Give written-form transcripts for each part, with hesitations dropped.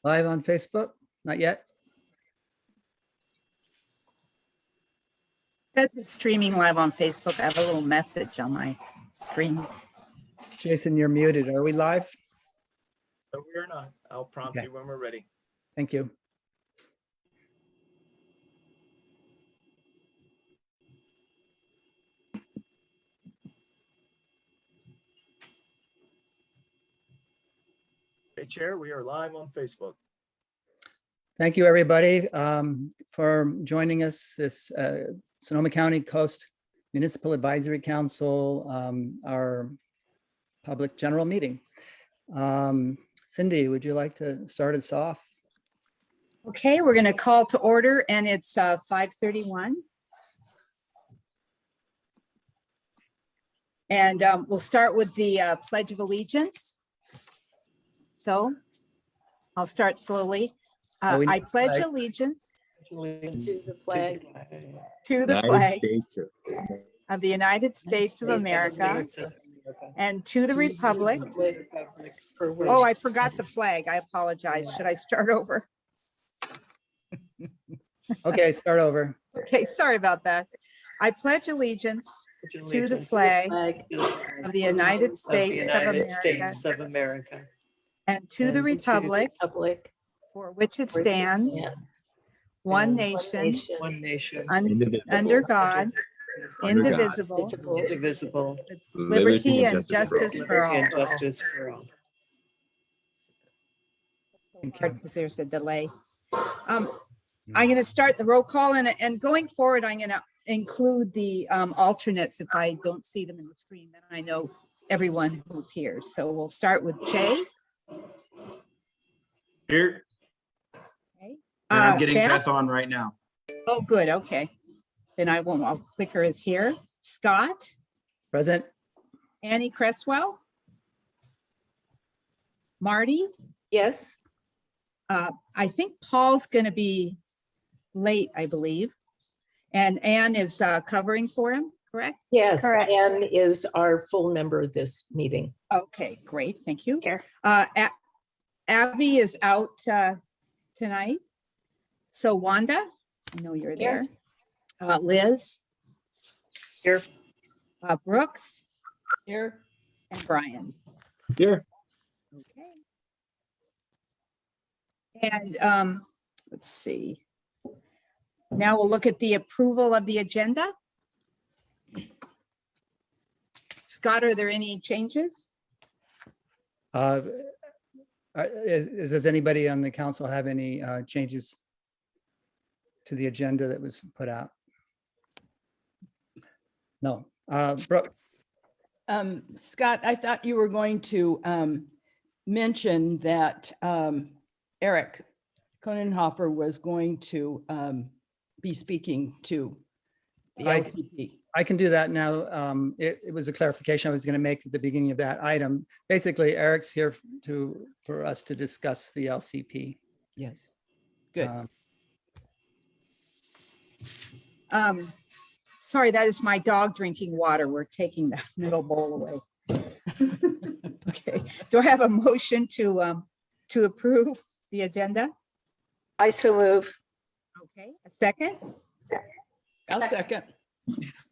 Live on Facebook? Not yet? Says it's streaming live on Facebook. I have a little message on my screen. Jason, you're muted. Are we live? No, we are not. I'll prompt Okay. you when we're ready. Thank you. Hey, Chair, we are live on Facebook. Thank you, everybody, for joining us this Sonoma County Coast Municipal Advisory Council, our public general meeting. Cindy, would you like to start us off? Okay, we're going to call to order, and it's 5:31. And we'll start with the Pledge of Allegiance. So I'll start slowly. I pledge allegiance To the flag to the flag of the United States of America and to the republic. Oh, I forgot the flag. I apologize. Should I start over? Okay, start over. Okay, sorry about that. I pledge allegiance to the flag of the United States of America and to the republic for which it stands, one nation, under God, indivisible, with liberty and justice for all. Thank you. Because there's a delay. I'm going to start the roll call, and going forward, I'm going to include the alternates if I don't see them in the screen. Then I know everyone who's here. So we'll start with Jay. Here, Okay. and I'm getting Beth? Beth on right now. Oh, good. Okay. Then I won't. I'll clicker is here. Scott, Present. Annie Cresswell, Marty. Yes. I think Paul's going to be late, I believe. And Anne is covering for him, correct? Yes, Correct. Anne is our full member of this meeting. Okay, great. Thank you. Here. Abby is out tonight. So Wanda, I know you're there. Liz. Here. Brooks Here. and Brian. Here. Okay. And let's see. Now we'll look at the approval of the agenda. Scott, are there any changes? Does anybody on the council have any changes to the agenda that was put out? No. Brooke, Scott, I thought you were going to mention that Eric Koenigshofer was going to be speaking to the LCP. I can do that now. It was a clarification I was going to make at the beginning of that item. Basically, Eric's here for us to discuss the LCP. Yes, good. Sorry, that is my dog drinking water. We're taking that middle bowl away. Okay, do I have a motion to approve the agenda? I so move. Okay, a second? I'll second.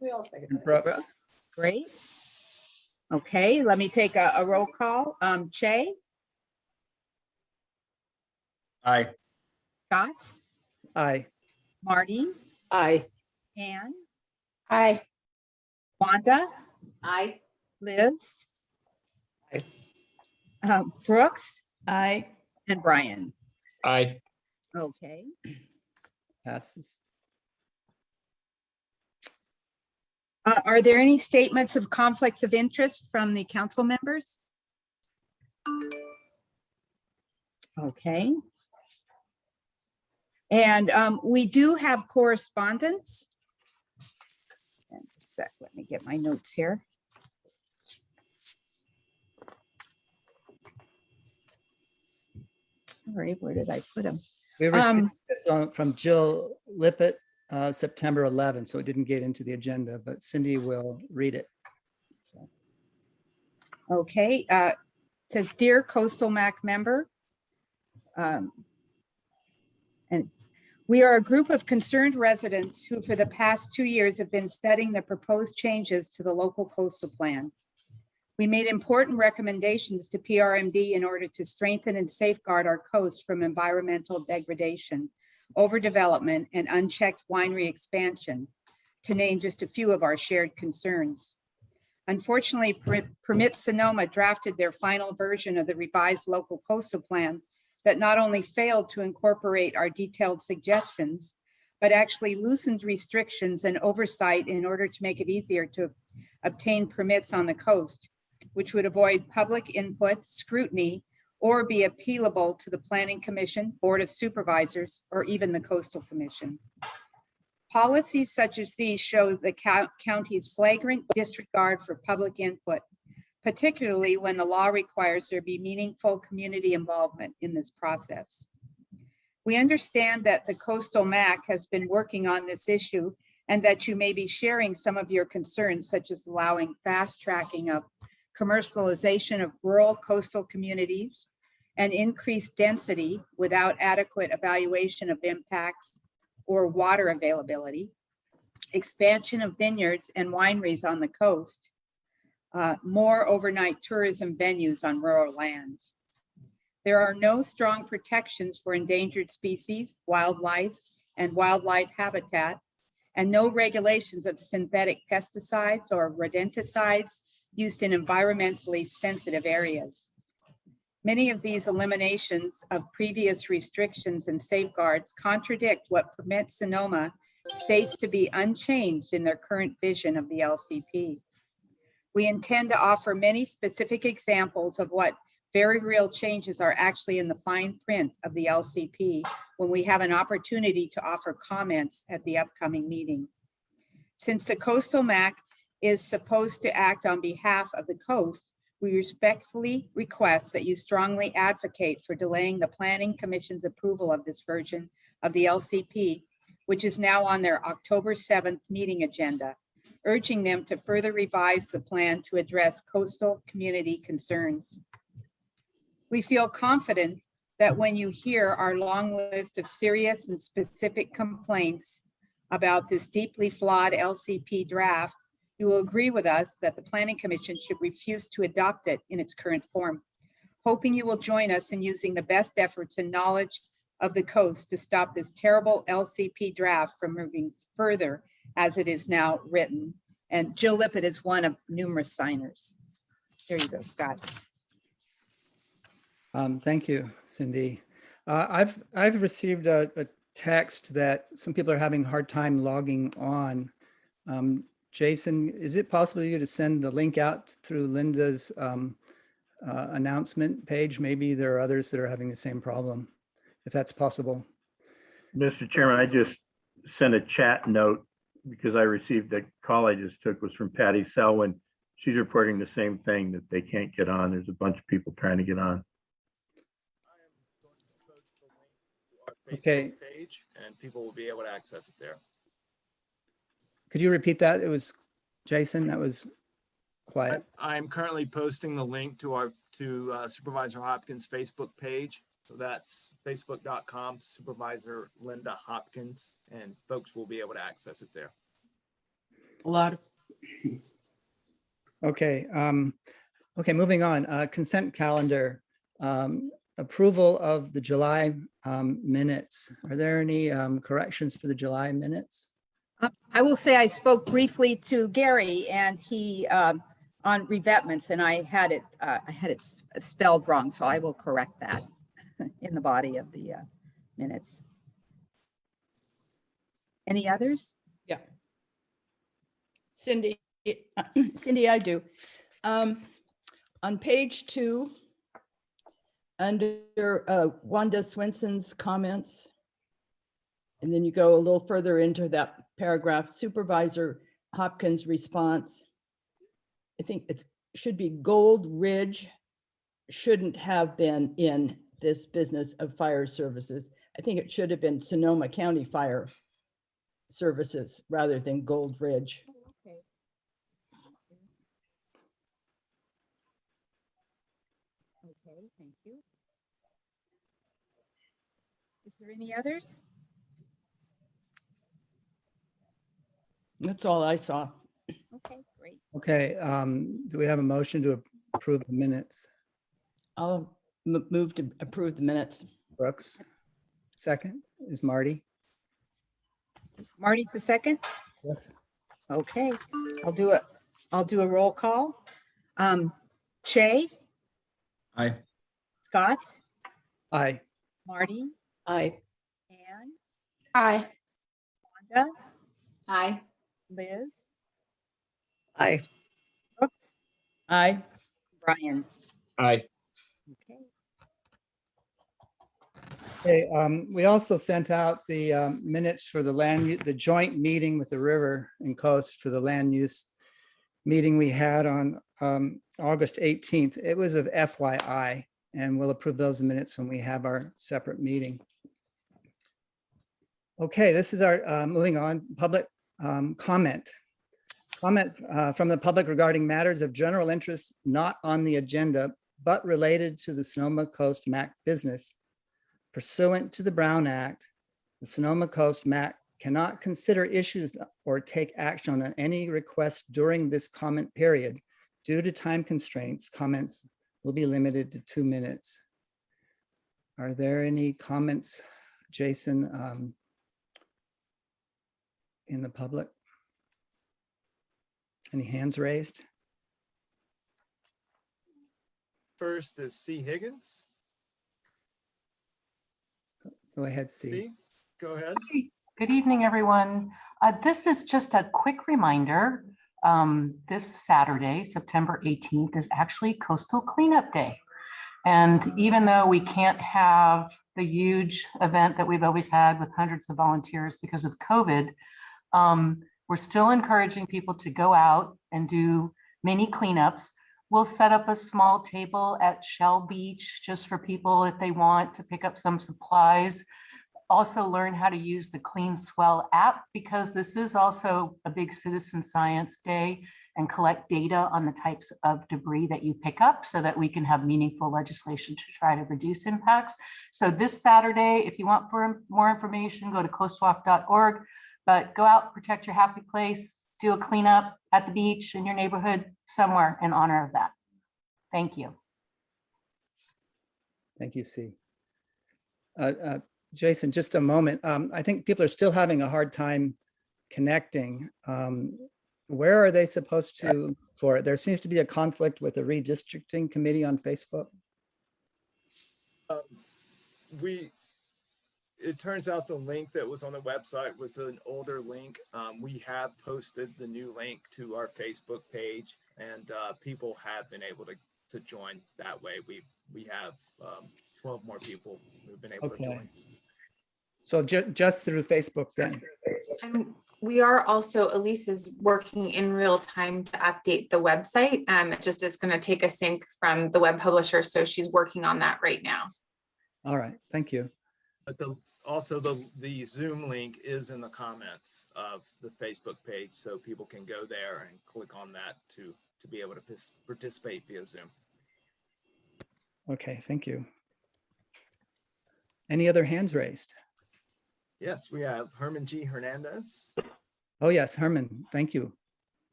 We all second. Brooks, Great. Okay, let me take a roll call. Che, Aye. Scott, aye. Marty, Aye. Anne, Aye. Wanda, Aye. Liz, Aye. Brooks, Aye. and Brian. Aye. Okay. Passes. Are there any statements of conflicts of interest from the council members? Okay. And we do have correspondence. And just a sec, let me get my notes here. Sorry, where did I put them? We received this from Jill Lippett, September 11th, so it didn't get into the agenda, but Cindy will read it. So, Okay, it says, Dear Coastal MAC member, And we are a group of concerned residents who for the past 2 years have been studying the proposed changes to the local coastal plan. We made important recommendations to PRMD in order to strengthen and safeguard our coast from environmental degradation, overdevelopment, and unchecked winery expansion, to name just a few of our shared concerns. Unfortunately, Permit Sonoma drafted their final version of the revised local coastal plan that not only failed to incorporate our detailed suggestions, but actually loosened restrictions and oversight in order to make it easier to obtain permits on the coast, which would avoid public input, scrutiny, or be appealable to the Planning Commission, Board of Supervisors, or even the Coastal Commission. Policies such as these show the county's flagrant disregard for public input, particularly when the law requires there be meaningful community involvement in this process. We understand that the Coastal MAC has been working on this issue and that you may be sharing some of your concerns, such as allowing fast tracking of commercialization of rural coastal communities and increased density without adequate evaluation of impacts or water availability, expansion of vineyards and wineries on the coast, more overnight tourism venues on rural land. There are no strong protections for endangered species, wildlife, and wildlife habitat, and no regulations of synthetic pesticides or rodenticides used in environmentally sensitive areas. Many of these eliminations of previous restrictions and safeguards contradict what Permit Sonoma states to be unchanged in their current vision of the LCP. We intend to offer many specific examples of what very real changes are actually in the fine print of the LCP when we have an opportunity to offer comments at the upcoming meeting. Since the Coastal MAC is supposed to act on behalf of the coast, we respectfully request that you strongly advocate for delaying the Planning Commission's approval of this version of the LCP, which is now on their October 7th meeting agenda, urging them to further revise the plan to address coastal community concerns. We feel confident that when you hear our long list of serious and specific complaints about this deeply flawed LCP draft, you will agree with us that the Planning Commission should refuse to adopt it in its current form. Hoping you will join us in using the best efforts and knowledge of the coast to stop this terrible LCP draft from moving further as it is now written. And Jill Lippett is one of numerous signers. There you go, Scott. Thank you, Cindy. I've received a text that some people are having a hard time logging on. Jason, is it possible for you to send the link out through Linda's announcement page? Maybe there are others that are having the same problem, if that's possible. Mr. Chairman, I just sent a chat note because I received a call I just took was from Patty Selwyn. She's reporting the same thing, that they can't get on. There's a bunch of people trying to get on. Okay. Page, and people will be able to access it there. Could you repeat that? It was Jason, that was quiet. I'm currently posting the link to Supervisor Hopkins' Facebook page. So that's facebook.com Supervisor Lynda Hopkins, and folks will be able to access it there. A lot of. Okay. Okay, moving on. Consent calendar. Approval of the July minutes. Are there any corrections for the July minutes? I will say I spoke briefly to Gary and he on revetments, and I had it spelled wrong, so I will correct that in the body of the minutes. Any others? Yeah. Cindy, Cindy, I do. On page 2, under Wanda Swinson's comments, and then you go a little further into that paragraph, Supervisor Hopkins' response. I think it should be Gold Ridge shouldn't have been in this business of fire services. I think it should have been Sonoma County Fire Services rather than Gold Ridge. Okay. Okay, thank you. Is there any others? That's all I saw. Okay, great. Okay, do we have a motion to approve the minutes? I'll move to approve the minutes. Brooks? Second is Marty. Marty's the second? Yes. Okay, I'll do a roll call. Shay, Aye. Scott, Aye. Marty, Aye. Ann, Aye. Wanda, Aye. Liz, Aye. Brooks, Aye. Brian. Aye. Okay. Okay, we also sent out the minutes for the joint meeting with the River and Coast for the land use meeting we had on August 18th. It was of FYI, and we'll approve those minutes when we have our separate meeting. Okay, this is our moving on, public comment. Comment from the public regarding matters of general interest not on the agenda, but related to the Sonoma Coast MAC business. Pursuant to the Brown Act, the Sonoma Coast MAC cannot consider issues or take action on any request during this comment period. Due to time constraints, comments will be limited to 2 minutes. Are there any comments, Jason, in the public? Any hands raised? First is C. Higgins. Go ahead, C. C, go ahead. Good evening, everyone. This is just a quick reminder. This Saturday, September 18th, is actually Coastal Cleanup Day. And even though we can't have the huge event that we've always had with hundreds of volunteers because of COVID, we're still encouraging people to go out and do mini cleanups. We'll set up a small table at Shell Beach just for people if they want to pick up some supplies. Also learn how to use the Clean Swell app, because this is also a big citizen science day, and collect data on the types of debris that you pick up so that we can have meaningful legislation to try to reduce impacts. So this Saturday, if you want more information, go to coastwalk.org, but go out, protect your happy place, do a cleanup at the beach in your neighborhood somewhere in honor of that. Thank you. Thank you, C. Jason, just a moment. I think people are still having a hard time connecting. Where are they supposed to for it? There seems to be a conflict with the redistricting committee on Facebook. It turns out the link that was on the website was an older link. We have posted the new link to our Facebook page, and people have been able to join that way. We have 12 more people who've been able to Okay. join. So just through Facebook then? And we are also, Elise is working in real time to update the website. It's going to take a sync from the web publisher. So she's working on that right now. All right, thank you. But also the Zoom link is in the comments of the Facebook page, so people can go there and click on that to be able to participate via Zoom. Okay, thank you. Any other hands raised? Yes, we have Herman G. Hernandez. Oh yes, Herman, thank you.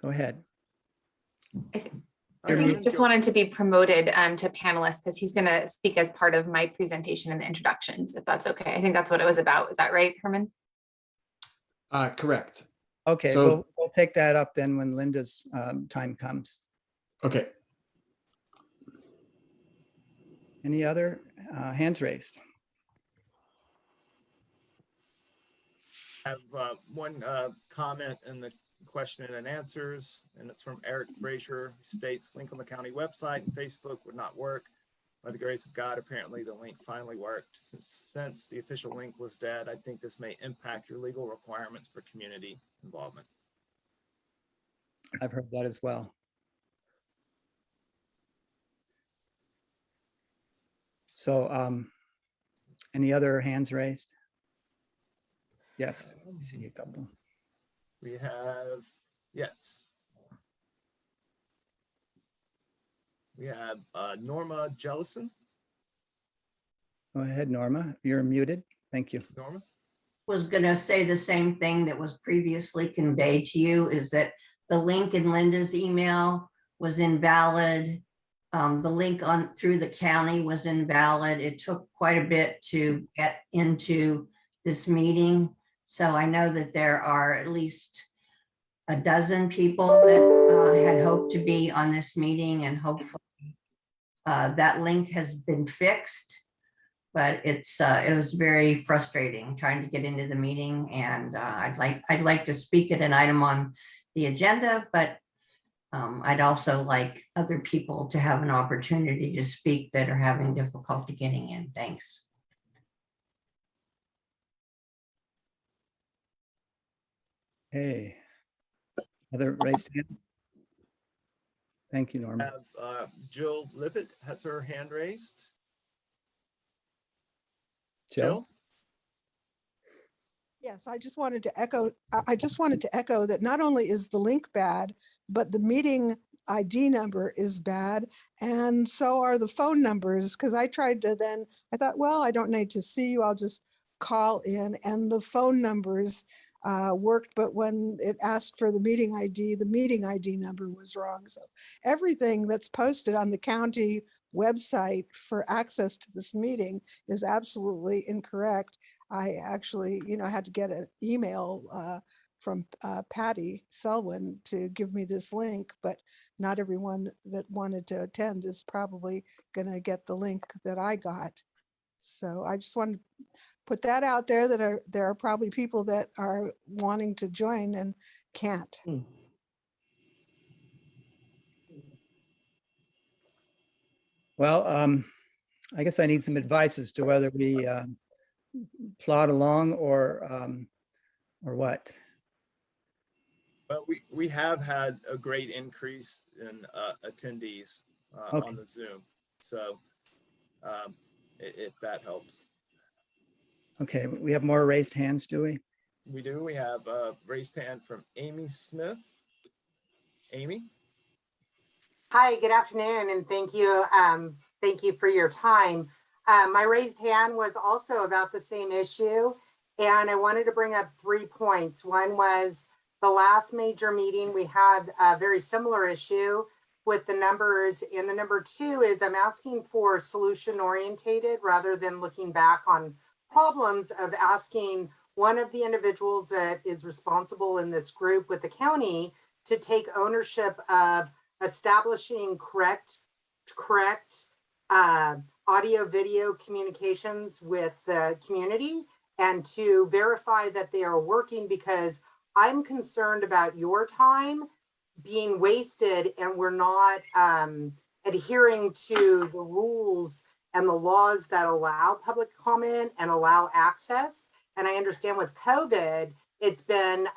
Go ahead. I think he just wanted to be promoted to panelist because he's going to speak as part of my presentation and the introductions, if that's okay. I think that's what it was about. Is that right, Herman? Correct. Okay, So- we'll take that up then when Linda's time comes. Okay. Any other hands raised? I have one comment in the question and answers, and it's from Eric Frazier, who states link on the county website and Facebook would not work. By the grace of God, apparently the link finally worked. Since the official link was dead, I think this may impact your legal requirements for community involvement. I've heard that as well. So any other hands raised? Yes, I see a couple. We have, yes. We have Norma Jellison. Go ahead, Norma, you're muted. Thank you. Norma? Was going to say the same thing that was previously conveyed to you, is that the link in Linda's email was invalid. The link on through the county was invalid. It took quite a bit to get into this meeting. So I know that there are at least a dozen people that had hoped to be on this meeting, and hopefully that link has been fixed. But it was very frustrating trying to get into the meeting, and I'd like to speak at an item on the agenda, but I'd also like other people to have an opportunity to speak that are having difficulty getting in. Thanks. Hey, other raised hand? Thank you, Norma. Have Jill Lippett has her hand raised. Jill? Yes, I just wanted to echo, I just wanted to echo that not only is the link bad, but the meeting ID number is bad. And so are the phone numbers, because I tried to then, I thought, well, I don't need to see you, I'll just call in, and the phone numbers worked, but when it asked for the meeting ID number was wrong. So everything that's posted on the county website for access to this meeting is absolutely incorrect. I actually, had to get an email from Patty Selwyn to give me this link, but not everyone that wanted to attend is probably going to get the link that I got. So I just wanted to put that out there, that there are probably people that are wanting to join and can't. Well, I guess I need some advice as to whether we plod along or what. But we have had a great increase in attendees Okay. on the Zoom. So if that helps. Okay, we have more raised hands, do we? We do. We have a raised hand from Amy Smith. Amy? Hi, good afternoon, and thank you. Thank you for your time. My raised hand was also about the same issue, and I wanted to bring up 3 points. One was the last major meeting, we had a very similar issue with the numbers, and the number 2 is I'm asking for solution orientated rather than looking back on problems, of asking one of the individuals that is responsible in this group with the county to take ownership of establishing correct audio video communications with the community, and to verify that they are working, because I'm concerned about your time being wasted and we're not adhering to the rules and the laws that allow public comment and allow access. And I understand with COVID, it's been,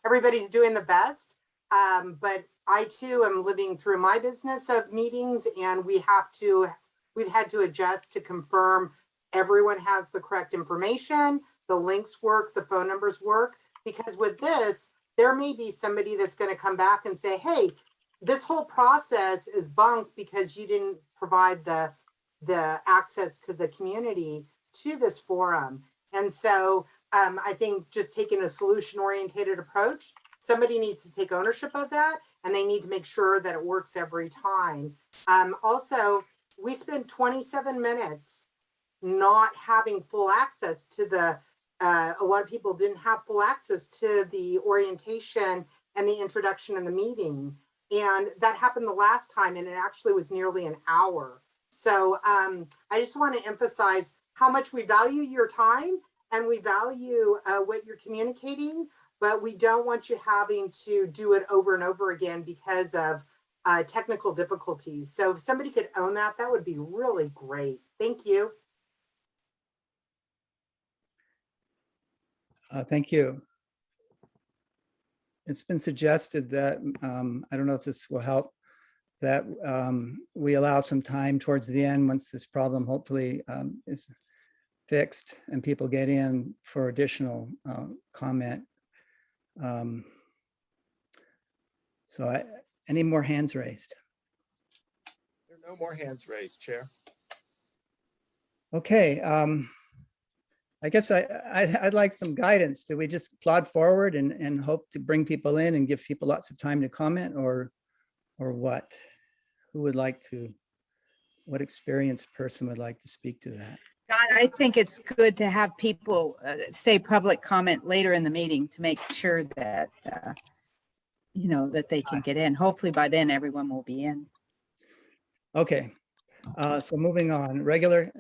everybody's doing the best, but I too am living through my business of meetings, and we've had to adjust to confirm everyone has the correct information, the links work, the phone numbers work, because with this, there may be somebody that's going to come back and say, hey, this whole process is bunk because you didn't provide the access to the community to this forum. And so I think just taking a solution oriented approach, somebody needs to take ownership of that, and they need to make sure that it works every time. Also, we spent 27 minutes not having full access to the, a lot of people didn't have full access to the orientation and the introduction of the meeting. And that happened the last time, and it actually was nearly an hour. So I just want to emphasize how much we value your time, and we value what you're communicating, but we don't want you having to do it over and over again because of technical difficulties. So if somebody could own that, that would be really great. Thank you. Thank you. It's been suggested that, I don't know if this will help, that we allow some time towards the end, once this problem hopefully is fixed and people get in, for additional comment. So any more hands raised? There are no more hands raised, Chair. Okay. I guess I'd like some guidance. Do we just plod forward and hope to bring people in and give people lots of time to comment, or what? Who would like to, what experienced person would like to speak to that? God, I think it's good to have people say public comment later in the meeting to make sure that, that they can get in. Hopefully by then everyone will be in. Okay, so moving on, regular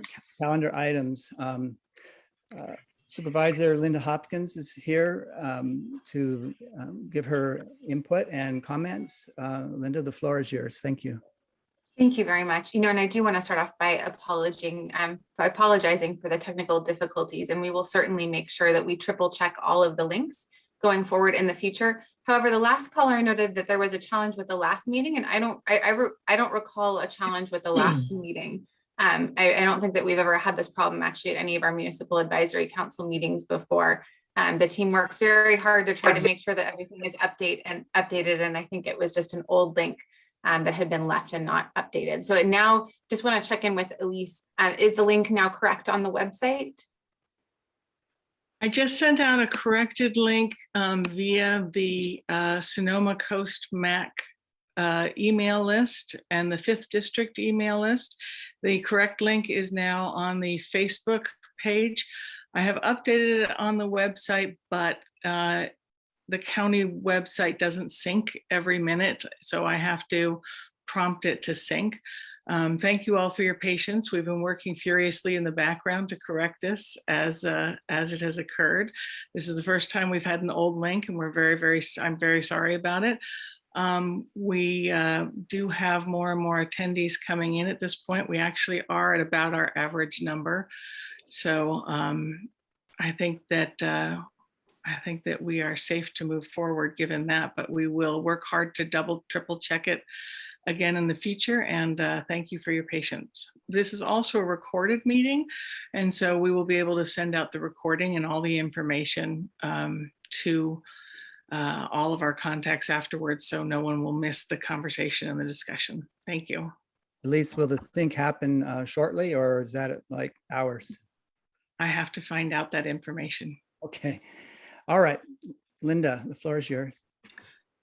calendar items. Supervisor Lynda Hopkins is here to give her input and comments. Lynda, the floor is yours. Thank you. Thank you very much. And I do want to start off by apologizing for the technical difficulties, and we will certainly make sure that we triple check all of the links going forward in the future. However, the last caller noted that there was a challenge with the last meeting, and I don't recall a challenge with the last meeting. I don't think that we've ever had this problem actually at any of our municipal advisory council meetings before. The team works very hard to try to make sure that everything is updated, and I think it was just an old link that had been left and not updated. So now just want to check in with Elise. Is the link now correct on the website? I just sent out a corrected link via the Sonoma Coast MAC email list and the 5th District email list. The correct link is now on the Facebook page. I have updated it on the website, but the county website doesn't sync every minute, so I have to prompt it to sync. Thank you all for your patience. We've been working furiously in the background to correct this as it has occurred. This is the first time we've had an old link, and we're I'm very sorry about it. We do have more and more attendees coming in at this point. We actually are at about our average number. So I think that we are safe to move forward given that, but we will work hard to triple check it again in the future. And thank you for your patience. This is also a recorded meeting, and so we will be able to send out the recording and all the information to all of our contacts afterwards, so no one will miss the conversation and the discussion. Thank you. Elise, will the sync happen shortly, or is that like hours? I have to find out that information. Okay. All right, Lynda, the floor is yours.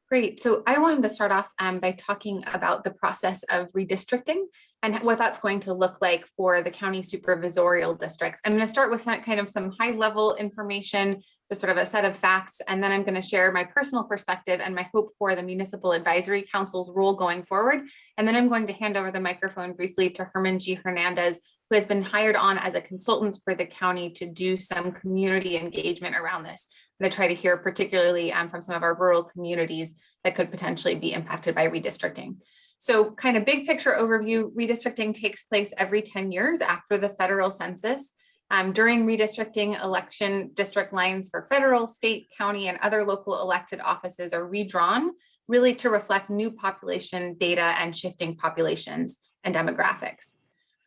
Great. So I wanted to start off by talking about the process of redistricting and what that's going to look like for the county supervisorial districts. I'm going to start with some high level information, just sort of a set of facts, and then I'm going to share my personal perspective and my hope for the Municipal Advisory Council's role going forward. And then I'm going to hand over the microphone briefly to Herman G. Hernandez, who has been hired on as a consultant for the county to do some community engagement around this. I'm going to try to hear particularly from some of our rural communities that could potentially be impacted by redistricting. So kind of big picture overview, redistricting takes place every 10 years after the federal census. During redistricting, election district lines for federal, state, county, and other local elected offices are redrawn, really to reflect new population data and shifting populations and demographics.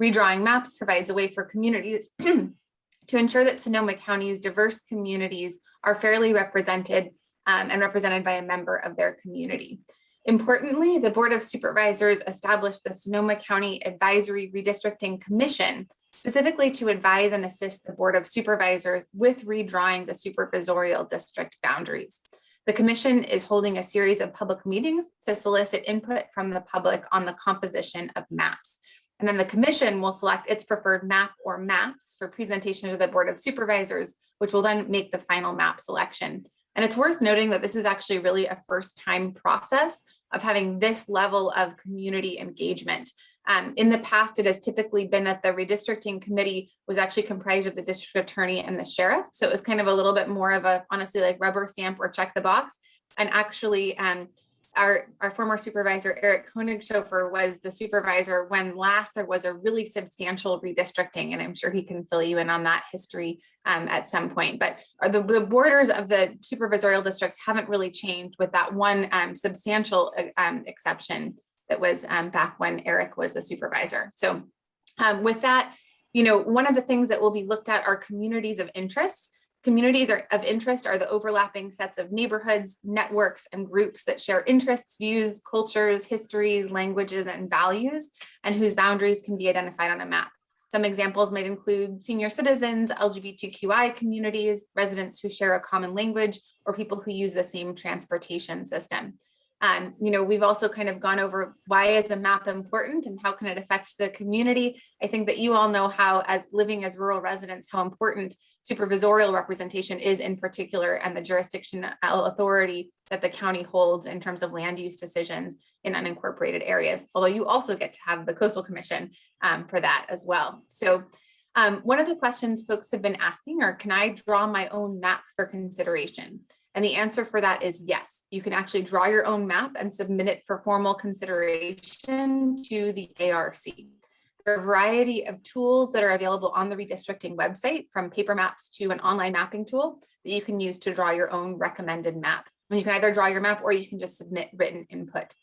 Redrawing maps provides a way for communities to ensure that Sonoma County's diverse communities are fairly represented and represented by a member of their community. Importantly, the Board of Supervisors established the Sonoma County Advisory Redistricting Commission specifically to advise and assist the Board of Supervisors with redrawing the supervisorial district boundaries. The commission is holding a series of public meetings to solicit input from the public on the composition of maps. And then the commission will select its preferred map or maps for presentation to the Board of Supervisors, which will then make the final map selection. And it's worth noting that this is actually really a first-time process of having this level of community engagement. In the past, it has typically been that the redistricting committee was actually comprised of the district attorney and the sheriff. So it was kind of a little bit more of a, honestly, like rubber stamp or check the box. And actually, our former supervisor, Eric Koenigshofer, was the supervisor when last there was a really substantial redistricting, and I'm sure he can fill you in on that history at some point. But the borders of the supervisorial districts haven't really changed, with that one substantial exception that was back when Eric was the supervisor. So with that, one of the things that will be looked at are communities of interest. Communities of interest are the overlapping sets of neighborhoods, networks, and groups that share interests, views, cultures, histories, languages, and values, and whose boundaries can be identified on a map. Some examples might include senior citizens, LGBTQI communities, residents who share a common language, or people who use the same transportation system. We've also kind of gone over why is the map important and how can it affect the community. I think that you all know how, as living as rural residents, how important supervisorial representation is in particular, and the jurisdictional authority that the county holds in terms of land use decisions in unincorporated areas. Although you also get to have the Coastal Commission for that as well. So one of the questions folks have been asking are, can I draw my own map for consideration? And the answer for that is yes. You can actually draw your own map and submit it for formal consideration to the ARC. There are a variety of tools that are available on the redistricting website, from paper maps to an online mapping tool that you can use to draw your own recommended map. And you can either draw your map or you can just submit written input.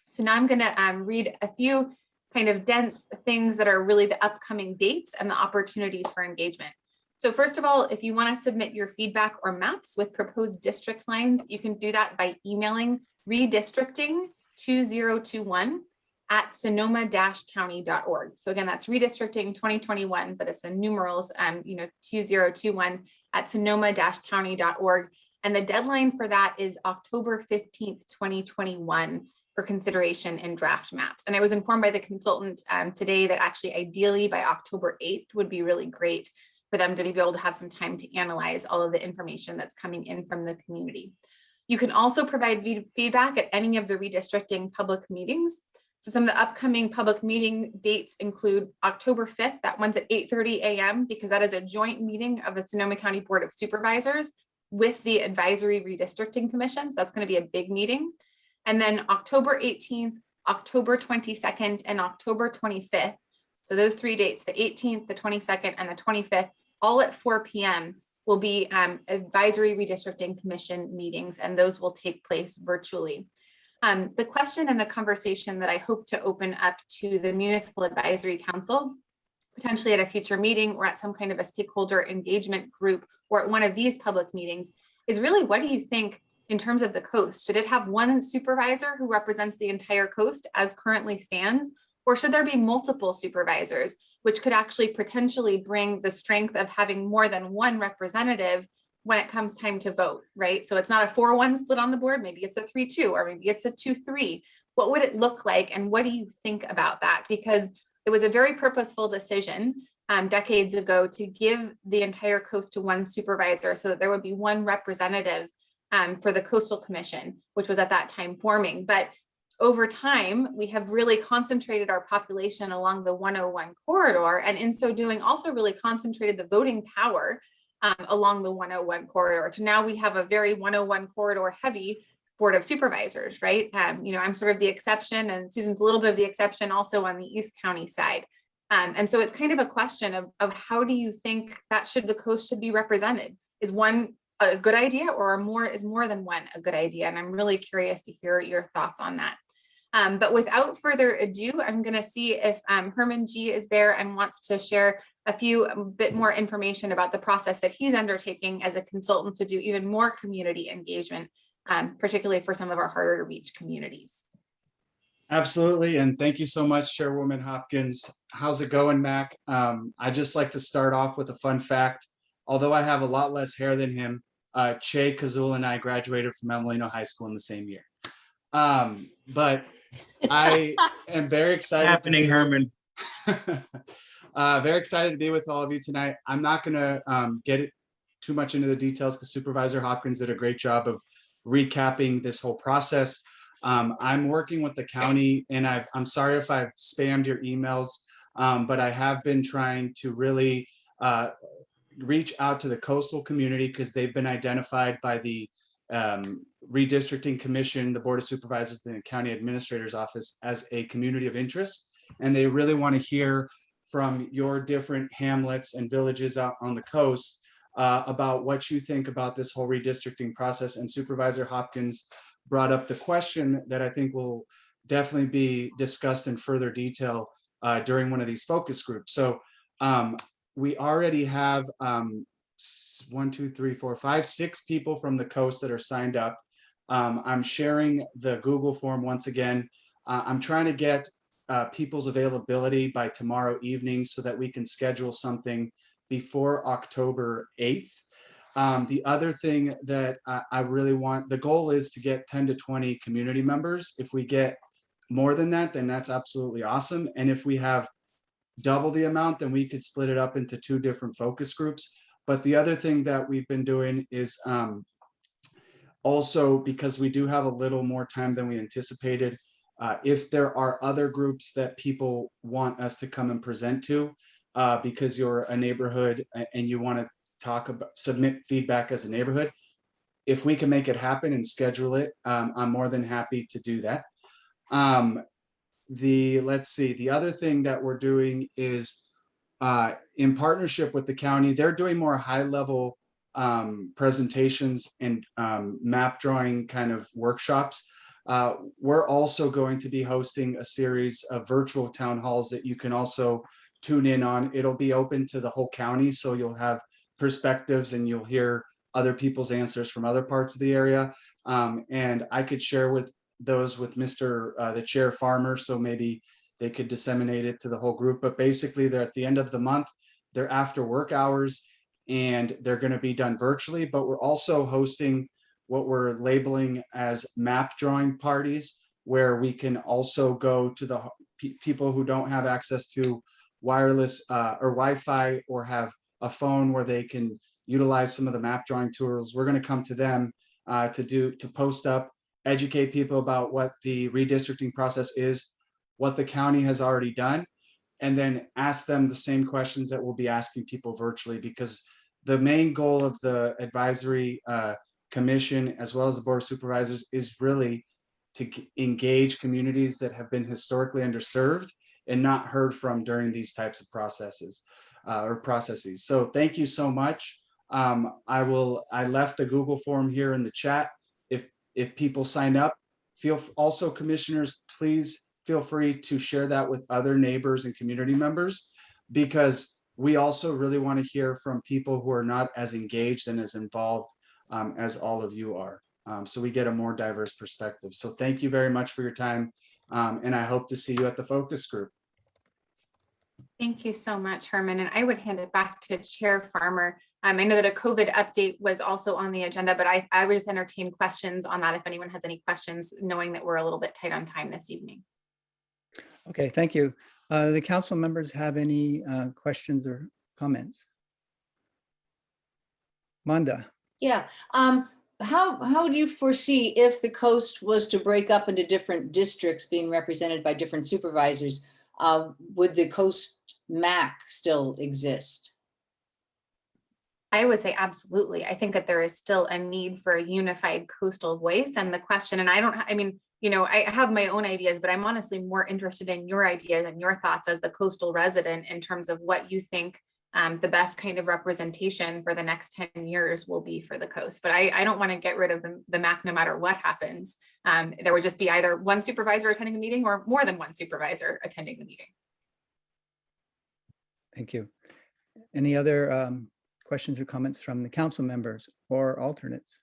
So now I'm going to read a few kind of dense things that are really the upcoming dates and the opportunities for engagement. So first of all, if you want to submit your feedback or maps with proposed district lines, you can do that by emailing redistricting2021@sonoma-county.org. So again, that's redistricting 2021, but it's the numerals, 2021@sonoma-county.org. And the deadline for that is October 15th, 2021 for consideration in draft maps. And I was informed by the consultant today that actually ideally by October 8th would be really great for them to be able to have some time to analyze all of the information that's coming in from the community. You can also provide feedback at any of the redistricting public meetings. So some of the upcoming public meeting dates include October 5th, that one's at 8:30 a.m. because that is a joint meeting of the Sonoma County Board of Supervisors with the Advisory Redistricting Commission. So that's going to be a big meeting. And then October 18th, October 22nd, and October 25th. So those 3 dates, the 18th, the 22nd, and the 25th, all at 4 p.m. will be Advisory Redistricting Commission meetings, and those will take place virtually. The question and the conversation that I hope to open up to the Municipal Advisory Council, potentially at a future meeting or at some kind of a stakeholder engagement group or at one of these public meetings, is really, what do you think in terms of the coast? Should it have one supervisor who represents the entire coast as currently stands? Or should there be multiple supervisors, which could actually potentially bring the strength of having more than one representative when it comes time to vote, right? So it's not a 4-1 split on the board, maybe it's a 3-2, or maybe it's a 2-3. What would it look like? And what do you think about that? Because it was a very purposeful decision decades ago to give the entire coast to one supervisor so that there would be one representative for the Coastal Commission, which was at that time forming. But over time, we have really concentrated our population along the 101 corridor, and in so doing also really concentrated the voting power along the 101 corridor. So now we have a very 101 corridor heavy Board of Supervisors, right? I'm sort of the exception, and Susan's a little bit of the exception also on the East County side. And so it's kind of a question of how do you think that the coast should be represented? Is one a good idea, or is more than one a good idea? And I'm really curious to hear your thoughts on that. But without further ado, I'm going to see if Herman G is there and wants to share a bit more information about the process that he's undertaking as a consultant to do even more community engagement, particularly for some of our harder to reach communities. Absolutely. And thank you so much, Chairwoman Hopkins. How's it going, Mac? I just like to start off with a fun fact. Although I have a lot less hair than him, Che Kazul and I graduated from Emelino High School in the same year. But I am very excited. Happening, Herman. Very excited to be with all of you tonight. I'm not going to get too much into the details because Supervisor Hopkins did a great job of recapping this whole process. I'm working with the county, and I'm sorry if I've spammed your emails, but I have been trying to really reach out to the coastal community because they've been identified by the Redistricting Commission, the Board of Supervisors, and the County Administrator's Office as a community of interest. And they really want to hear from your different hamlets and villages out on the coast about what you think about this whole redistricting process. And Supervisor Hopkins brought up the question that I think will definitely be discussed in further detail during one of these focus groups. So we already have 6 people from the coast that are signed up. I'm sharing the Google form once again. I'm trying to get people's availability by tomorrow evening so that we can schedule something before October 8th. The other thing that I really want, the goal is to get 10 to 20 community members. If we get more than that, then that's absolutely awesome. And if we have double the amount, then we could split it up into 2 different focus groups. But the other thing that we've been doing is also, because we do have a little more time than we anticipated, if there are other groups that people want us to come and present to, because you're a neighborhood and you want to talk about, submit feedback as a neighborhood, if we can make it happen and schedule it, I'm more than happy to do that. Let's see, the other thing that we're doing is in partnership with the county, they're doing more high level presentations and map drawing kind of workshops. We're also going to be hosting a series of virtual town halls that you can also tune in on. It'll be open to the whole county, so you'll have perspectives and you'll hear other people's answers from other parts of the area. And I could share with those with the chair Farmer, so maybe they could disseminate it to the whole group. But basically, they're at the end of the month, they're after work hours, and they're going to be done virtually. But we're also hosting what we're labeling as map drawing parties, where we can also go to the people who don't have access to wireless or Wi-Fi, or have a phone where they can utilize some of the map drawing tools. We're going to come to them to post up, educate people about what the redistricting process is, what the county has already done, and then ask them the same questions that we'll be asking people virtually, because the main goal of the advisory commission, as well as the board of supervisors, is really to engage communities that have been historically underserved and not heard from during these types of processes. So thank you so much. I left the Google form here in the chat. If people sign up, also commissioners, please feel free to share that with other neighbors and community members, because we also really want to hear from people who are not as engaged and as involved as all of you are. So we get a more diverse perspective. So thank you very much for your time. And I hope to see you at the focus group. Thank you so much, Herman. And I would hand it back to Chair Farmer. I know that a COVID update was also on the agenda, but I would just entertain questions on that if anyone has any questions, knowing that we're a little bit tight on time this evening. Okay, thank you. The council members have any questions or comments? Manda. Yeah. How do you foresee, if the coast was to break up into different districts being represented by different supervisors, would the coast MAC still exist? I would say absolutely. I think that there is still a need for a unified coastal voice. And the question, and I have my own ideas, but I'm honestly more interested in your ideas and your thoughts as the coastal resident in terms of what you think the best kind of representation for the next 10 years will be for the coast. But I don't want to get rid of the MAC no matter what happens. There would just be either one supervisor attending the meeting or more than one supervisor attending the meeting. Thank you. Any other questions or comments from the council members or alternates?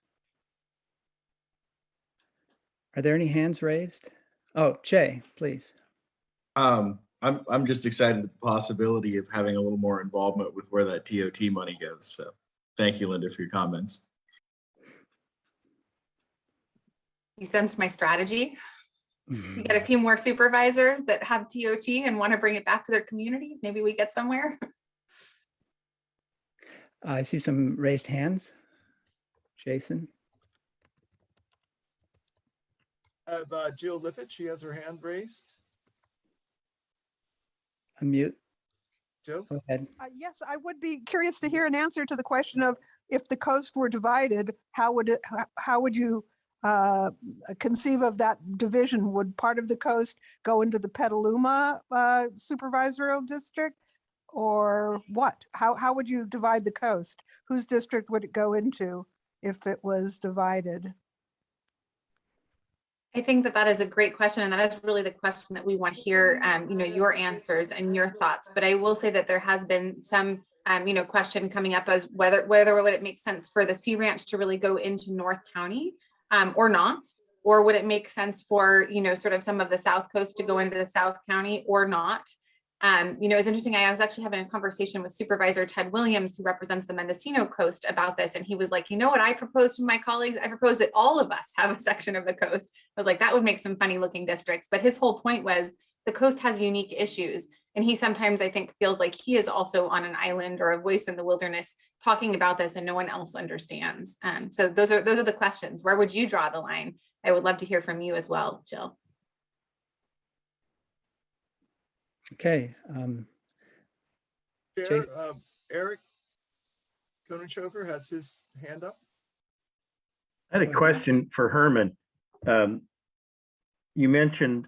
Are there any hands raised? Oh, Che, please. I'm just excited at the possibility of having a little more involvement with where that TOT money goes. So thank you, Lynda, for your comments. You sensed my strategy. You get a few more supervisors that have TOT and want to bring it back to their communities. Maybe we get somewhere. I see some raised hands. Jason. I have Jill Lippett. She has her hand raised. Unmute. Joe? Go ahead. Yes, I would be curious to hear an answer to the question of, if the coast were divided, how would you conceive of that division? Would part of the coast go into the Petaluma supervisorial district, or what? How would you divide the coast? Whose district would it go into if it was divided? I think that is a great question, and that is really the question that we want to hear, your answers and your thoughts. But I will say that there has been some, question coming up as whether would it make sense for the Sea Ranch to really go into North County or not. Or would it make sense for, sort of some of the South Coast to go into the South County or not? It's interesting. I was actually having a conversation with Supervisor Ted Williams, who represents the Mendocino Coast, about this. And he was like, you know what I proposed to my colleagues? I proposed that all of us have a section of the coast. I was like, that would make some funny looking districts. But his whole point was the coast has unique issues. And he sometimes, I think, feels like he is also on an island or a voice in the wilderness talking about this and no one else understands. So those are the questions. Where would you draw the line? I would love to hear from you as well, Jill. Okay. Chair, Jason? Eric Koenigshofer has his hand up. I had a question for Herman. You mentioned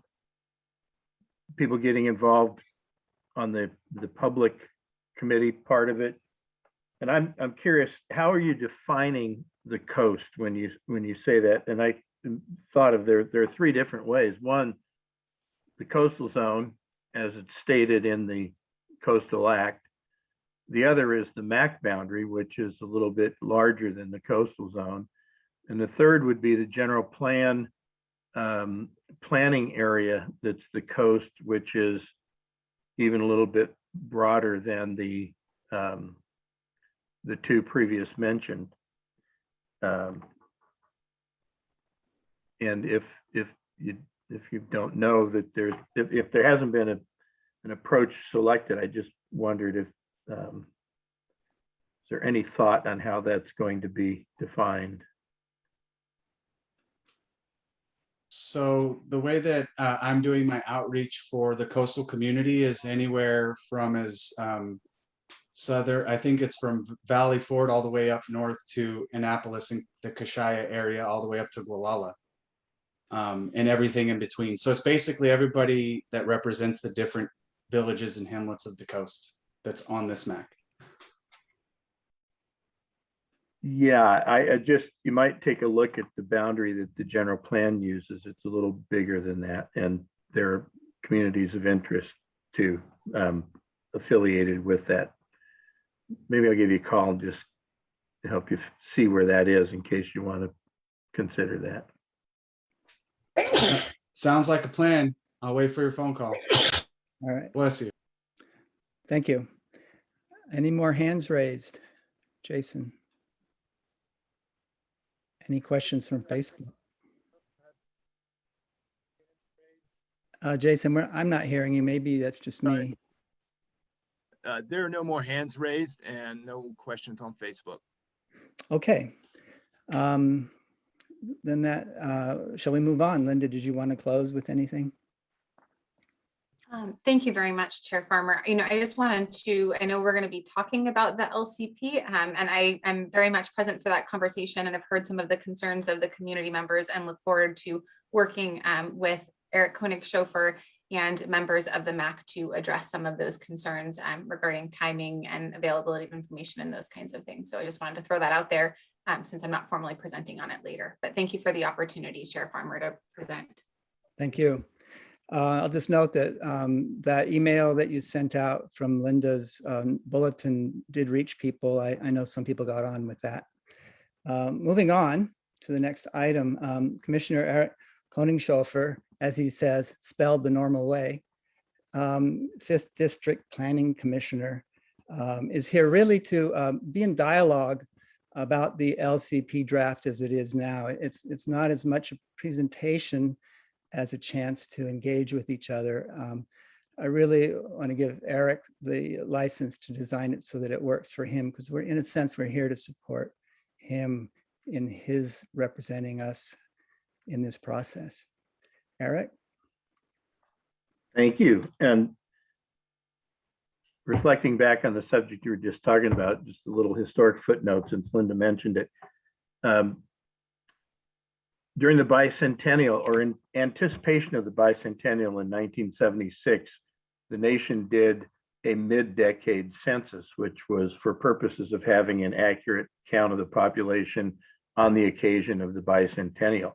people getting involved on the public committee part of it. And I'm curious, how are you defining the coast when you say that? And I thought of there are three different ways. One, the coastal zone, as it's stated in the Coastal Act. The other is the MAC boundary, which is a little bit larger than the coastal zone. And the third would be the general plan planning area that's the coast, which is even a little bit broader than the two previous mentioned. And if you don't know that if there hasn't been an approach selected, I just wondered if is there any thought on how that's going to be defined? So the way that I'm doing my outreach for the coastal community is anywhere from as southern, I think it's from Valley Ford all the way up north to Annapolis in the Kashaya area, all the way up to Gualala, and everything in between. So it's basically everybody that represents the different villages and hamlets of the coast that's on this MAC. Yeah, I just, you might take a look at the boundary that the general plan uses. It's a little bigger than that. And there are communities of interest too, affiliated with that. Maybe I'll give you a call and just help you see where that is in case you want to consider that. Sounds like a plan. I'll wait for your phone call. All right. Bless you. Thank you. Any more hands raised? Jason? Any questions from Facebook? Jason, I'm not hearing you. Maybe that's just me. There are no more hands raised and no questions on Facebook. Okay. Then shall we move on? Lynda, did you want to close with anything? Thank you very much, Chair Farmer. I just wanted to, I know we're going to be talking about the LCP, and I am very much present for that conversation and have heard some of the concerns of the community members and look forward to working with Eric Koenigshofer and members of the MAC to address some of those concerns regarding timing and availability of information and those kinds of things. So I just wanted to throw that out there since I'm not formally presenting on it later. But thank you for the opportunity, Chair Farmer, to present. Thank you. I'll just note that that email that you sent out from Lynda's bulletin did reach people. I know some people got on with that. Moving on to the next item, Commissioner Eric Koenigshofer, as he says, spelled the normal way, 5th District Planning Commissioner, is here really to be in dialogue about the LCP draft as it is now. It's not as much a presentation as a chance to engage with each other. I really want to give Eric the license to design it so that it works for him, because in a sense, we're here to support him in his representing us in this process. Eric? Thank you. And reflecting back on the subject you were just talking about, just a little historic footnote since Lynda mentioned it. During the bicentennial, or in anticipation of the bicentennial in 1976, the nation did a mid-decade census, which was for purposes of having an accurate count of the population on the occasion of the bicentennial.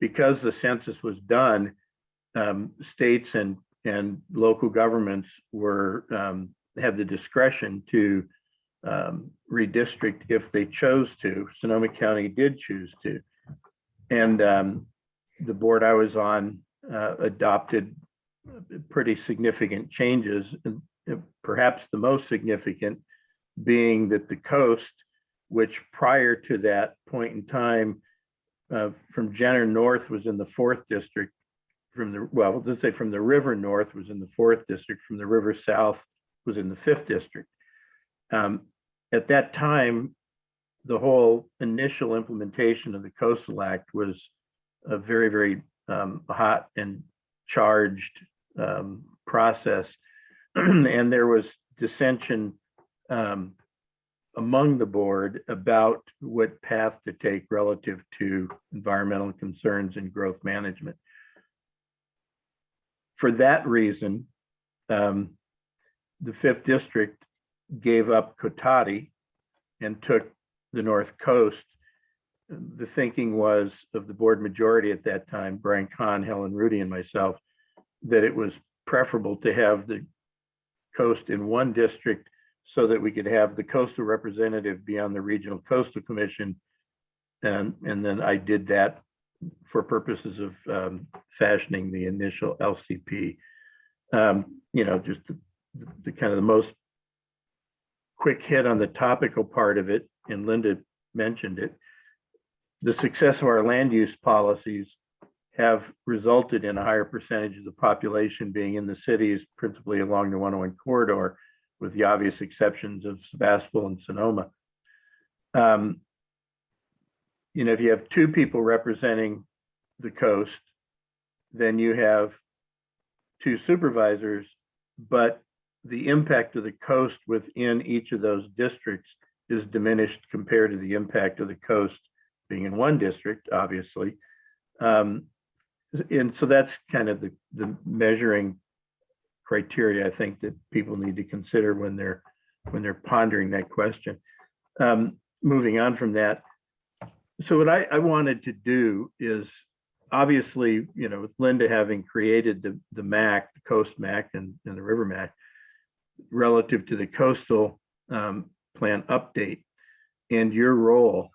Because the census was done, states and local governments had the discretion to redistrict if they chose to. Sonoma County did choose to. And the board I was on adopted pretty significant changes, and perhaps the most significant being that the coast, which prior to that point in time, from Jenner north was in the 4th district, from the, well, let's say from the river north was in the 4th district, from the river south was in the 5th district. At that time, the whole initial implementation of the Coastal Act was a very, very hot and charged process. And there was dissension among the board about what path to take relative to environmental concerns and growth management. For that reason, the 5th district gave up Cotati and took the North Coast. The thinking was of the board majority at that time, Brian Kahn, Helen Rudy, and myself, that it was preferable to have the coast in one district so that we could have the coastal representative be on the Regional Coastal Commission. And then I did that for purposes of fashioning the initial LCP. You know, just the kind of the most quick hit on the topical part of it, and Lynda mentioned it, the success of our land use policies have resulted in a higher percentage of the population being in the cities, principally along the 101 corridor, with the obvious exceptions of Sebastopol and Sonoma. You know, if you have 2 people representing the coast, then you have 2 supervisors, but the impact of the coast within each of those districts is diminished compared to the impact of the coast being in one district, obviously. And so that's kind of the measuring criteria I think that people need to consider when they're pondering that question. Moving on from that, so what I wanted to do is, obviously, you know, with Lynda having created the MAC, the Coast MAC and the River MAC, relative to the coastal plan update and your role,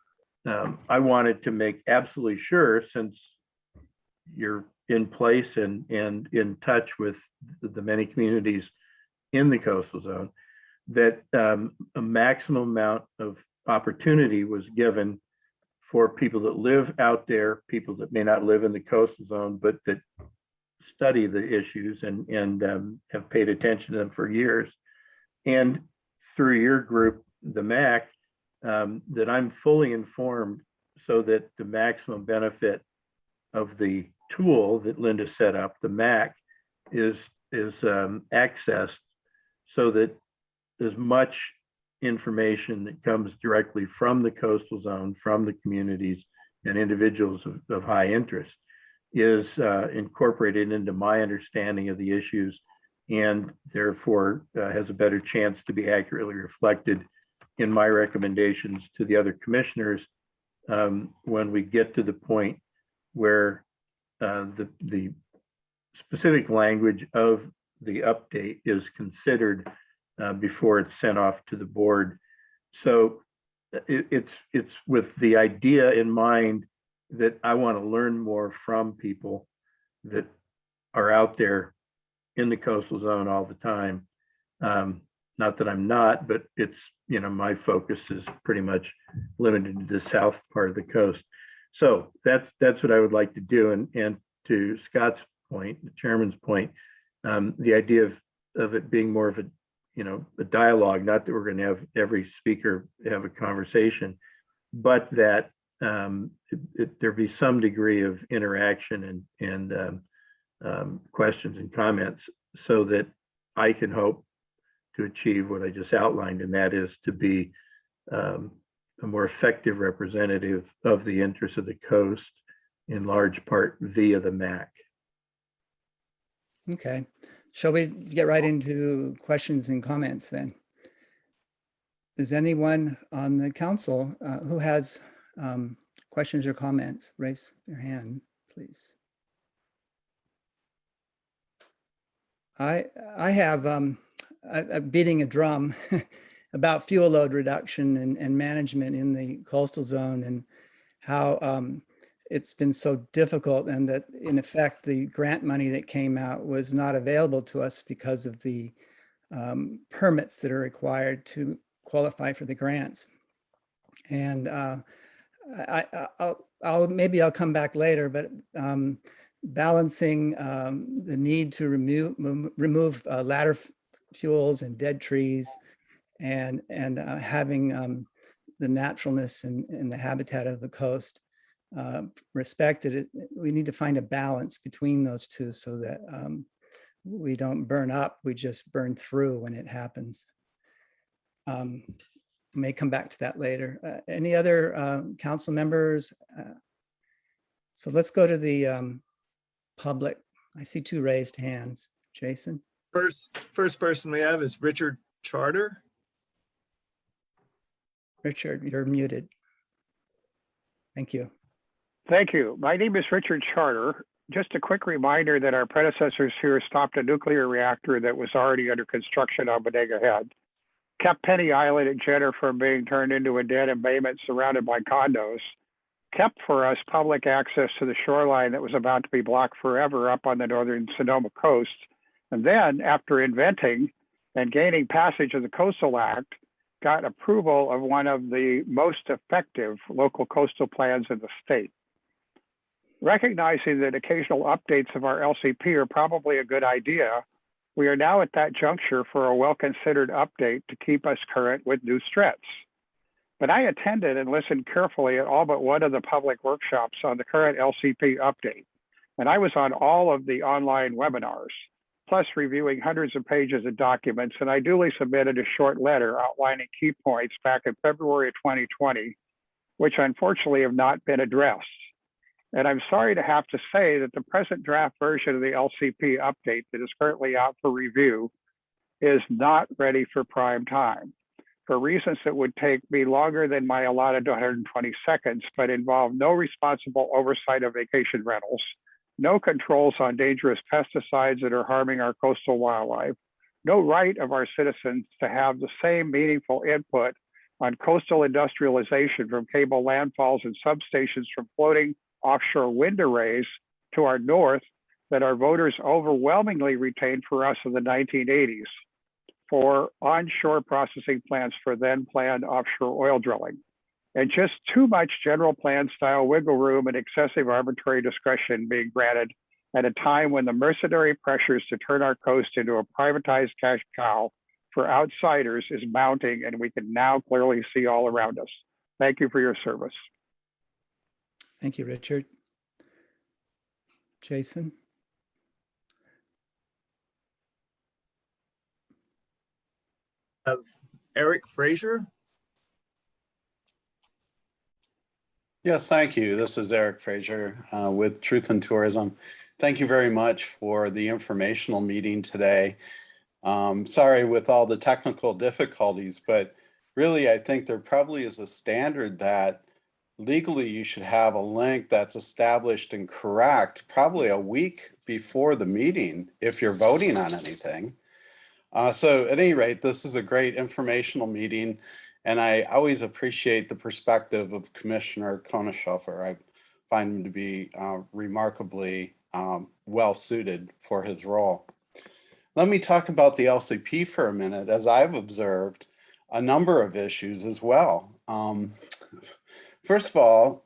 I wanted to make absolutely sure, since you're in place and in touch with the many communities in the coastal zone, that a maximum amount of opportunity was given for people that live out there, people that may not live in the coastal zone, but that study the issues and have paid attention to them for years. And through your group, the MAC, that I'm fully informed so that the maximum benefit of the tool that Lynda set up, the MAC, is accessed so that as much information that comes directly from the coastal zone, from the communities and individuals of high interest, is incorporated into my understanding of the issues, and therefore has a better chance to be accurately reflected in my recommendations to the other commissioners when we get to the point where the specific language of the update is considered before it's sent off to the board. So it's with the idea in mind that I want to learn more from people that are out there in the coastal zone all the time. Not that I'm not, but it's, you know, my focus is pretty much limited to the south part of the coast. So that's what I would like to do. And to Scott's point, the chairman's point, the idea of it being more of a, you know, a dialogue, not that we're going to have every speaker have a conversation, but that there be some degree of interaction and questions and comments, so that I can hope to achieve what I just outlined, and that is to be a more effective representative of the interests of the coast, in large part via the MAC. Okay, shall we get right into questions and comments then? Is anyone on the council who has questions or comments? Raise your hand, please. I have I'm beating a drum about fuel load reduction and management in the coastal zone, and how it's been so difficult, and that in effect, the grant money that came out was not available to us because of the permits that are required to qualify for the grants. And maybe I'll come back later, but balancing the need to remove ladder fuels and dead trees, and having the naturalness and the habitat of the coast respected. We need to find a balance between those two so that we don't burn up, we just burn through when it happens. May come back to that later. Any other council members? So let's go to the public. I see 2 raised hands. Jason? First person we have is Richard Charter. Richard, you're muted. Thank you. Thank you. My name is Richard Charter. Just a quick reminder that our predecessors here stopped a nuclear reactor that was already under construction on Bodega Head, kept Penny Island at Jenner from being turned into a dead embayment surrounded by condos, kept for us public access to the shoreline that was about to be blocked forever up on the northern Sonoma coast. And then, after inventing and gaining passage of the Coastal Act, got approval of one of the most effective local coastal plans in the state. Recognizing that occasional updates of our LCP are probably a good idea, we are now at that juncture for a well-considered update to keep us current with new threats. But I attended and listened carefully at all but one of the public workshops on the current LCP update, and I was on all of the online webinars, plus reviewing hundreds of pages of documents, and I duly submitted a short letter outlining key points back in February of 2020, which unfortunately have not been addressed. And I'm sorry to have to say that the present draft version of the LCP update that is currently out for review is not ready for prime time for reasons that would take me longer than my allotted 120 seconds, but involve no responsible oversight of vacation rentals, no controls on dangerous pesticides that are harming our coastal wildlife, no right of our citizens to have the same meaningful input on coastal industrialization from cable landfalls and substations from floating offshore wind arrays to our north that our voters overwhelmingly retained for us in the 1980s for onshore processing plants for then planned offshore oil drilling. And just too much general plan style wiggle room and excessive arbitrary discretion being granted at a time when the mercenary pressures to turn our coast into a privatized cash cow for outsiders is mounting, and we can now clearly see all around us. Thank you for your service. Thank you, Richard. Jason? Eric Frazier. Yes, thank you. This is Eric Frazier with Truth and Tourism. Thank you very much for the informational meeting today. Sorry with all the technical difficulties, but really I think there probably is a standard that legally you should have a link that's established and correct probably a week before the meeting if you're voting on anything. So at any rate, this is a great informational meeting, and I always appreciate the perspective of Commissioner Koenigshofer. I find him to be remarkably well suited for his role. Let me talk about the LCP for a minute, as I've observed a number of issues as well. First of all,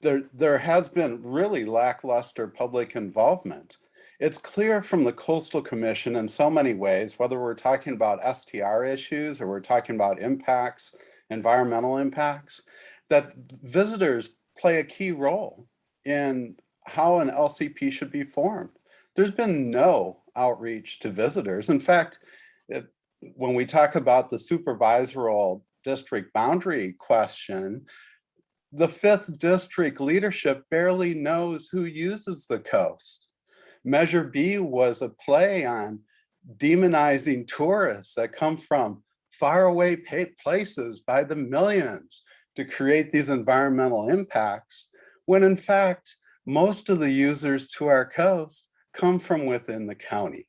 there has been really lackluster public involvement. It's clear from the Coastal Commission in so many ways, whether we're talking about STR issues or we're talking about impacts, environmental impacts, that visitors play a key role in how an LCP should be formed. There's been no outreach to visitors. In fact, when we talk about the supervisory district boundary question, the 5th district leadership barely knows who uses the coast. Measure B was a play on demonizing tourists that come from faraway places by the millions to create these environmental impacts, when in fact, most of the users to our coast come from within the county.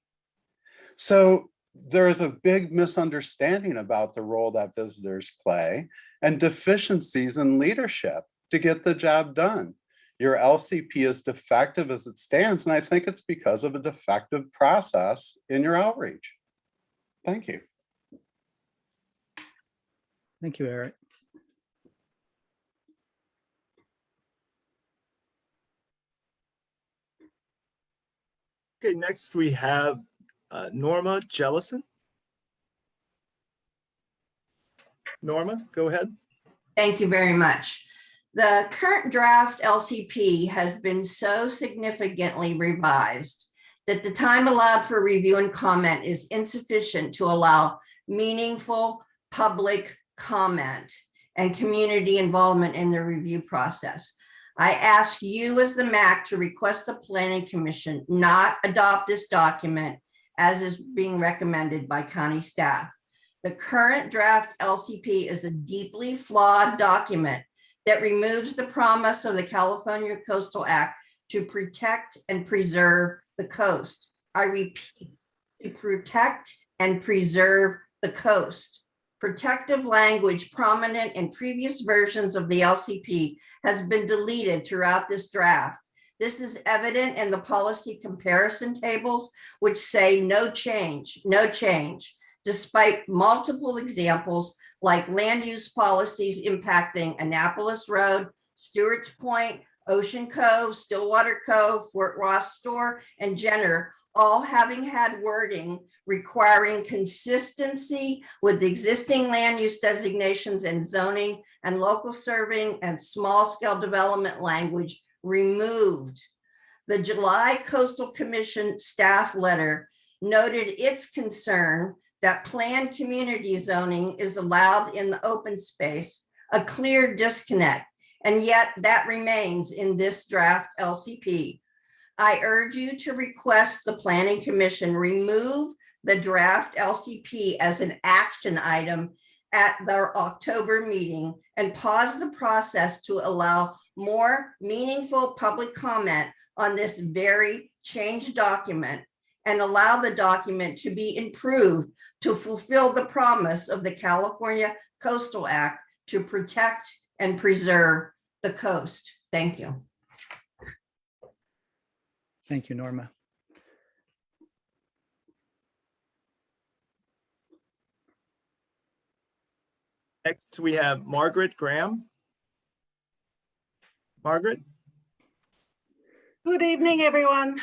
So there is a big misunderstanding about the role that visitors play and deficiencies in leadership to get the job done. Your LCP is defective as it stands, and I think it's because of a defective process in your outreach. Thank you. Thank you, Eric. Okay, next we have Norma Jellison. Norma, go ahead. Thank you very much. The current draft LCP has been so significantly revised that the time allowed for review and comment is insufficient to allow meaningful public comment and community involvement in the review process. I ask you as the MAC to request the Planning Commission not adopt this document as is being recommended by county staff. The current draft LCP is a deeply flawed document that removes the promise of the California Coastal Act to protect and preserve the coast. I repeat, to protect and preserve the coast. Protective language prominent in previous versions of the LCP has been deleted throughout this draft. This is evident in the policy comparison tables, which say no change, despite multiple examples like land use policies impacting Annapolis Road, Stewart's Point, Ocean Cove, Stillwater Cove, Fort Ross Store, and Jenner, all having had wording requiring consistency with existing land use designations and zoning and local serving and small scale development language removed. The July Coastal Commission staff letter noted its concern that planned community zoning is allowed in the open space, a clear disconnect, and yet that remains in this draft LCP. I urge you to request the Planning Commission remove the draft LCP as an action item at their October meeting and pause the process to allow more meaningful public comment on this very changed document and allow the document to be improved to fulfill the promise of the California Coastal Act to protect and preserve the coast. Thank you. Thank you, Norma. Next, we have Margaret Graham. Margaret? Good evening, everyone.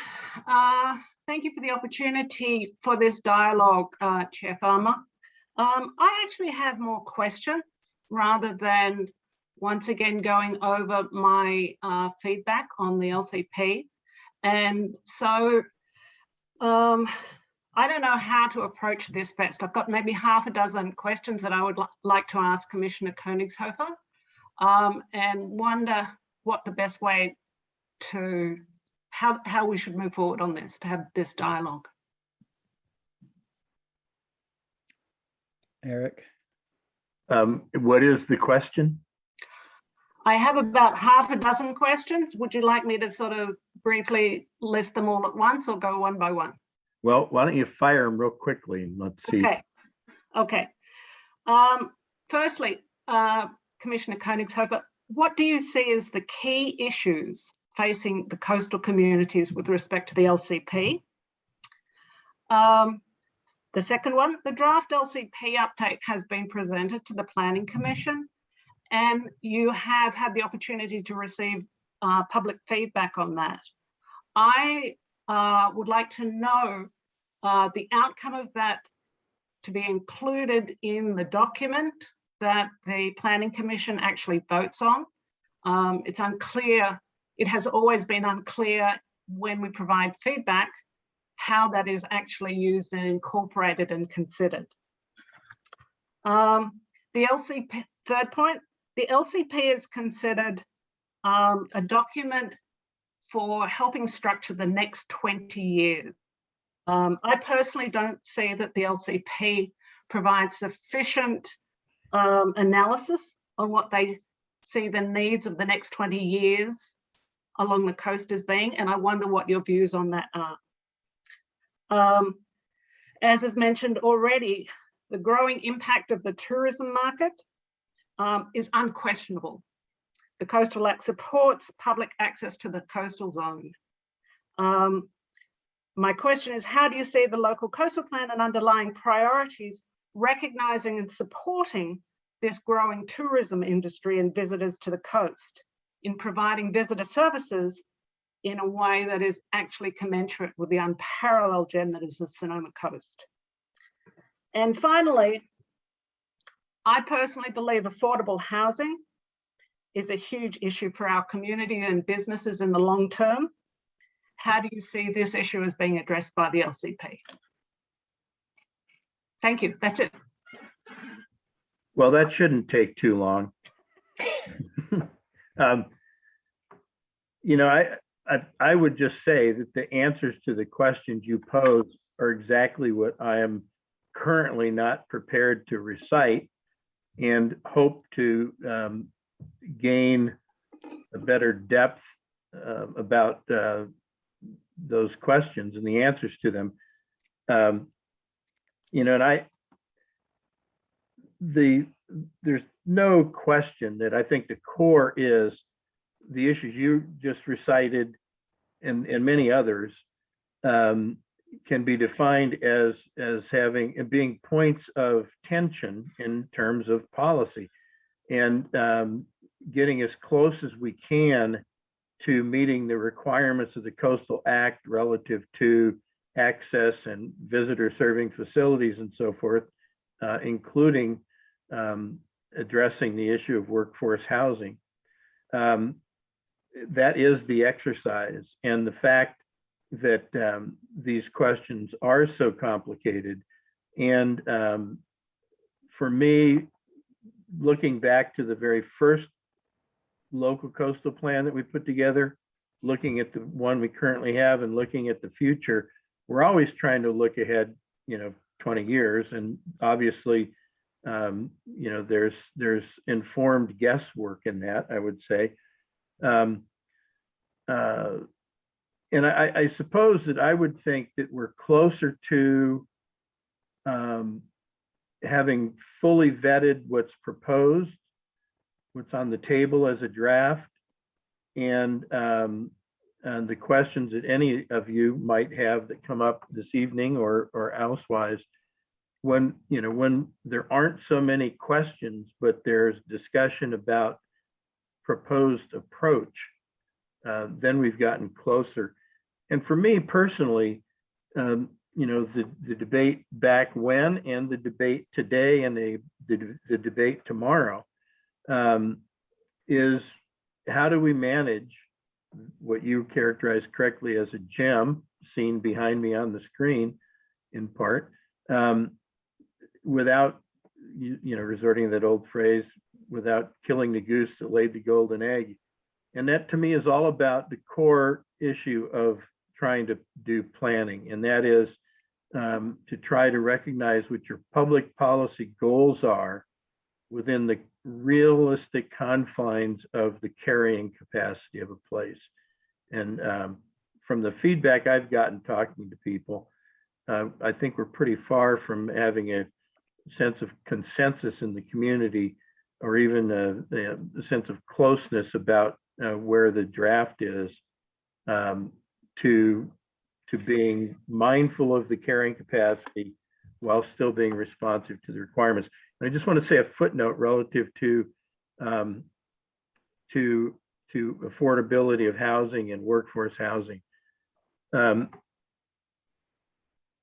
Thank you for the opportunity for this dialogue, Chair Farmer. I actually have more questions rather than once again going over my feedback on the LCP. And so I don't know how to approach this best. I've got maybe half a dozen questions that I would like to ask Commissioner Koenigshofer and wonder what the best way to, how we should move forward on this, to have this dialogue. Eric. What is the question? I have about half a dozen questions. Would you like me to sort of briefly list them all at once or go one by one? Well, why don't you fire them real quickly and let's see. Okay. Firstly, Commissioner Koenigshofer, what do you see as the key issues facing the coastal communities with respect to the LCP? The second one, the draft LCP update has been presented to the Planning Commission, and you have had the opportunity to receive public feedback on that. I would like to know the outcome of that to be included in the document that the Planning Commission actually votes on. It's unclear, it has always been unclear when we provide feedback how that is actually used and incorporated and considered. The LCP, third point, the LCP is considered a document for helping structure the next 20 years. I personally don't see that the LCP provides sufficient analysis on what they see the needs of the next 20 years along the coast as being, and I wonder what your views on that are. As is mentioned already, the growing impact of the tourism market is unquestionable. The Coastal Act supports public access to the coastal zone. My question is, how do you see the local coastal plan and underlying priorities recognizing and supporting this growing tourism industry and visitors to the coast in providing visitor services in a way that is actually commensurate with the unparalleled gem that is the Sonoma Coast? And finally, I personally believe affordable housing is a huge issue for our community and businesses in the long term. How do you see this issue as being addressed by the LCP? Thank you. That's it. Well, that shouldn't take too long. You know, I would just say that the answers to the questions you pose are exactly what I am currently not prepared to recite, and hope to gain a better depth about those questions and the answers to them. You know, and there's no question that I think the core is the issues you just recited and many others can be defined as having and being points of tension in terms of policy, and getting as close as we can to meeting the requirements of the Coastal Act relative to access and visitor serving facilities and so forth, including addressing the issue of workforce housing. That is the exercise, and the fact that these questions are so complicated. And for me, looking back to the very first local coastal plan that we put together, looking at the one we currently have and looking at the future, we're always trying to look ahead, you know, 20 years. And obviously, you know, there's informed guesswork in that, I would say. And I suppose that I would think that we're closer to having fully vetted what's proposed, what's on the table as a draft, and the questions that any of you might have that come up this evening or elsewise. When, you know, when there aren't so many questions, but there's discussion about proposed approach, then we've gotten closer. And for me personally, you know, the debate back when and the debate today and the debate tomorrow is how do we manage what you characterized correctly as a gem seen behind me on the screen in part, without, you know, resorting to that old phrase, without killing the goose that laid the golden egg. And that to me is all about the core issue of trying to do planning. And that is to try to recognize what your public policy goals are within the realistic confines of the carrying capacity of a place. And from the feedback I've gotten talking to people, I think we're pretty far from having a sense of consensus in the community, or even a sense of closeness about where the draft is, to being mindful of the carrying capacity while still being responsive to the requirements. And I just want to say a footnote relative to affordability of housing and workforce housing.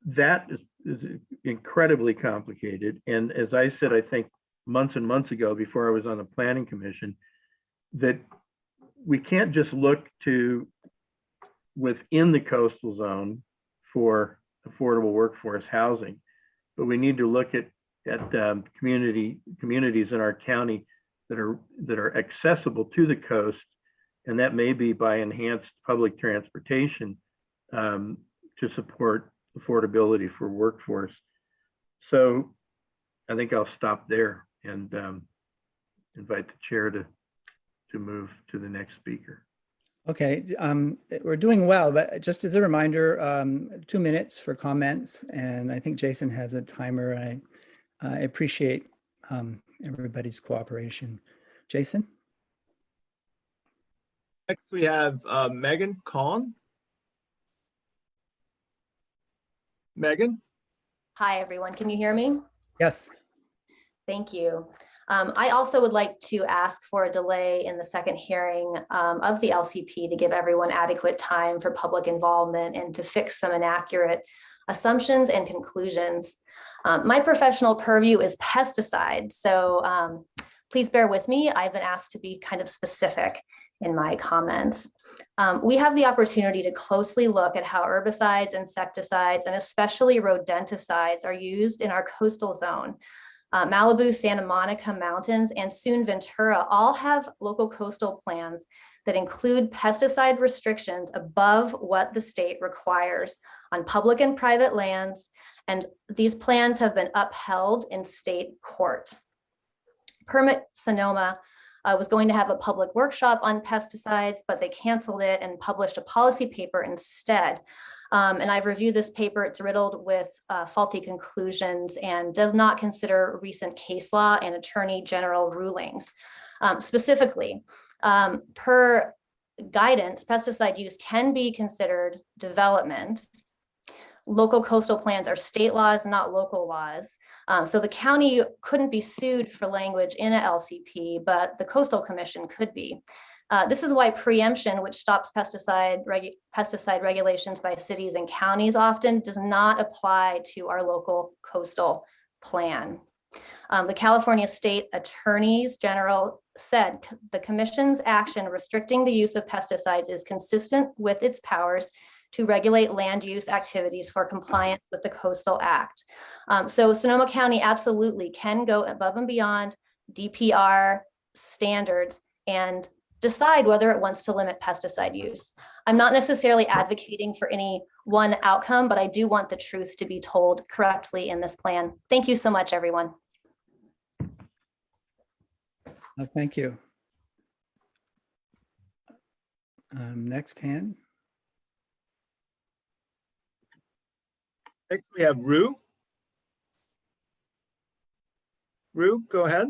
That is incredibly complicated. And as I said, I think months and months ago, before I was on the Planning Commission, that we can't just look to within the coastal zone for affordable workforce housing, but we need to look at communities in our county that are accessible to the coast, and that may be by enhanced public transportation to support affordability for workforce. So I think I'll stop there and invite the chair to move to the next speaker. Okay, we're doing well, but just as a reminder, 2 minutes for comments. And I think Jason has a timer. I appreciate everybody's cooperation. Jason? Next, we have Megan Kahn. Megan? Hi, everyone. Can you hear me? Yes. Thank you. I also would like to ask for a delay in the second hearing of the LCP to give everyone adequate time for public involvement and to fix some inaccurate assumptions and conclusions. My professional purview is pesticides, so please bear with me. I've been asked to be kind of specific in my comments. We have the opportunity to closely look at how herbicides, insecticides, and especially rodenticides are used in our coastal zone. Malibu, Santa Monica Mountains, and soon Ventura all have local coastal plans that include pesticide restrictions above what the state requires on public and private lands, and these plans have been upheld in state court. Permit Sonoma was going to have a public workshop on pesticides, but they canceled it and published a policy paper instead. And I've reviewed this paper. It's riddled with faulty conclusions and does not consider recent case law and attorney general rulings. Specifically, per guidance, pesticide use can be considered development. Local coastal plans are state laws, not local laws. So the county couldn't be sued for language in a LCP, but the Coastal Commission could be. This is why preemption, which stops pesticide regulations by cities and counties often, does not apply to our local coastal plan. The California State Attorneys General said the Commission's action restricting the use of pesticides is consistent with its powers to regulate land use activities for compliance with the Coastal Act. So Sonoma County absolutely can go above and beyond DPR standards and decide whether it wants to limit pesticide use. I'm not necessarily advocating for any one outcome, but I do want the truth to be told correctly in this plan. Thank you so much, everyone. Thank you. Next hand. Next, we have Rue. Rue, go ahead.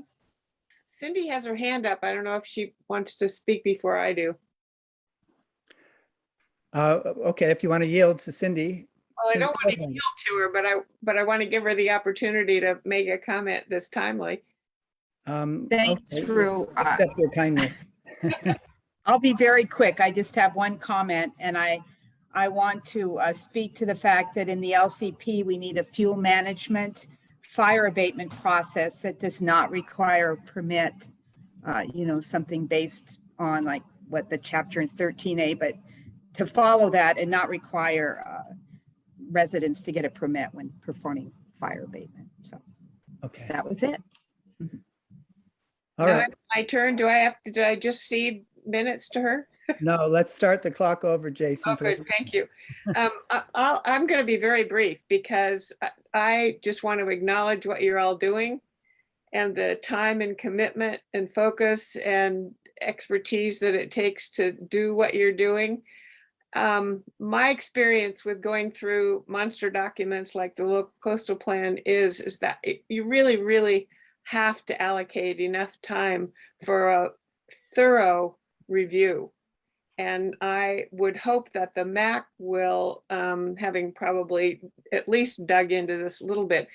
Cindy has her hand up. I don't know if she wants to speak before I do. Okay, if you want to yield to Cindy. Well, I Cindy, don't go want to ahead. yield to her, but I want to give her the opportunity to make a comment this timely. Thanks, Okay, Rue. accept your kindness. I'll be very quick. I just have one comment, and I want to speak to the fact that in the LCP, we need a fuel management fire abatement process that does not require a permit, something based on like what the chapter in 13A, but to follow that and not require residents to get a permit when performing fire abatement. So okay, that was it. All Now right. it's my turn. Did I just cede minutes to her? No, let's start the clock over, Jason. Oh, good. Thank you. I'm going to be very brief because I just want to acknowledge what you're all doing and the time and commitment and focus and expertise that it takes to do what you're doing. My experience with going through monster documents like the local coastal plan is that you really, really have to allocate enough time for a thorough review. And I would hope that the MAC will, having probably at least dug into this a little bit,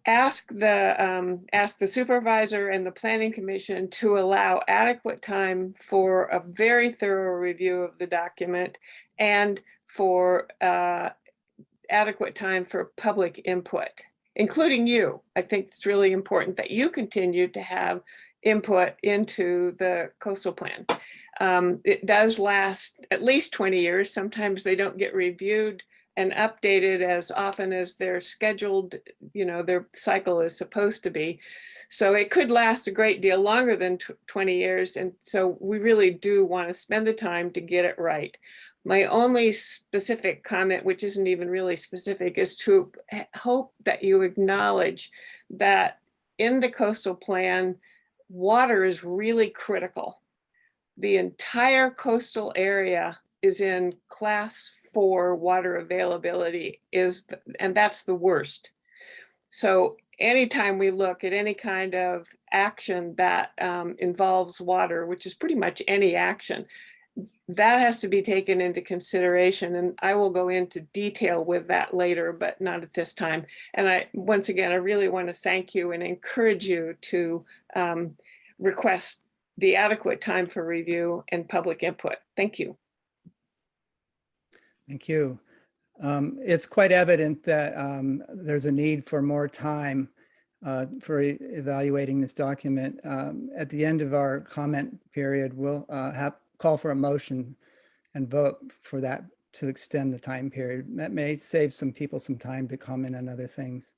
ask the supervisor and the planning commission to allow adequate time for a very thorough review of the document and for adequate time for public input, including you. I think it's really important that you continue to have input into the coastal plan. It does last at least 20 years. Sometimes they don't get reviewed and updated as often as they're scheduled, their cycle is supposed to be. So it could last a great deal longer than 20 years. And so we really do want to spend the time to get it right. My only specific comment, which isn't even really specific, is to hope that you acknowledge that in the coastal plan, water is really critical. The entire coastal area is in class 4 water availability, and that's the worst. So anytime we look at any kind of action that involves water, which is pretty much any action, that has to be taken into consideration. And I will go into detail with that later, but not at this time. And once again, I really want to thank you and encourage you to request the adequate time for review and public input. Thank you. Thank you. It's quite evident that there's a need for more time for evaluating this document. At the end of our comment period, we'll call for a motion and vote for that to extend the time period. That may save some people some time to comment on other things.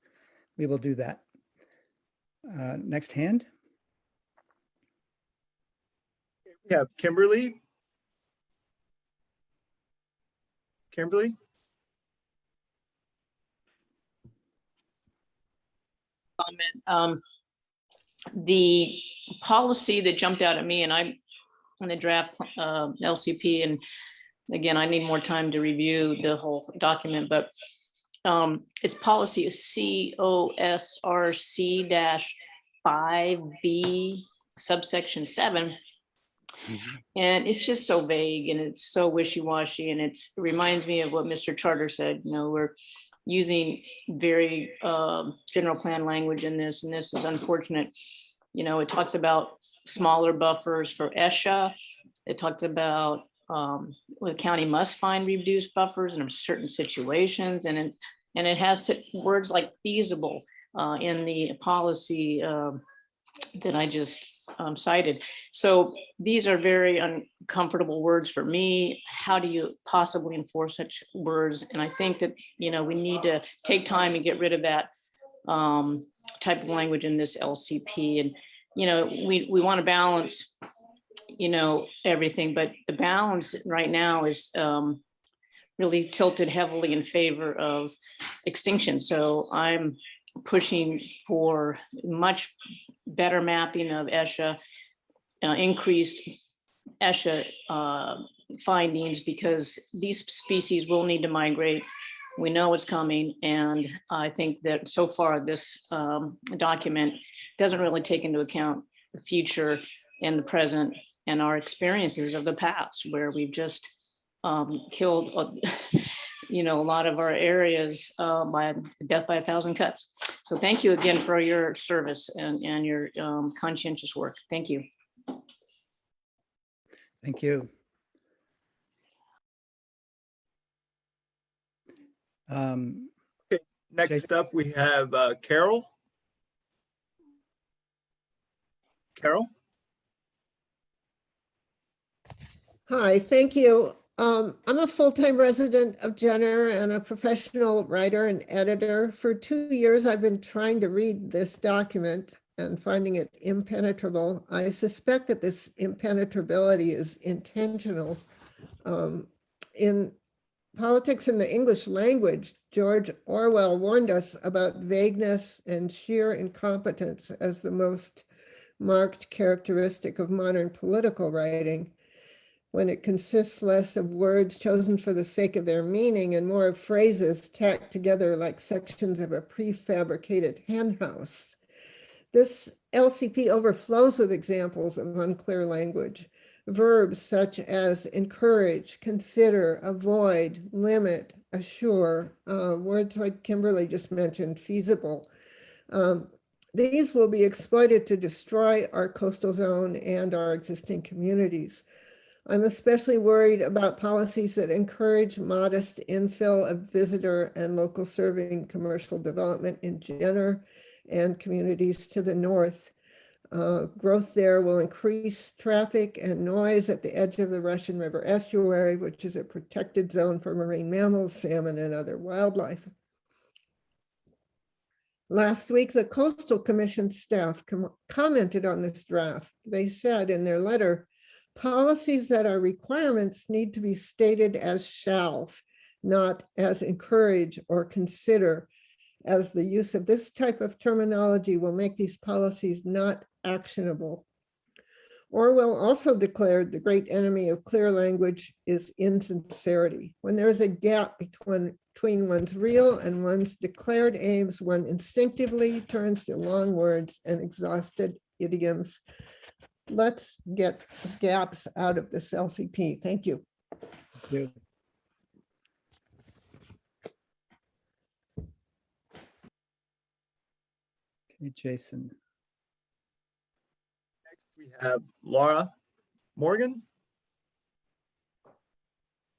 We will do that. Next hand. We have Kimberly. Kimberly? The policy that jumped out at me, and I'm in the draft LCP, and again, I need more time to review the whole document, but it's policy COSRC-5B subsection 7. And it's just so vague and it's so wishy-washy, and it reminds me of what Mr. Charter said. You know, we're using very general plan language in this, and this is unfortunate. You know, it talks about smaller buffers for ESHA. It talks about the county must find reduced buffers in certain situations, and it has words like feasible in the policy that I just cited. So these are very uncomfortable words for me. How do you possibly enforce such words? And I think that, you know, we need to take time and get rid of that type of language in this LCP. And, you know, we want to balance, you know, everything, but the balance right now is really tilted heavily in favor of extinction. So I'm pushing for much better mapping of ESHA, increased ESHA findings, because these species will need to migrate. We know it's coming. And I think that so far this document doesn't really take into account the future and the present and our experiences of the past, where we've just killed you know, a lot of our areas by death by 1,000 cuts. So thank you again for your service and your conscientious work. Thank you. Thank you. Okay, next up we have Carol. Carol? Hi, thank you. I'm a full-time resident of Jenner and a professional writer and editor. For 2 years, I've been trying to read this document and finding it impenetrable. I suspect that this impenetrability is intentional. In Politics in the English Language, George Orwell warned us about vagueness and sheer incompetence as the most marked characteristic of modern political writing, when it consists less of words chosen for the sake of their meaning and more of phrases tacked together like sections of a prefabricated henhouse. This LCP overflows with examples of unclear language. Verbs such as encourage, consider, avoid, limit, assure, words like Kimberly just mentioned, feasible. These will be exploited to destroy our coastal zone and our existing communities. I'm especially worried about policies that encourage modest infill of visitor and local serving commercial development in Jenner and communities to the north. Growth there will increase traffic and noise at the edge of the Russian River estuary, which is a protected zone for marine mammals, salmon, and other wildlife. Last week, the Coastal Commission staff commented on this draft. They said in their letter, policies that are requirements need to be stated as shalls, not as encourage or consider, as the use of this type of terminology will make these policies not actionable. Orwell also declared the great enemy of clear language is insincerity. When there is a gap between one's real and one's declared aims, one instinctively turns to long words and exhausted idioms. Let's get gaps out of this LCP. Thank you. Thank you. Okay, Jason. Next, we have Laura Morgan.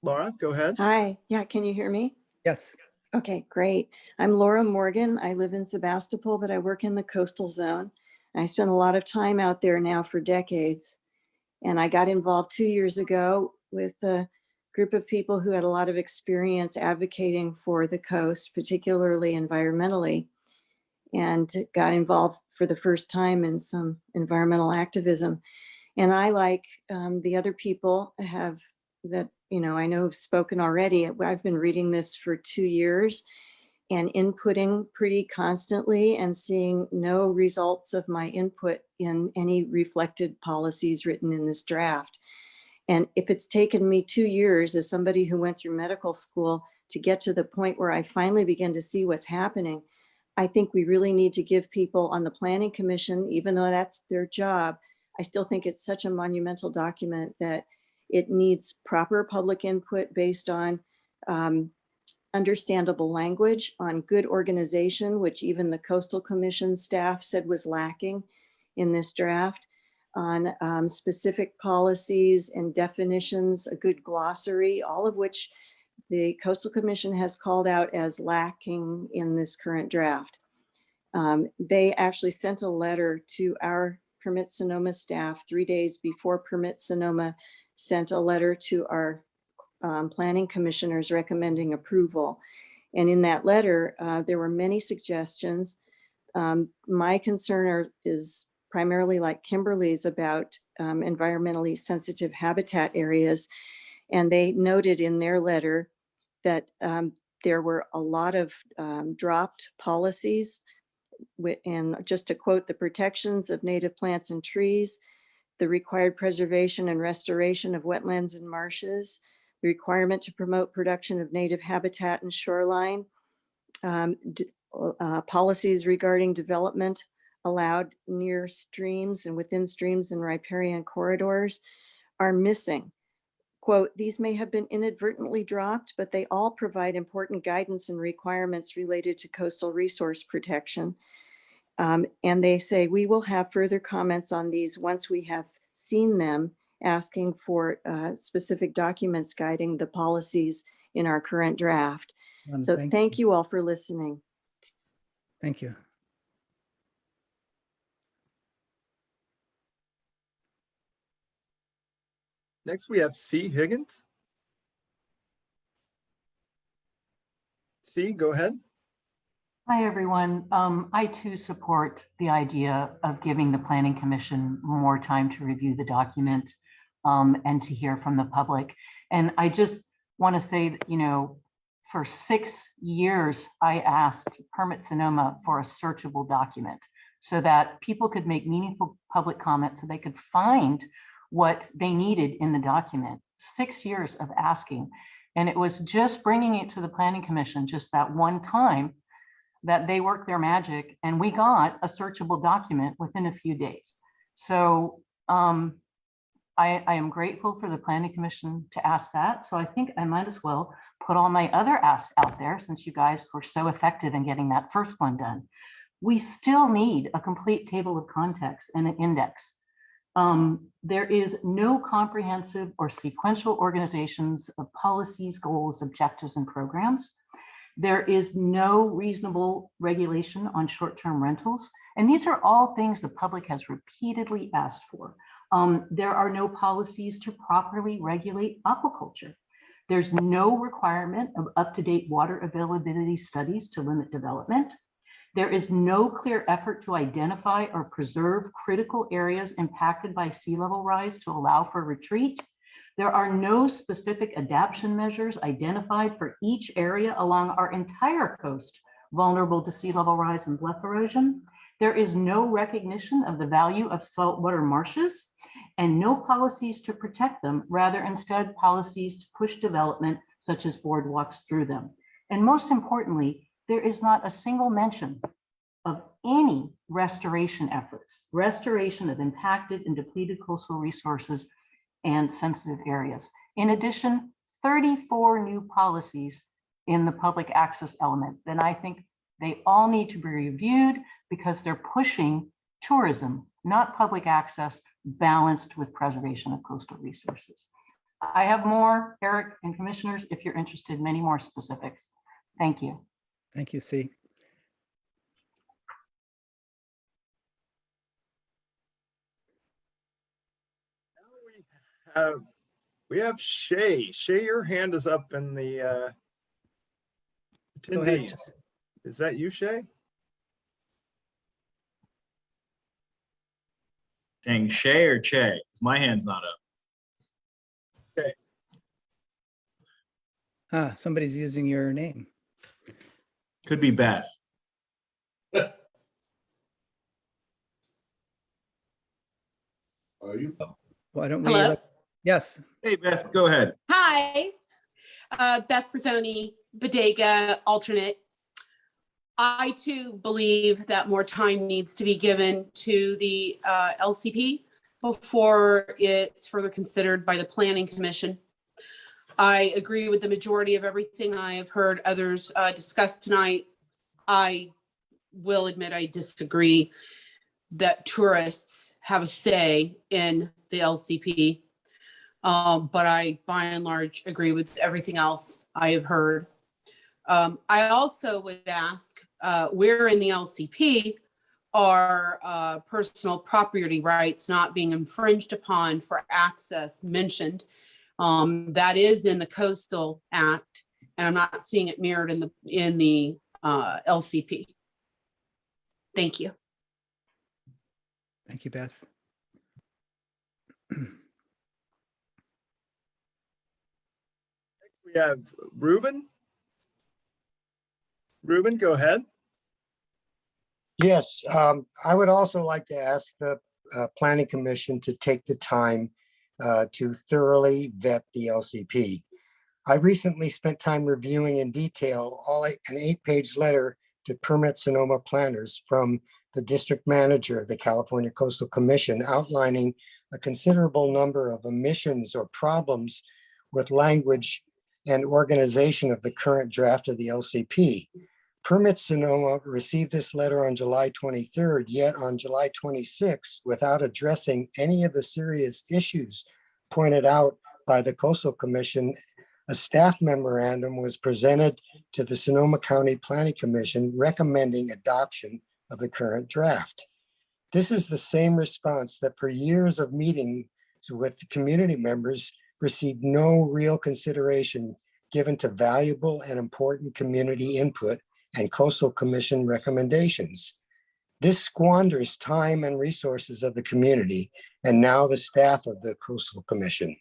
Laura, go ahead. Hi, yeah, can you hear me? Yes. Okay, great. I'm Laura Morgan. I live in Sebastopol, but I work in the coastal zone. I spend a lot of time out there now for decades. And I got involved 2 years ago with a group of people who had a lot of experience advocating for the coast, particularly environmentally, and got involved for the first time in some environmental activism. And I, like the other people have that, I know have spoken already. I've been reading this for 2 years and inputting pretty constantly and seeing no results of my input in any reflected policies written in this draft. And if it's taken me 2 years as somebody who went through medical school to get to the point where I finally begin to see what's happening, I think we really need to give people on the Planning Commission, even though that's their job, I still think it's such a monumental document that it needs proper public input based on understandable language, on good organization, which even the Coastal Commission staff said was lacking in this draft, on specific policies and definitions, a good glossary, all of which the Coastal Commission has called out as lacking in this current draft. They actually sent a letter to our Permit Sonoma staff 3 days before Permit Sonoma sent a letter to our planning commissioners recommending approval. And in that letter, there were many suggestions. My concern is primarily like Kimberly's about environmentally sensitive habitat areas. And they noted in their letter that there were a lot of dropped policies. And just to quote, the protections of native plants and trees, the required preservation and restoration of wetlands and marshes, the requirement to promote production of native habitat and shoreline, policies regarding development allowed near streams and within streams and riparian corridors are missing. Quote, these may have been inadvertently dropped, but they all provide important guidance and requirements related to coastal resource protection. And they say, we will have further comments on these once we have seen them, asking for specific documents guiding the policies in our current draft. So thank you all for listening. Thank you. Next, we have C. Higgins. C, go ahead. Hi, everyone. I too support the idea of giving the Planning Commission more time to review the document and to hear from the public. And I just want to say that, for 6 years, I asked Permit Sonoma for a searchable document so that people could make meaningful public comments so they could find what they needed in the document. 6 years of asking. And it was just bringing it to the Planning Commission just that one time that they worked their magic and we got a searchable document within a few days. So I am grateful for the Planning Commission to ask that. So I think I might as well put all my other asks out there since you guys were so effective in getting that first one done. We still need a complete table of contents and an index. There is no comprehensive or sequential organizations of policies, goals, objectives, and programs. There is no reasonable regulation on short-term rentals. And these are all things the public has repeatedly asked for. There are no policies to properly regulate aquaculture. There's no requirement of up-to-date water availability studies to limit development. There is no clear effort to identify or preserve critical areas impacted by sea level rise to allow for retreat. There are no specific adaptation measures identified for each area along our entire coast vulnerable to sea level rise and bluff erosion. There is no recognition of the value of saltwater marshes and no policies to protect them, rather instead policies to push development such as boardwalks through them. And most importantly, there is not a single mention of any restoration efforts, restoration of impacted and depleted coastal resources and sensitive areas. In addition, 34 new policies in the public access element. Then I think they all need to be reviewed because they're pushing tourism, not public access, balanced with preservation of coastal resources. I have more, Eric and commissioners, if you're interested, many more specifics. Thank you. Thank you, C. We have Shay. Shay, your hand is up in the Go ahead. attendees. Is that you, Shay? Dang, Shay or Che? 'Cause my hand's not up. Okay. Somebody's using your name. Could be Beth. Are you? Why don't we? Hello? Yes. Hey, Beth, go ahead. Hi, Beth Brazzoni, Bodega alternate. I too believe that more time needs to be given to the LCP before it's further considered by the Planning Commission. I agree with the majority of everything I have heard others discuss tonight. I will admit I disagree that tourists have a say in the LCP. But I, by and large, agree with everything else I have heard. I also would ask, where in the LCP are personal property rights not being infringed upon for access mentioned? That is in the Coastal Act, and I'm not seeing it mirrored in the LCP. Thank you. Thank you, Beth. We have Ruben. Ruben, go ahead. Yes, I would also like to ask the Planning Commission to take the time to thoroughly vet the LCP. I recently spent time reviewing in detail an 8-page letter to Permit Sonoma planners from the district manager of the California Coastal Commission outlining a considerable number of omissions or problems with language and organization of the current draft of the LCP. Permit Sonoma received this letter on July 23rd, yet on July 26th, without addressing any of the serious issues pointed out by the Coastal Commission, a staff memorandum was presented to the Sonoma County Planning Commission recommending adoption of the current draft. This is the same response that for years of meetings with the community members received no real consideration given to valuable and important community input and Coastal Commission recommendations. This squanders time and resources of the community and now the staff of the Coastal Commission.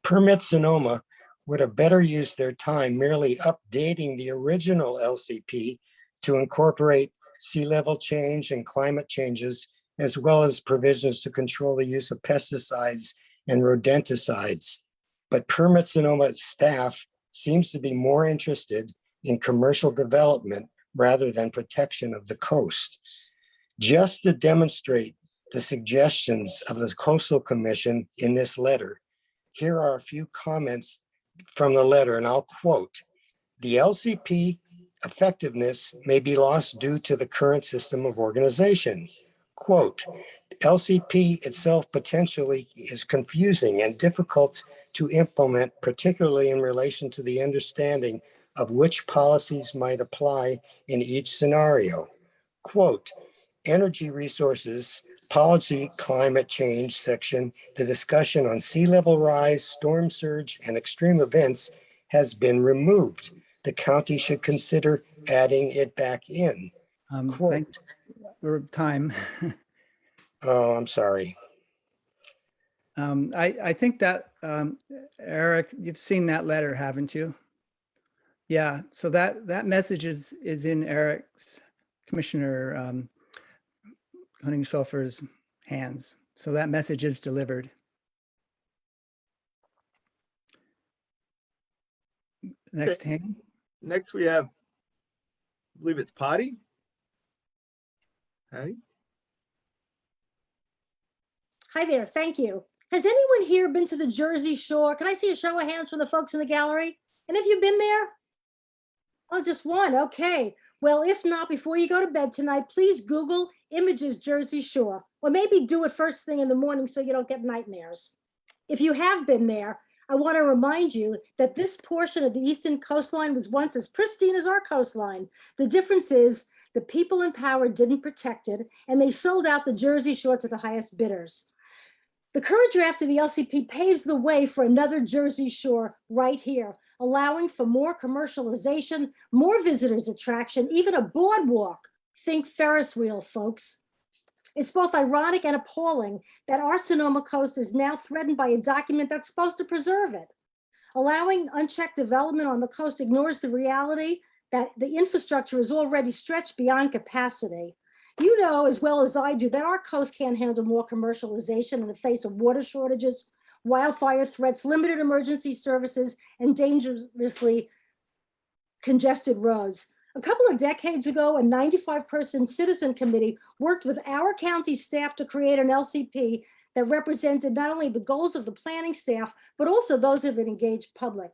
Permit Sonoma would have better used their time merely updating the original LCP to incorporate sea level change and climate changes, as well as provisions to control the use of pesticides and rodenticides. But Permit Sonoma staff seems to be more interested in commercial development rather than protection of the coast. Just to demonstrate the suggestions of the Coastal Commission in this letter, here are a few comments from the letter, and I'll quote: "The LCP effectiveness may be lost due to the current system of organization." Quote, "LCP itself potentially is confusing and difficult to implement, particularly in relation to the understanding of which policies might apply in each scenario." Quote, "Energy resources, policy, climate change section, the discussion on sea level rise, storm surge, and extreme events has been removed. The county should consider adding it back in." Quote, We're time. oh, I'm sorry. I think that, Eric, you've seen that letter, haven't you? Yeah, so that message is in Eric's, Commissioner Koenigshofer's hands. So that message is delivered. Next hand. Next we have, I believe it's Patty. Patty? Hi there, thank you. Has anyone here been to the Jersey Shore? Can I see a show of hands from the folks in the gallery? And if you've been there? Oh, just one, okay. Well, if not, before you go to bed tonight, please Google images Jersey Shore, or maybe do it first thing in the morning so you don't get nightmares. If you have been there, I want to remind you that this portion of the eastern coastline was once as pristine as our coastline. The difference is the people in power didn't protect it, and they sold out the Jersey Shore to the highest bidders. The current draft of the LCP paves the way for another Jersey Shore right here, allowing for more commercialization, more visitors attraction, even a boardwalk. Think Ferris wheel, folks. It's both ironic and appalling that our Sonoma coast is now threatened by a document that's supposed to preserve it. Allowing unchecked development on the coast ignores the reality that the infrastructure is already stretched beyond capacity. You know as well as I do that our coast can't handle more commercialization in the face of water shortages, wildfire threats, limited emergency services, and dangerously congested roads. A couple of decades ago, a 95-person citizen committee worked with our county staff to create an LCP that represented not only the goals of the planning staff, but also those of an engaged public.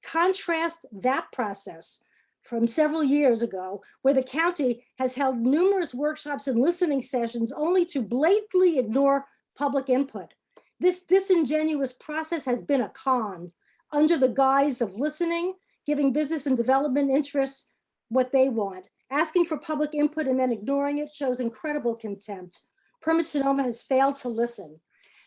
Contrast that process from several years ago, where the county has held numerous workshops and listening sessions only to blatantly ignore public input. This disingenuous process has been a con under the guise of listening, giving business and development interests what they want. Asking for public input and then ignoring it shows incredible contempt. Permit Sonoma has failed to listen.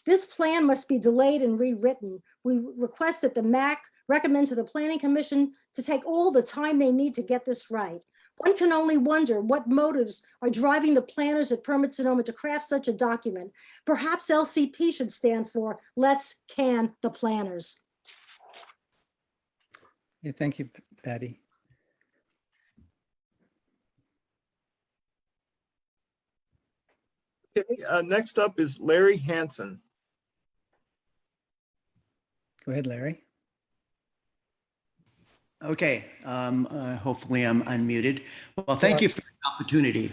This plan must be delayed and rewritten. We request that the MAC recommend to the Planning Commission to take all the time they need to get this right. One can only wonder what motives are driving the planners at Permit Sonoma to craft such a document. Perhaps LCP should stand for Let's Can the Planners. Yeah, thank you, Patty. Okay, next up is Larry Hansen. Go ahead, Larry. Okay, hopefully I'm unmuted. Well, thank you for the opportunity.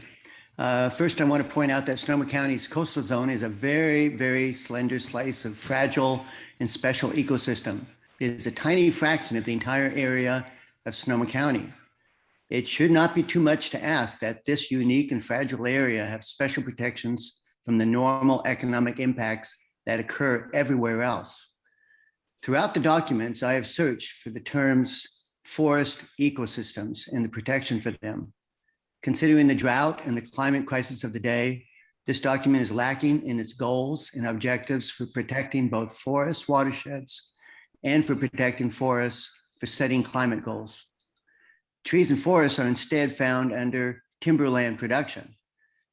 First, I want to point out that Sonoma County's coastal zone is a very, very slender slice of fragile and special ecosystem. It is a tiny fraction of the entire area of Sonoma County. It should not be too much to ask that this unique and fragile area have special protections from the normal economic impacts that occur everywhere else. Throughout the documents, I have searched for the terms forest ecosystems and the protection for them. Considering the drought and the climate crisis of the day, this document is lacking in its goals and objectives for protecting both forest watersheds and for protecting forests for setting climate goals. Trees and forests are instead found under timberland production.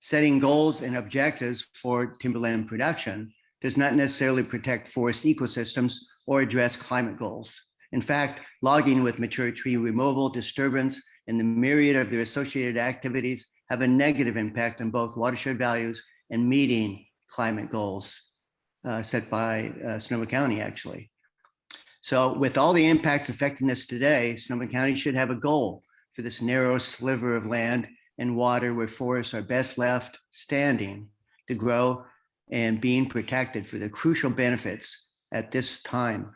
Setting goals and objectives for timberland production does not necessarily protect forest ecosystems or address climate goals. In fact, logging with mature tree removal, disturbance, and the myriad of their associated activities have a negative impact on both watershed values and meeting climate goals set by Sonoma County, actually. So with all the impacts affecting us today, Sonoma County should have a goal for this narrow sliver of land and water where forests are best left standing to grow and being protected for the crucial benefits at this time.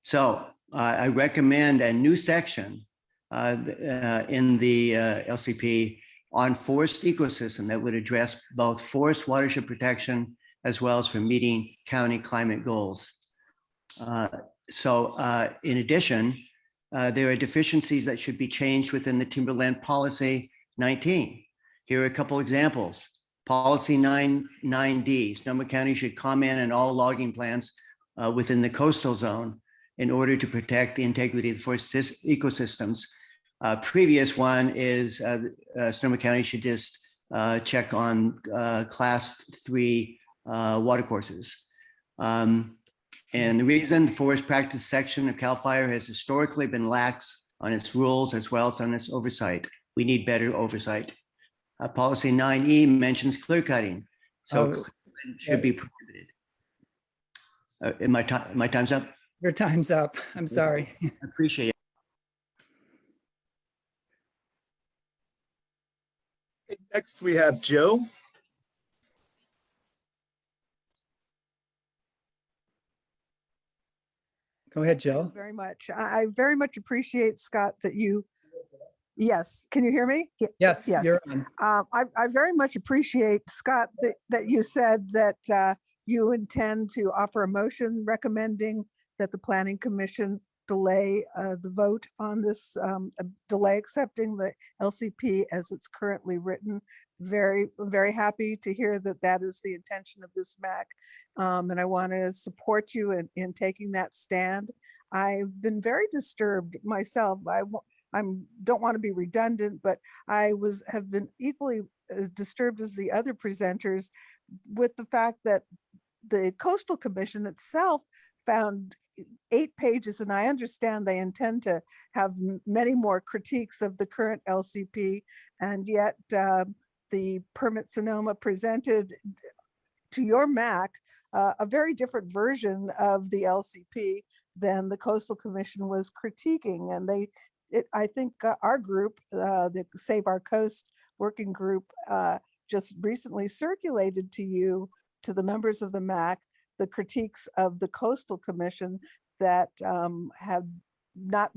So I recommend a new section in the LCP on forest ecosystem that would address both forest watershed protection as well as for meeting county climate goals. In addition, there are deficiencies that should be changed within the Timberland Policy 19. Here are a couple examples. Policy 9D, Sonoma County should comment on all logging plans within the coastal zone in order to protect the integrity of the forest ecosystems. Previous one is Sonoma County should just check on class 3 watercourses. And the reason the forest practice section of CAL FIRE has historically been lax on its rules as well as on its oversight. We need better oversight. Policy 9E mentions clear cutting, so clear cutting should be prohibited. My time's up? Your time's up. I'm sorry. I appreciate it. Next, we have Joe. Go ahead, Thank you Joe. very much. I very much appreciate, Scott, that you, yes, can you hear me? Yes, Yes. you're on. I very much appreciate, Scott, that you said that you intend to offer a motion recommending that the Planning Commission delay the vote on this, delay accepting the LCP as it's currently written. Very happy to hear that that is the intention of this MAC. And I want to support you in taking that stand. I've been very disturbed myself. I don't want to be redundant, but have been equally as disturbed as the other presenters with the fact that the Coastal Commission itself found 8 pages, and I understand they intend to have many more critiques of the current LCP, and yet the Permit Sonoma presented to your MAC a very different version of the LCP than the Coastal Commission was critiquing. And I think our group, the Save Our Coast Working Group, just recently circulated to you, to the members of the MAC, the critiques of the Coastal Commission that have not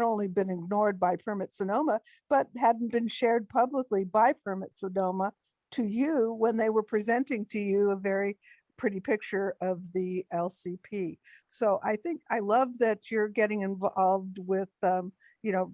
only been ignored by Permit Sonoma, but hadn't been shared publicly by Permit Sonoma to you when they were presenting to you a very pretty picture of the LCP. So I love that you're getting involved with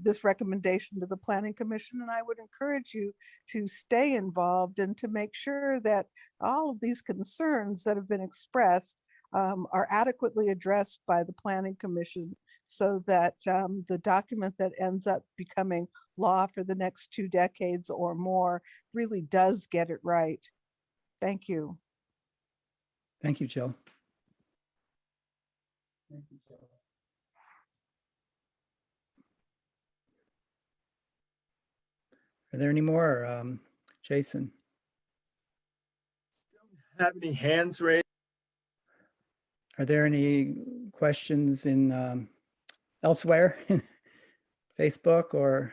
this recommendation to the Planning Commission, and I would encourage you to stay involved and to make sure that all of these concerns that have been expressed are adequately addressed by the Planning Commission, so that the document that ends up becoming law for the next 2 decades or more really does get it right. Thank you. Thank you, Joe. Are there any more, Jason? Have any hands raised? Are there any questions in elsewhere, Facebook or?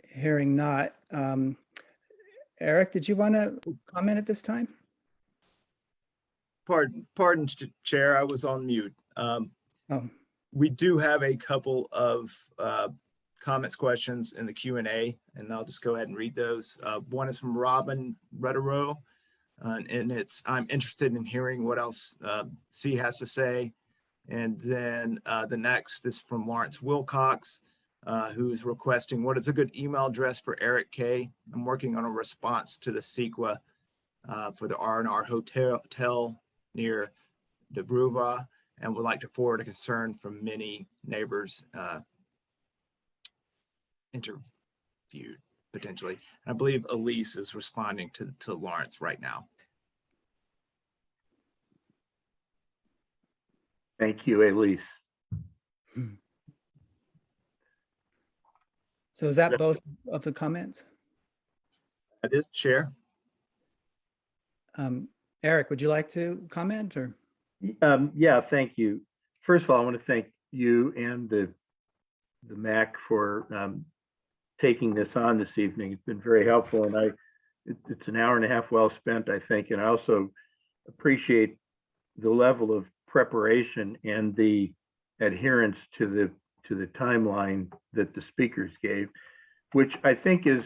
Hearing not. Eric, did you want to comment at this time? Pardon, Chair, I was on mute. We do have a couple of comments, questions in the Q&A, and I'll just go ahead and read those. One is from Robin Redirow, and it's, I'm interested in hearing what else C has to say. And then the next is from Lawrence Wilcox, who's requesting, what is a good email address for Eric K? I'm working on a response to the CEQA for the R&R hotel near De Bruva, and would like to forward a concern from many neighbors interviewed potentially. I believe Elise is responding to Lawrence right now. Thank you, Elise. So is that both of the comments? That is, Chair. Eric, would you like to comment or? Yeah, thank you. First of all, I want to thank you and the MAC for taking this on this evening. It's been very helpful, and it's an hour and a half well spent, I think. And I also appreciate the level of preparation and the adherence to the timeline that the speakers gave, which I think is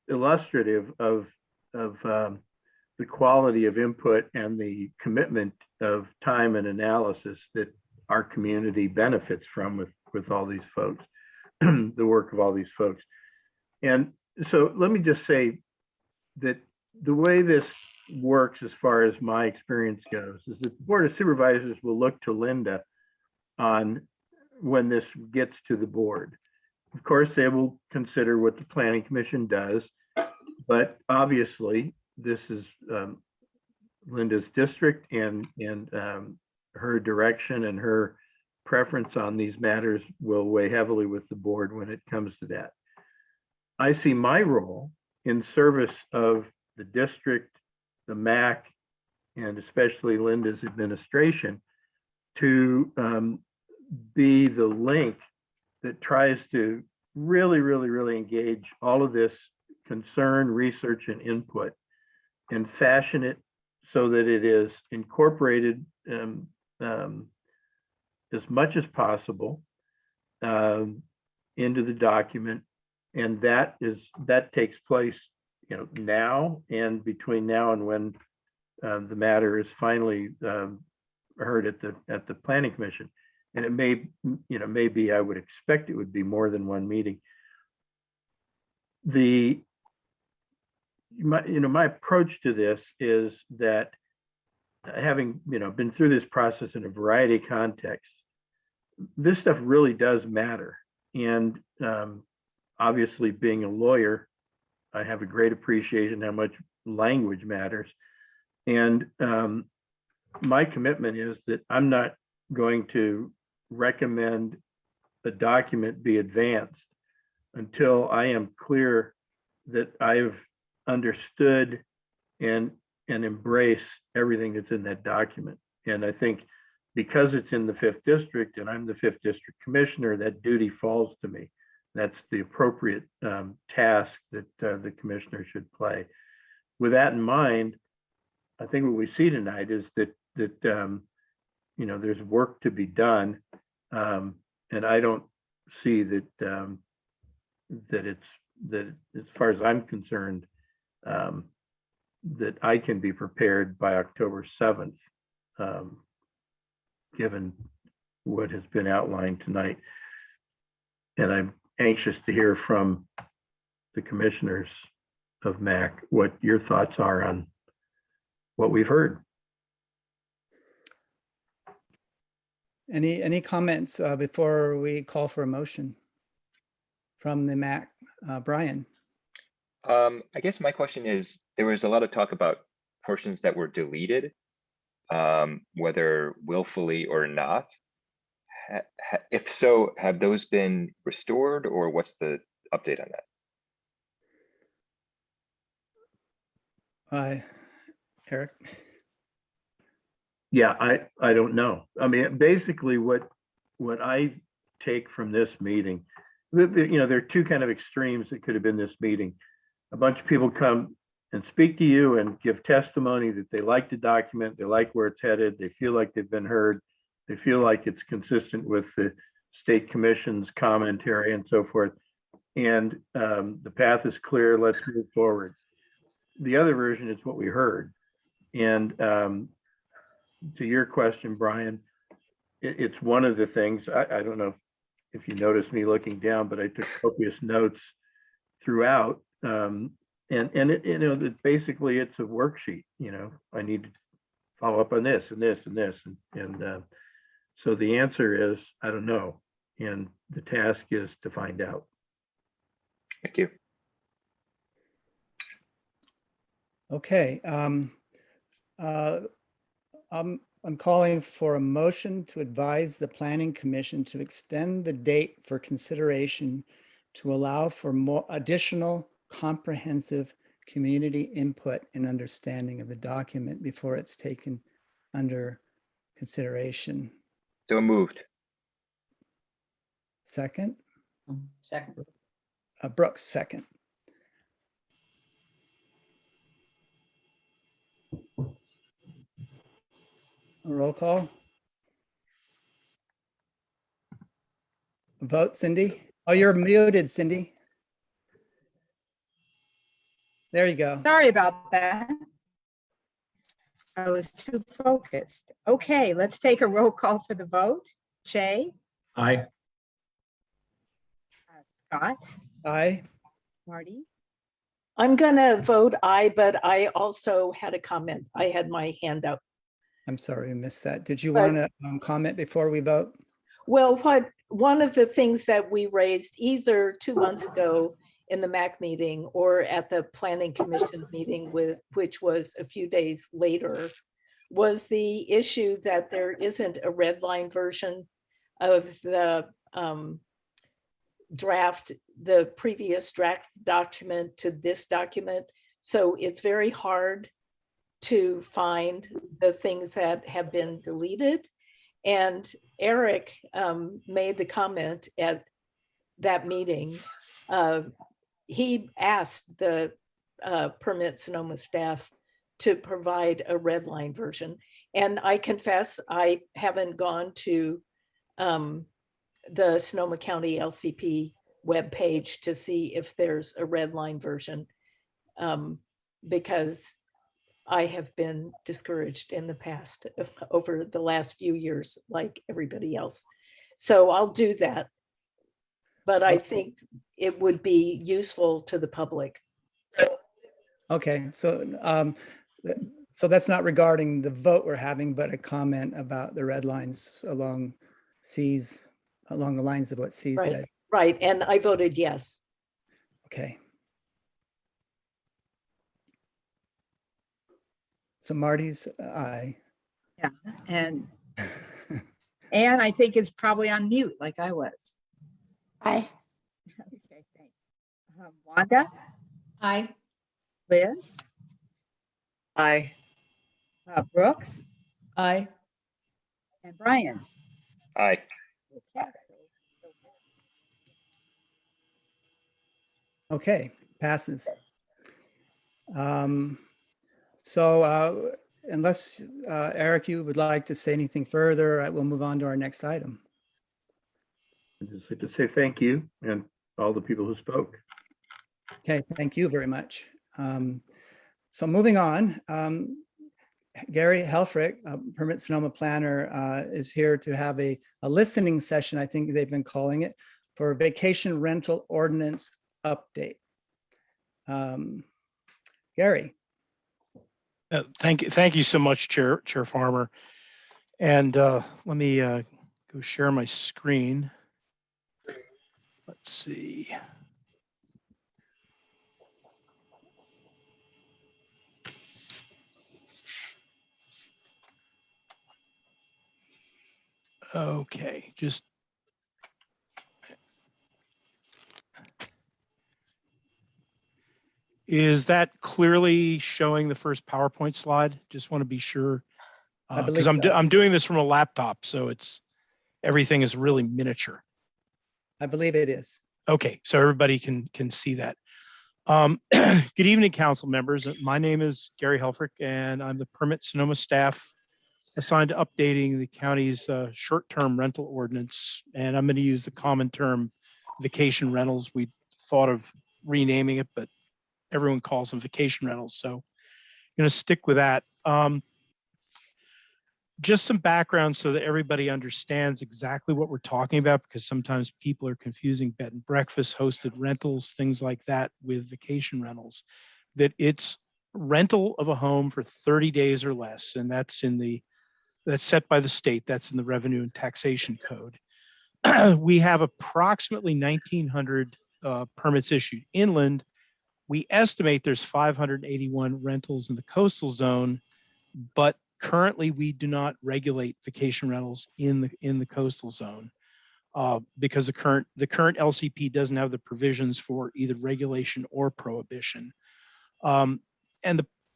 illustrative of the quality of input and the commitment of time and analysis that our community benefits from with all these folks, the work of all these folks. And so let me just say that the way this works, as far as my experience goes, is that the Board of Supervisors will look to Lynda on when this gets to the board. Of course, they will consider what the Planning Commission does, but obviously this is Lynda's district, and her direction and her preference on these matters will weigh heavily with the board when it comes to that. I see my role in service of the district, the MAC, and especially Lynda's administration to be the link that tries to really engage all of this concern, research, and input and fashion it so that it is incorporated as much as possible into the document. And that takes place, now and between now and when the matter is finally heard at the Planning Commission. And it maybe I would expect it would be more than one meeting. My approach to this is that having been through this process in a variety of contexts, this stuff really does matter. And obviously, being a lawyer, I have a great appreciation how much language matters. And my commitment is that I'm not going to recommend a document be advanced until I am clear that I've understood and embrace everything that's in that document. And I think because it's in the 5th District and I'm the 5th District Commissioner, that duty falls to me. That's the appropriate task that the Commissioner should play. With that in mind, I think what we see tonight is that there's work to be done, and I don't see that that as far as I'm concerned, that I can be prepared by October 7th, given what has been outlined tonight. And I'm anxious to hear from the commissioners of MAC what your thoughts are on what we've heard. Any comments before we call for a motion from the MAC? Brian? I guess my question is, there was a lot of talk about portions that were deleted, whether willfully or not. If so, have those been restored, or what's the update on that? Eric? Yeah, I don't know. I mean, basically what I take from this meeting, there are two kind of extremes that could have been this meeting. A bunch of people come and speak to you and give testimony that they like the document, they like where it's headed, they feel like they've been heard, they feel like it's consistent with the state commission's commentary and so forth. And the path is clear, let's move forward. The other version is what we heard. And to your question, Brian, it's one of the things, I don't know if you noticed me looking down, but I took copious notes throughout. And it basically it's a worksheet. I need to follow up on this and this and this. And so the answer is, I don't know. And the task is to find out. Thank you. Okay. I'm calling for a motion to advise the Planning Commission to extend the date for consideration to allow for more additional comprehensive community input and understanding of the document before it's taken under consideration. So moved. Second? Second. Brooks, second. Roll call. Vote, Cindy. Oh, you're muted, Cindy. There you go. Sorry about that. I was too focused. Okay, let's take a roll call for the vote. Jay? Aye. Scott? Aye. Marty? I'm gonna vote aye, but I also had a comment. I had my hand up. I'm sorry, I missed that. Did you But- want to comment before we vote? Well, one of the things that we raised either 2 months ago in the MAC meeting or at the Planning Commission meeting which was a few days later, was the issue that there isn't a red line version of the the previous draft document to this document. So it's very hard to find the things that have been deleted. And Eric made the comment at that meeting. He asked the Permit Sonoma staff to provide a red line version. And I confess, I haven't gone to the Sonoma County LCP webpage to see if there's a red line version, because I have been discouraged in the past over the last few years, like everybody else. So I'll do that. But I think it would be useful to the public. Okay, so so that's not regarding the vote we're having, but a comment about the red lines along the lines of what C Right, said. right, and I voted yes. Okay. So Marty's aye. Yeah, and Anne, I think is probably on mute like I was. Aye. Okay, thanks. Wanda? Aye. Liz? Aye. Brooks? Aye. And Brian? Aye. Okay, passes. So unless Eric, you would like to say anything further, we'll move on to our next item. I'd just like to say thank you and all the people who spoke. Okay, thank you very much. So moving on, Gary Helfrich, Permit Sonoma Planner, is here to have a listening session, I think they've been calling it, for Vacation Rental Ordinance update. Gary. Thank you so much, Chair Farmer. And let me go share my screen. Let's see. Okay, just is that clearly showing the first PowerPoint slide? Just want to be sure, because I'm doing this from a laptop, so everything is really miniature. I believe it is. Okay, so everybody can see that. Good evening, council members. My name is Gary Helfrich, and I'm the Permit Sonoma staff assigned to updating the county's short-term rental ordinance. And I'm going to use the common term vacation rentals. We thought of renaming it, but everyone calls them vacation rentals. So I'm going to stick with that. Just some background so that everybody understands exactly what we're talking about, because sometimes people are confusing bed and breakfast, hosted rentals, things like that with vacation rentals. That it's rental of a home for 30 days or less, and that's set by the state. That's in the Revenue and Taxation Code. We have approximately 1,900 permits issued inland. We estimate there's 581 rentals in the coastal zone, but currently we do not regulate vacation rentals in the coastal zone because the current LCP doesn't have the provisions for either regulation or prohibition. And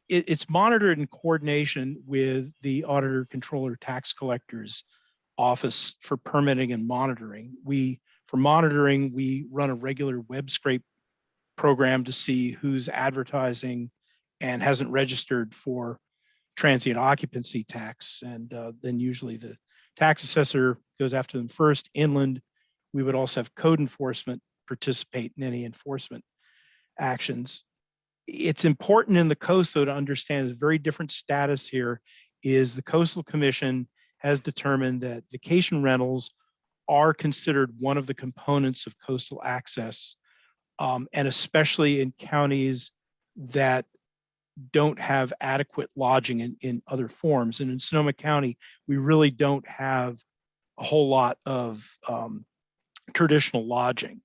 it's monitored in coordination with the Auditor, Controller, Tax Collector's Office for permitting and monitoring. For monitoring, we run a regular web scrape program to see who's advertising and hasn't registered for transient occupancy tax. And then usually the tax assessor goes after them first. Inland, we would also have code enforcement participate in any enforcement actions. It's important in the coast, though, to understand a very different status here is the Coastal Commission has determined that vacation rentals are considered one of the components of coastal access, and especially in counties that don't have adequate lodging in other forms. And in Sonoma County, we really don't have a whole lot of traditional lodging.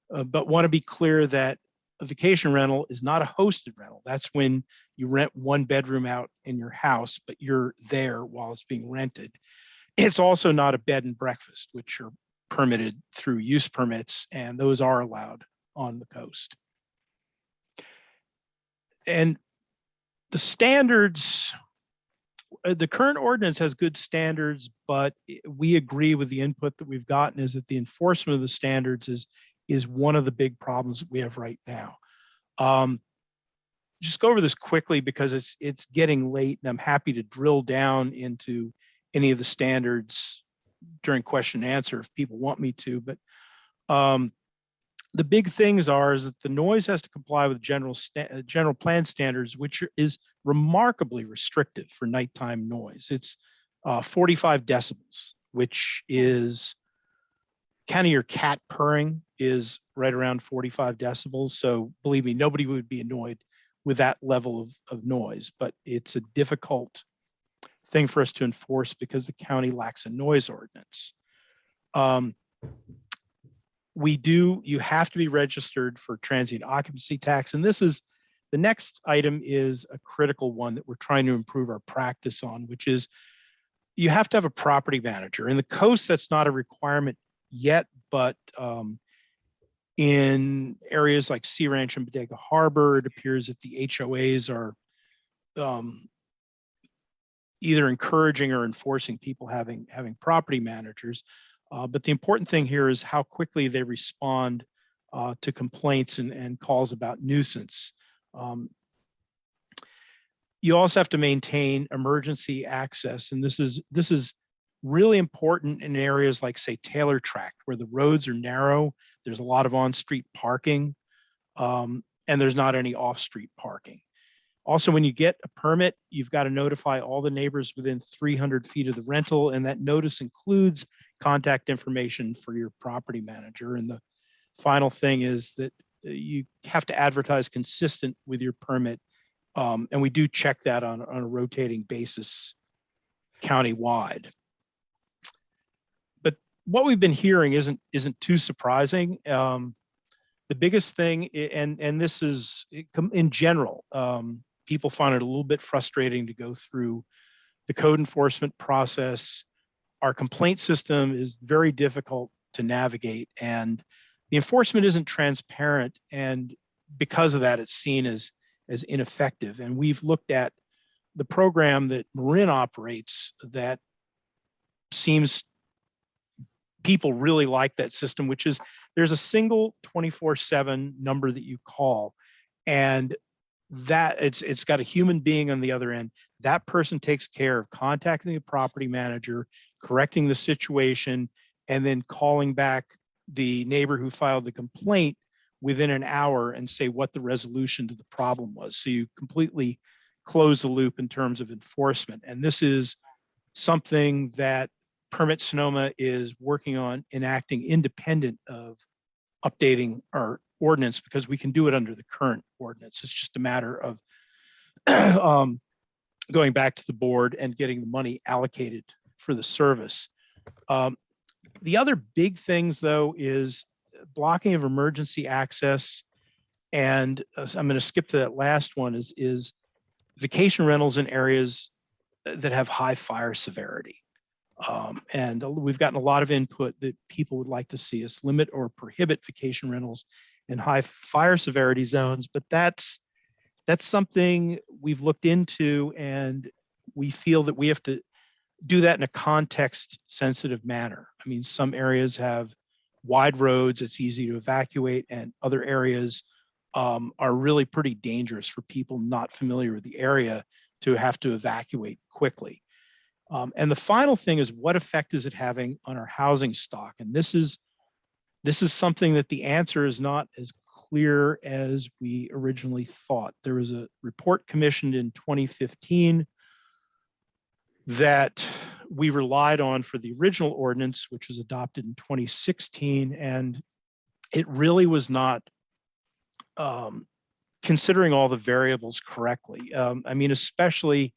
But want to be clear that a vacation rental is not a hosted rental. That's when you rent one bedroom out in your house, but you're there while it's being rented. It's also not a bed and breakfast, which are permitted through use permits, and those are allowed on the coast. And the standards the current ordinance has good standards, but we agree with the input that we've gotten is that the enforcement of the standards is one of the big problems that we have right now. Just go over this quickly because it's getting late, and I'm happy to drill down into any of the standards during question and answer if people want me to. But the big things is that the noise has to comply with general plan standards, which is remarkably restrictive for nighttime noise. It's 45 decibels, which is kind of your cat purring is right around 45 decibels. So believe me, nobody would be annoyed with that level of noise, but it's a difficult thing for us to enforce because the county lacks a noise ordinance. You have to be registered for transient occupancy tax. And this is, the next item is a critical one that we're trying to improve our practice on, which is you have to have a property manager. In the coast, that's not a requirement yet, but in areas like Sea Ranch and Bodega Harbor, it appears that the HOAs are either encouraging or enforcing people having property managers. But the important thing here is how quickly they respond to complaints and calls about nuisance. You also have to maintain emergency access, and this is really important in areas like, say, Taylor Tract, where the roads are narrow. There's a lot of on-street parking, and there's not any off-street parking. Also, when you get a permit, you've got to notify all the neighbors within 300 feet of the rental, and that notice includes contact information for your property manager. And the final thing is that you have to advertise consistent with your permit, and we do check that on a rotating basis countywide. But what we've been hearing isn't too surprising. The biggest thing, and this is in general, people find it a little bit frustrating to go through the code enforcement process. Our complaint system is very difficult to navigate, and the enforcement isn't transparent. And because of that, it's seen as ineffective. And we've looked at the program that Marin operates that seems people really like that system, which is there's a single 24/7 number that you call, and that it's got a human being on the other end. That person takes care of contacting the property manager, correcting the situation, and then calling back the neighbor who filed the complaint within an hour and say what the resolution to the problem was. So you completely close the loop in terms of enforcement. And this is something that Permit Sonoma is working on enacting independent of updating our ordinance, because we can do it under the current ordinance. It's just a matter of going back to the board and getting the money allocated for the service. The other big things, though, is blocking of emergency access. And I'm going to skip to that last one, is vacation rentals in areas that have high fire severity. And we've gotten a lot of input that people would like to see us limit or prohibit vacation rentals in high fire severity zones, but that's something we've looked into, and we feel that we have to do that in a context sensitive manner. I mean, some areas have wide roads, it's easy to evacuate, and other areas are really pretty dangerous for people not familiar with the area to have to evacuate quickly. And the final thing is, what effect is it having on our housing stock? And this is something that the answer is not as clear as we originally thought. There was a report commissioned in 2015 that we relied on for the original ordinance, which was adopted in 2016, and it really was not considering all the variables correctly. I mean, especially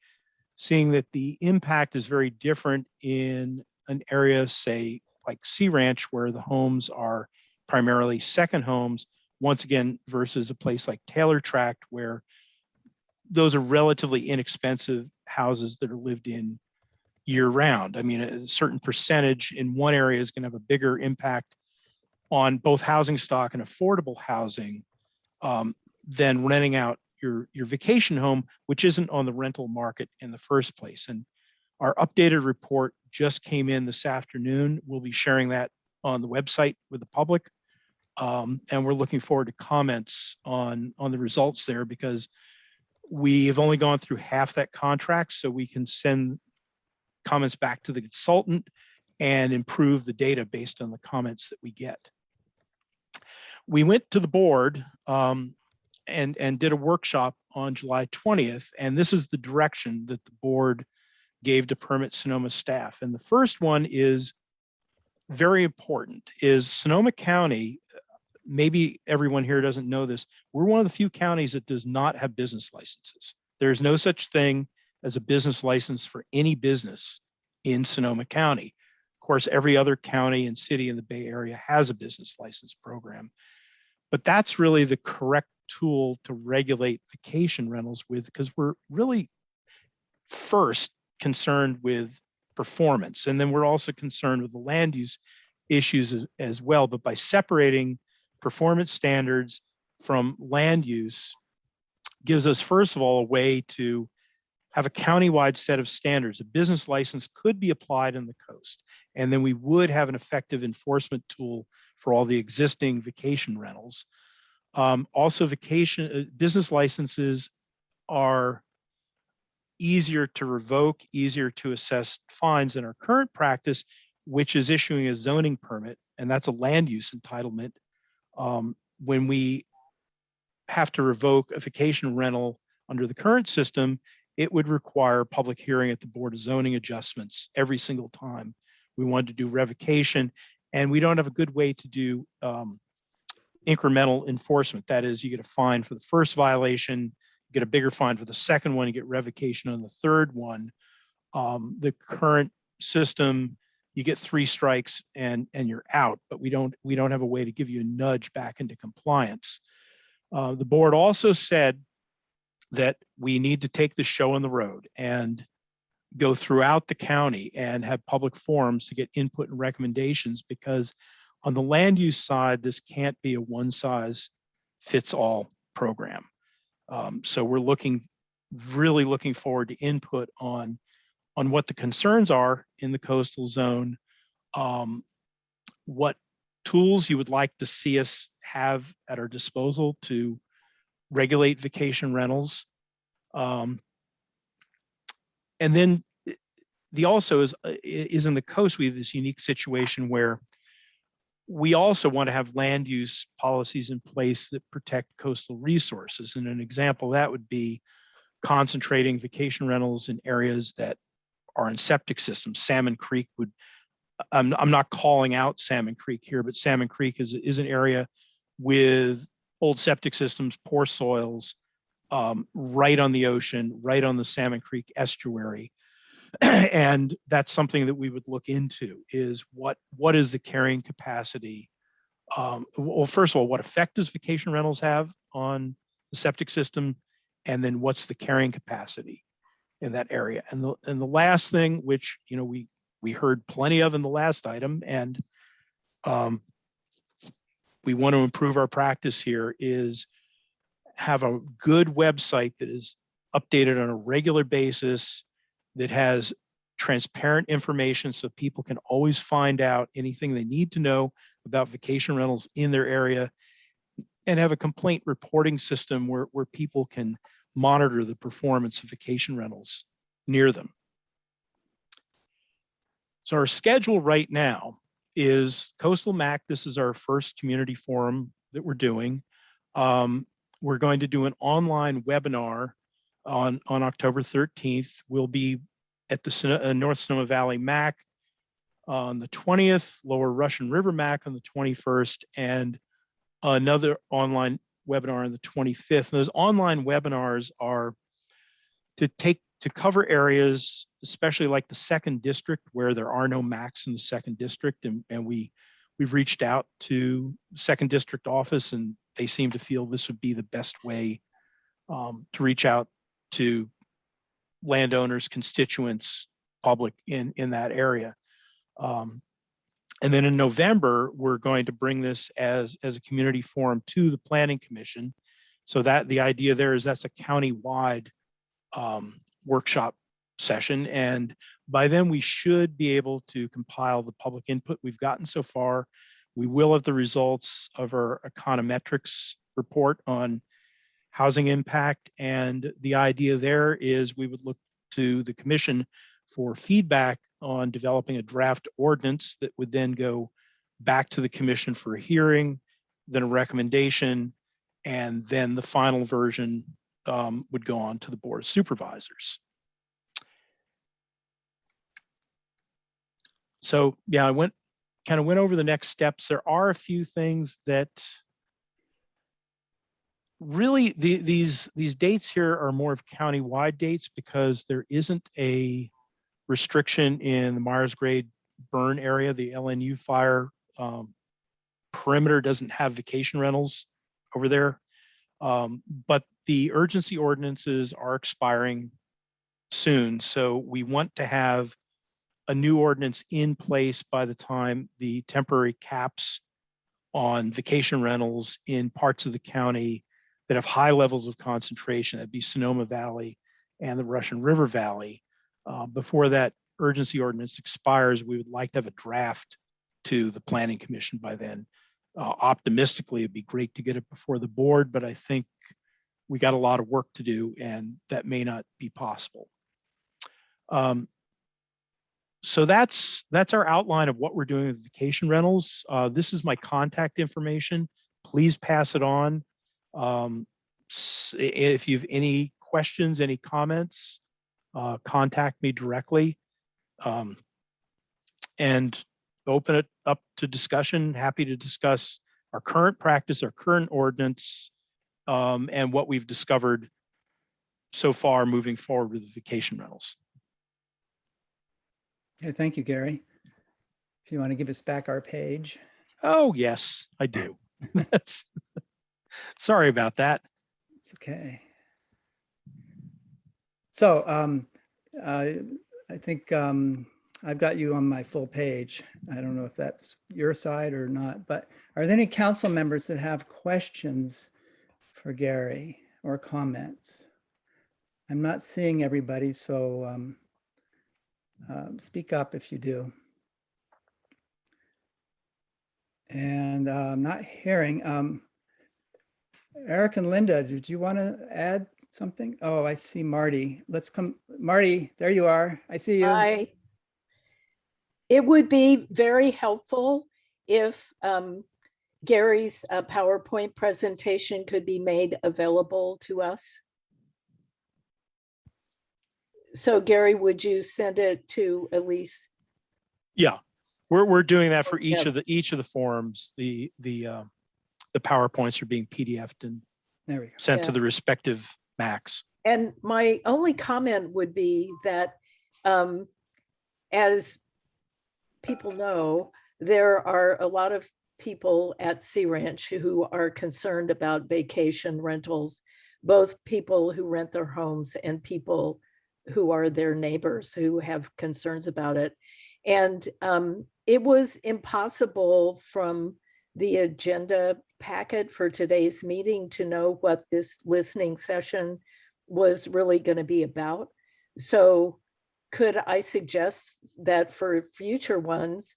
seeing that the impact is very different in an area, say, like Sea Ranch, where the homes are primarily second homes, once again, versus a place like Taylor Tract, where those are relatively inexpensive houses that are lived in year round. I mean, a certain percentage in one area is going to have a bigger impact on both housing stock and affordable housing than renting out your vacation home, which isn't on the rental market in the first place. And our updated report just came in this afternoon. We'll be sharing that on the website with the public. And we're looking forward to comments on the results there, because we have only gone through half that contract, so we can send comments back to the consultant and improve the data based on the comments that we get. We went to the board and did a workshop on July 20th, and this is the direction that the board gave to Permit Sonoma staff. And the first one is very important, is Sonoma County, maybe everyone here doesn't know this, we're one of the few counties that does not have business licenses. There's no such thing as a business license for any business in Sonoma County. Of course, every other county and city in the Bay Area has a business license program, but that's really the correct tool to regulate vacation rentals with, because we're really first concerned with performance, and then we're also concerned with the land use issues as well. But by separating performance standards from land use gives us, first of all, a way to have a countywide set of standards. A business license could be applied in the coast, and then we would have an effective enforcement tool for all the existing vacation rentals. Also, business licenses are easier to revoke, easier to assess fines than our current practice, which is issuing a zoning permit, and that's a land use entitlement. When we have to revoke a vacation rental under the current system, it would require public hearing at the Board of Zoning Adjustments every single time we wanted to do revocation, and we don't have a good way to do incremental enforcement. That is, you get a fine for the first violation, you get a bigger fine for the second one, you get revocation on the third one. The current system, you get 3 strikes and you're out, but we don't have a way to give you a nudge back into compliance. The board also said that we need to take the show on the road and go throughout the county and have public forums to get input and recommendations, because on the land use side, this can't be a one-size-fits-all program. So we're really looking forward to input on what the concerns are in the coastal zone, what tools you would like to see us have at our disposal to regulate vacation rentals. And then the also is in the coast, we have this unique situation where we also want to have land use policies in place that protect coastal resources. And an example of that would be concentrating vacation rentals in areas that are in septic systems. Salmon Creek would, I'm not calling out Salmon Creek here, but Salmon Creek is an area with old septic systems, poor soils, right on the ocean, right on the Salmon Creek estuary. And that's something that we would look into, is what is the carrying capacity? Well, first of all, what effect does vacation rentals have on the septic system? And then what's the carrying capacity in that area? And the last thing, which we heard plenty of in the last item, and we want to improve our practice here, is have a good website that is updated on a regular basis, that has transparent information so people can always find out anything they need to know about vacation rentals in their area, and have a complaint reporting system where people can monitor the performance of vacation rentals near them. So our schedule right now is Coastal MAC. This is our first community forum that we're doing. We're going to do an online webinar on October 13th. We'll be at the North Sonoma Valley MAC on the 20th, Lower Russian River MAC on the 21st, and another online webinar on the 25th. And those online webinars are to cover areas, especially like the 2nd District, where there are no MACs in the 2nd District. And we've reached out to the 2nd District office, and they seem to feel this would be the best way to reach out to landowners, constituents, public in that area. And then in November, we're going to bring this as a community forum to the Planning Commission. So that the idea there is that's a county-wide workshop session. And by then we should be able to compile the public input we've gotten so far. We will have the results of our econometrics report on housing impact. And the idea there is we would look to the commission for feedback on developing a draft ordinance that would then go back to the commission for a hearing, then a recommendation, and then the final version would go on to the Board of Supervisors. So yeah, I kind of went over the next steps. There are a few things that really these dates here are more of county-wide dates because there isn't a restriction in the Myers-Grade burn area. The LNU fire perimeter doesn't have vacation rentals over there. But the urgency ordinances are expiring soon. So we want to have a new ordinance in place by the time the temporary caps on vacation rentals in parts of the county that have high levels of concentration, that'd be Sonoma Valley and the Russian River Valley. Before that urgency ordinance expires, we would like to have a draft to the Planning Commission by then. Optimistically, it'd be great to get it before the board, but I think we got a lot of work to do and that may not be possible. So that's our outline of what we're doing with vacation rentals. This is my contact information. Please pass it on. If you have any questions, any comments, contact me directly and open it up to discussion. Happy to discuss our current practice, our current ordinance, and what we've discovered so far moving forward with vacation rentals. Okay, thank you, Gary. If you want to give us back our page. Oh, yes, I do. Sorry about that. It's okay. So I think I've got you on my full page. I don't know if that's your side or not, but are there any council members that have questions for Gary or comments? I'm not seeing everybody, so speak up if you do. And I'm not hearing. Eric and Linda, did you want to add something? Oh, I see Marty. Let's come. Marty, there you are. I see you. Hi. It would be very helpful if Gary's PowerPoint presentation could be made available to us. So Gary, would you send it to Elise? Yeah, we're doing that for each of the forums. The PowerPoints are being PDF'd and there we go. Sent to the respective MACs. And my only comment would be that as people know, there are a lot of people at Sea Ranch who are concerned about vacation rentals, both people who rent their homes and people who are their neighbors who have concerns about it. And it was impossible from the agenda packet for today's meeting to know what this listening session was really going to be about. So could I suggest that for future ones,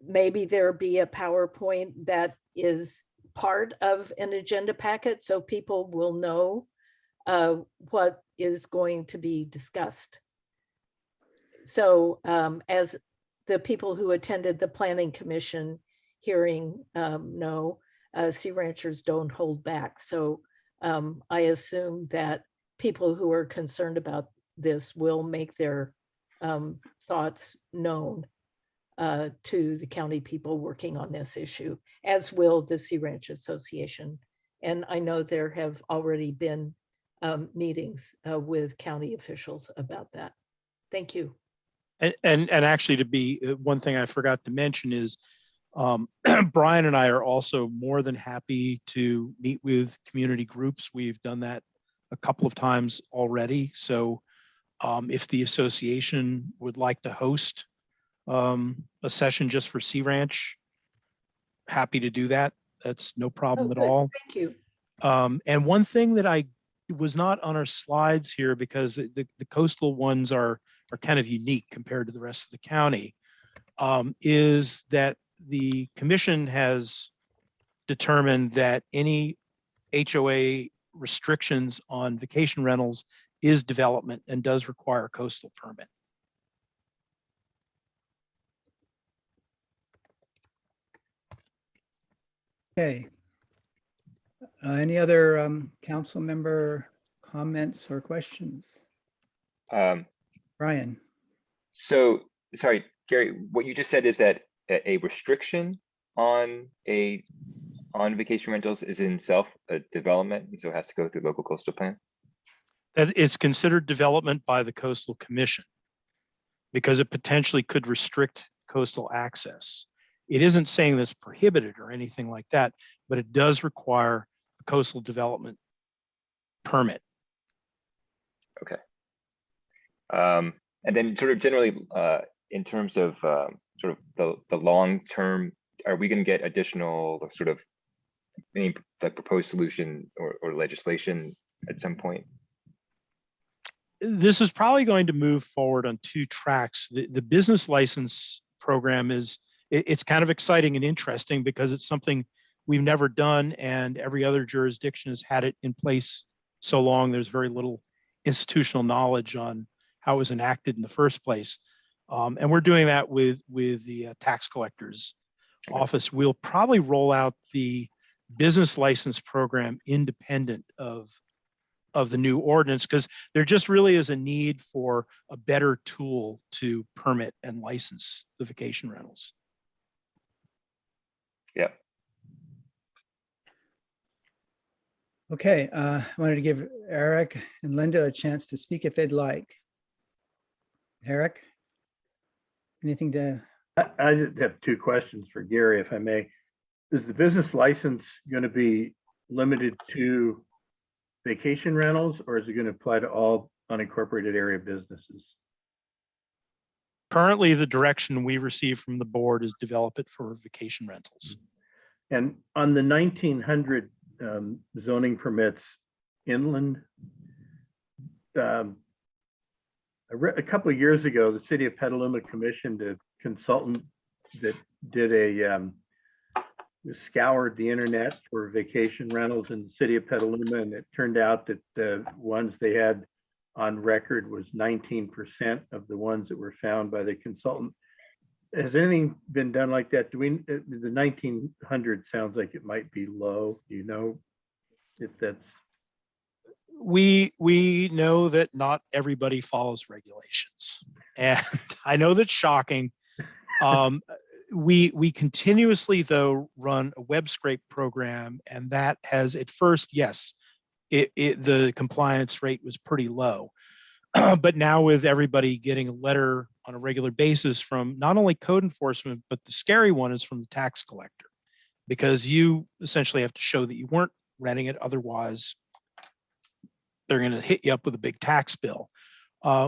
maybe there be a PowerPoint that is part of an agenda packet so people will know what is going to be discussed. So as the people who attended the Planning Commission hearing know, Sea Ranchers don't hold back. So I assume that people who are concerned about this will make their thoughts known to the county people working on this issue, as will the Sea Ranch Association. And I know there have already been meetings with county officials about that. Thank you. And actually, to be one thing I forgot to mention is Brian and I are also more than happy to meet with community groups. We've done that a couple of times already. So if the association would like to host a session just for Sea Ranch, happy to do that. That's no problem at all. Thank you. And one thing that I was not on our slides here, because the coastal ones are kind of unique compared to the rest of the county, is that the commission has determined that any HOA restrictions on vacation rentals is development and does require a coastal permit. Okay. Any other council member comments or questions? Brian? So, sorry, Gary, what you just said is that a restriction on vacation rentals is in itself a development, and so it has to go through local coastal plan? That it's considered development by the Coastal Commission because it potentially could restrict coastal access. It isn't saying that's prohibited or anything like that, but it does require a coastal development permit. Okay. And then sort of generally, in terms of sort of the long term, are we going to get additional sort of any like proposed solution or legislation at some point? This is probably going to move forward on two tracks. The business license program it's kind of exciting and interesting because it's something we've never done, and every other jurisdiction has had it in place so long. There's very little institutional knowledge on how it was enacted in the first place. And we're doing that with the tax collector's office. We'll probably roll out the business license program independent of the new ordinance, because there just really is a need for a better tool to permit and license the vacation rentals. Yeah. Okay, I wanted to give Eric and Lynda a chance to speak if they'd like. Eric, anything to? I just have two questions for Gary, if I may. Is the business license going to be limited to vacation rentals, or is it going to apply to all unincorporated area businesses? Currently, the direction we receive from the board is develop it for vacation rentals. And on the 1900 zoning permits inland, I read a couple of years ago, the city of Petaluma commissioned a consultant that did scoured the internet for vacation rentals in the city of Petaluma, and it turned out that the ones they had on record was 19% of the ones that were found by the consultant. Has anything been done like that? The 1900 sounds like it might be low. Do you know if that's? We know that not everybody follows regulations, and I know that's shocking. We continuously though run a web scrape program, and that has at first, yes, the compliance rate was pretty low, but now with everybody getting a letter on a regular basis from not only code enforcement, but the scary one is from the tax collector, because you essentially have to show that you weren't renting it, otherwise they're going to hit you up with a big tax bill.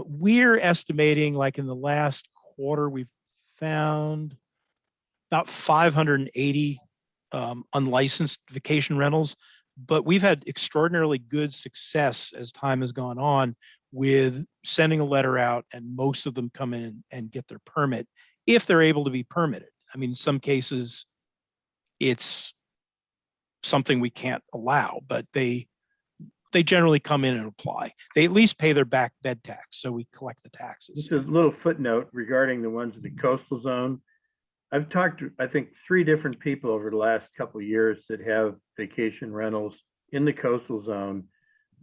We're estimating, like in the last quarter, we've found about 580 unlicensed vacation rentals, but we've had extraordinarily good success as time has gone on with sending a letter out, and most of them come in and get their permit if they're able to be permitted. I mean, in some cases, it's something we can't allow, but they generally come in and apply. They at least pay their back bed tax, so we collect the taxes. Just a little footnote regarding the ones in the coastal zone. I've talked to, I think, 3 different people over the last couple of years that have vacation rentals in the coastal zone,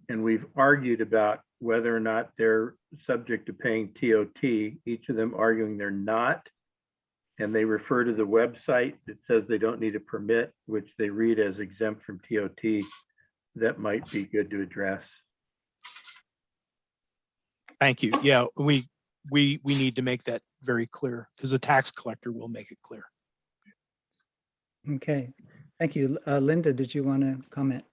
and we've argued about whether or not they're subject to paying TOT, each of them arguing they're not, and they refer to the website that says they don't need a permit, which they read as exempt from TOT. That might be good to address. Thank you. Yeah, we need to make that very clear, because the tax collector will make it clear. Okay, thank you. Lynda, did you want to comment?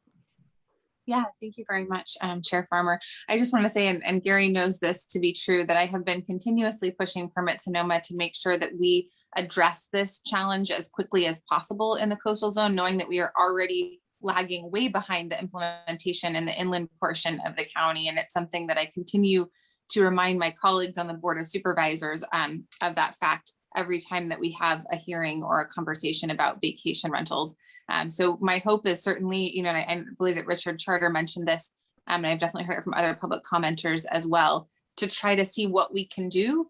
Yeah, thank you very much, Chair Farmer. I just want to say, and Gary knows this to be true, that I have been continuously pushing Permit Sonoma to make sure that we address this challenge as quickly as possible in the coastal zone, knowing that we are already lagging way behind the implementation in the inland portion of the county. And it's something that I continue to remind my colleagues on the Board of Supervisors of that fact every time that we have a hearing or a conversation about vacation rentals. So my hope is certainly, you know, and I believe that Richard Charter mentioned this, and I've definitely heard it from other public commenters as well, to try to see what we can do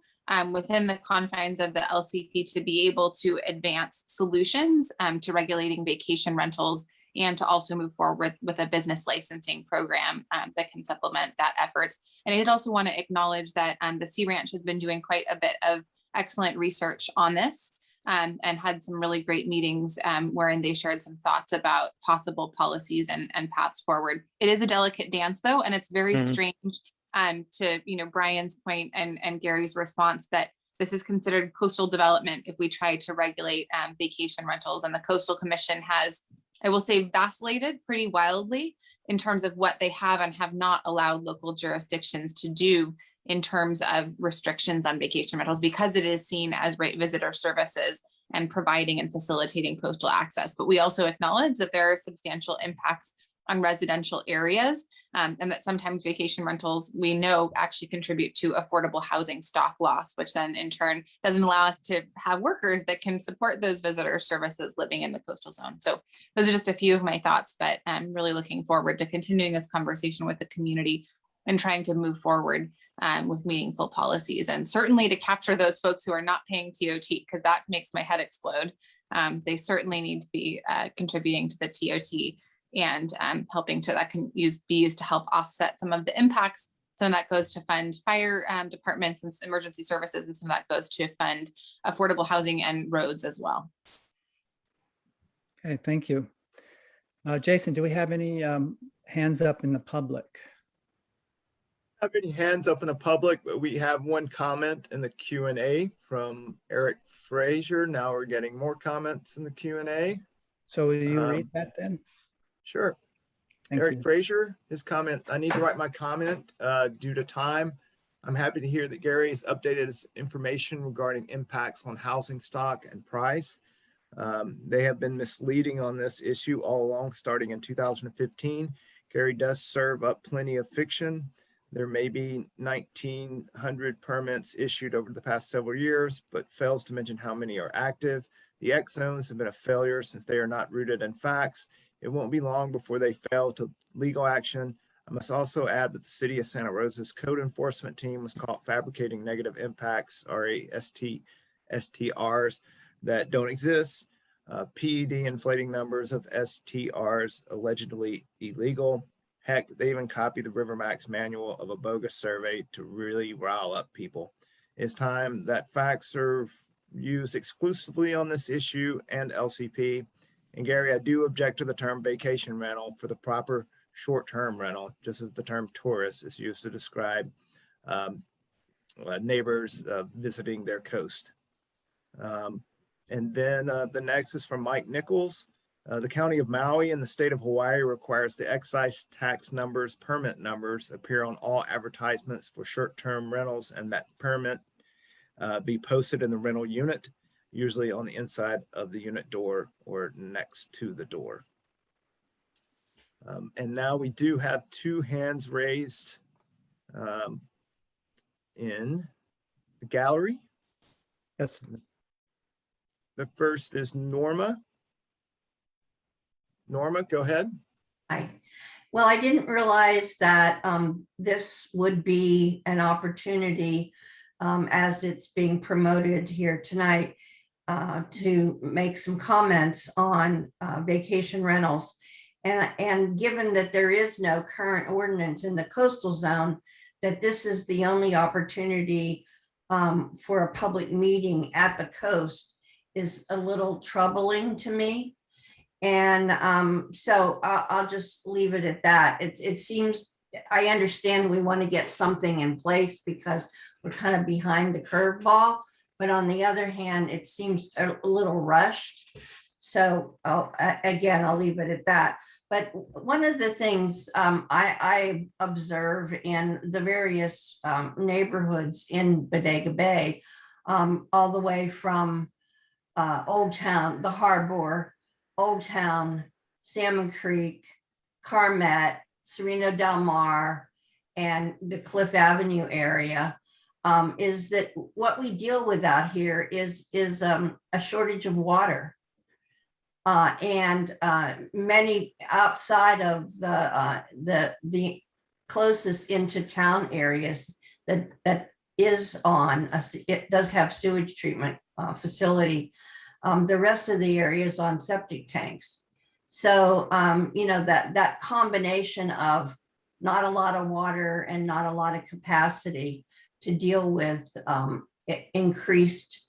within the confines of the LCP to be able to advance solutions to regulating vacation rentals, and to also move forward with a business licensing program that can supplement that efforts. And I did also want to acknowledge that the Sea Ranch has been doing quite a bit of excellent research on this and had some really great meetings wherein they shared some thoughts about possible policies and paths forward. It is a delicate dance though, and it's very strange to, you know, Brian's point and Gary's response that this is considered coastal development if we try to regulate vacation rentals. And the Coastal Commission has, I will say, vacillated pretty wildly in terms of what they have and have not allowed local jurisdictions to do in terms of restrictions on vacation rentals, because it is seen as rate visitor services and providing and facilitating coastal access. But we also acknowledge that there are substantial impacts on residential areas, and that sometimes vacation rentals, we know, actually contribute to affordable housing stock loss, which then in turn doesn't allow us to have workers that can support those visitor services living in the coastal zone. So those are just a few of my thoughts, but I'm really looking forward to continuing this conversation with the community and trying to move forward with meaningful policies, and certainly to capture those folks who are not paying TOT, because that makes my head explode. They certainly need to be contributing to the TOT and helping to, that can be used to help offset some of the impacts. Some of that goes to fund fire departments and emergency services, and some of that goes to fund affordable housing and roads as well. Okay, thank you. Jason, do we have any hands up in the public? Have any hands up in the public, but we have one comment in the Q&A from Eric Frazier. Now we're getting more comments in the Q&A. So will you read that then? Sure. Thank Eric you. Frazier, his comment, I need to write my comment due to time. I'm happy to hear that Gary has updated his information regarding impacts on housing stock and price. They have been misleading on this issue all along, starting in 2015. Gary does serve up plenty of fiction. There may be 1,900 permits issued over the past several years, but fails to mention how many are active. The X zones have been a failure since they are not rooted in facts. It won't be long before they fail to legal action. I must also add that the City of Santa Rosa's code enforcement team was caught fabricating negative impacts, STRs, that don't exist. PED inflating numbers of STRs allegedly illegal. Heck, they even copied the Rivermax manual of a bogus survey to really rile up people. It's time that facts are used exclusively on this issue and LCP. And Gary, I do object to the term vacation rental for the proper short-term rental, just as the term tourist is used to describe neighbors visiting their coast. And then the next is from Mike Nichols. The County of Maui and the State of Hawaii requires the excise tax numbers, permit numbers appear on all advertisements for short-term rentals, and that permit be posted in the rental unit, usually on the inside of the unit door or next to the door. And now we do have two hands raised in the gallery. Yes. The first is Norma. Norma, go ahead. Hi. Well, I didn't realize that this would be an opportunity as it's being promoted here tonight to make some comments on vacation rentals. And given that there is no current ordinance in the coastal zone, that this is the only opportunity for a public meeting at the coast is a little troubling to me. And so I'll just leave it at that. It seems, I understand we want to get something in place because we're kind of behind the curveball, but on the other hand, it seems a little rushed. So again, I'll leave it at that. But one of the things I observe in the various neighborhoods in Bodega Bay, all the way from Old Town, the Harbor, Old Town, Salmon Creek, Carmet, Sereno Del Mar, and the Cliff Avenue area, is that what we deal with out here is a shortage of water. And many outside of the closest into town areas that is on, it does have sewage treatment facility. The rest of the area is on septic tanks. So, you know, that combination of not a lot of water and not a lot of capacity to deal with increased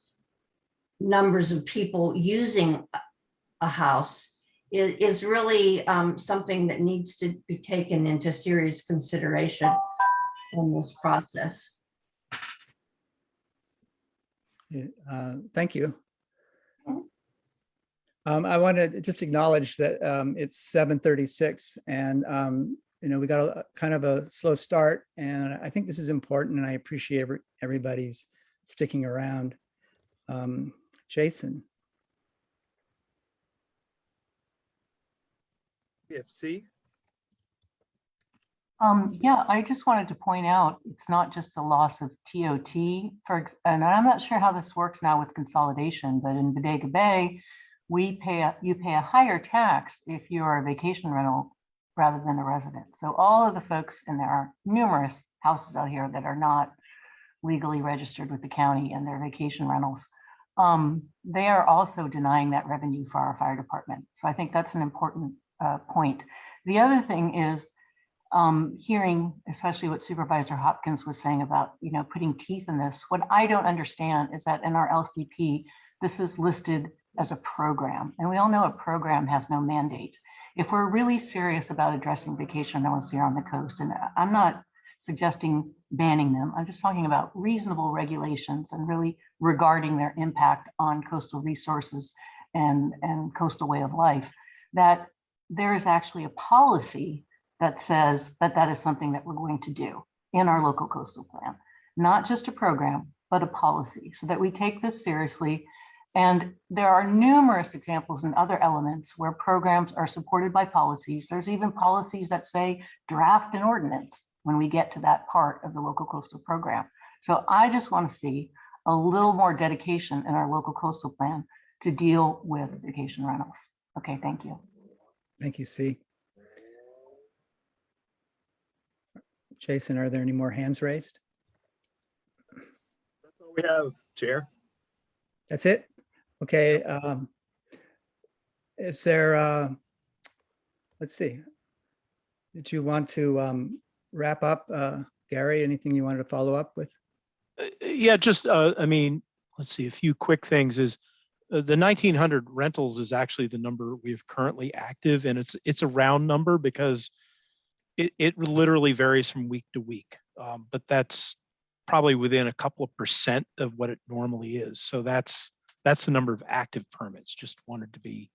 numbers of people using a house is really something that needs to be taken into serious consideration in this process. Thank you. I want to just acknowledge that it's 7:36 and you know, we got a kind of a slow start, and I think this is important, and I appreciate everybody's sticking around. Jason. PFC. Yeah, I just wanted to point out, it's not just a loss of TOT, and I'm not sure how this works now with consolidation, but in Bodega Bay, you pay a higher tax if you are a vacation rental rather than a resident. So all of the folks, and there are numerous houses out here that are not legally registered with the county and their vacation rentals, they are also denying that revenue for our fire department. So I think that's an important point. The other thing is hearing, especially what Supervisor Hopkins was saying about, you know, putting teeth in this. What I don't understand is that in our LCP, this is listed as a program, and we all know a program has no mandate. If we're really serious about addressing vacation rentals here on the coast, and I'm not suggesting banning them, I'm just talking about reasonable regulations and really regarding their impact on coastal resources and coastal way of life, that there is actually a policy that says that that is something that we're going to do in our local coastal plan, not just a program, but a policy, so that we take this seriously. And there are numerous examples in other elements where programs are supported by policies. There's even policies that say draft an ordinance when we get to that part of the local coastal program. So I just want to see a little more dedication in our local coastal plan to deal with vacation rentals. Okay, thank you. Thank you, C. Jason, are there any more hands raised? That's all we have, Chair. That's it? Okay. Is there, let's see. Did you want to wrap up, Gary? Anything you wanted to follow up with? Yeah, just, I mean, let's see, a few quick things is the 1,900 rentals is actually the number we have currently active, and it's a round number because it literally varies from week to week, but that's probably within a couple of % of what it normally is. So that's the number of active permits. Just wanted to be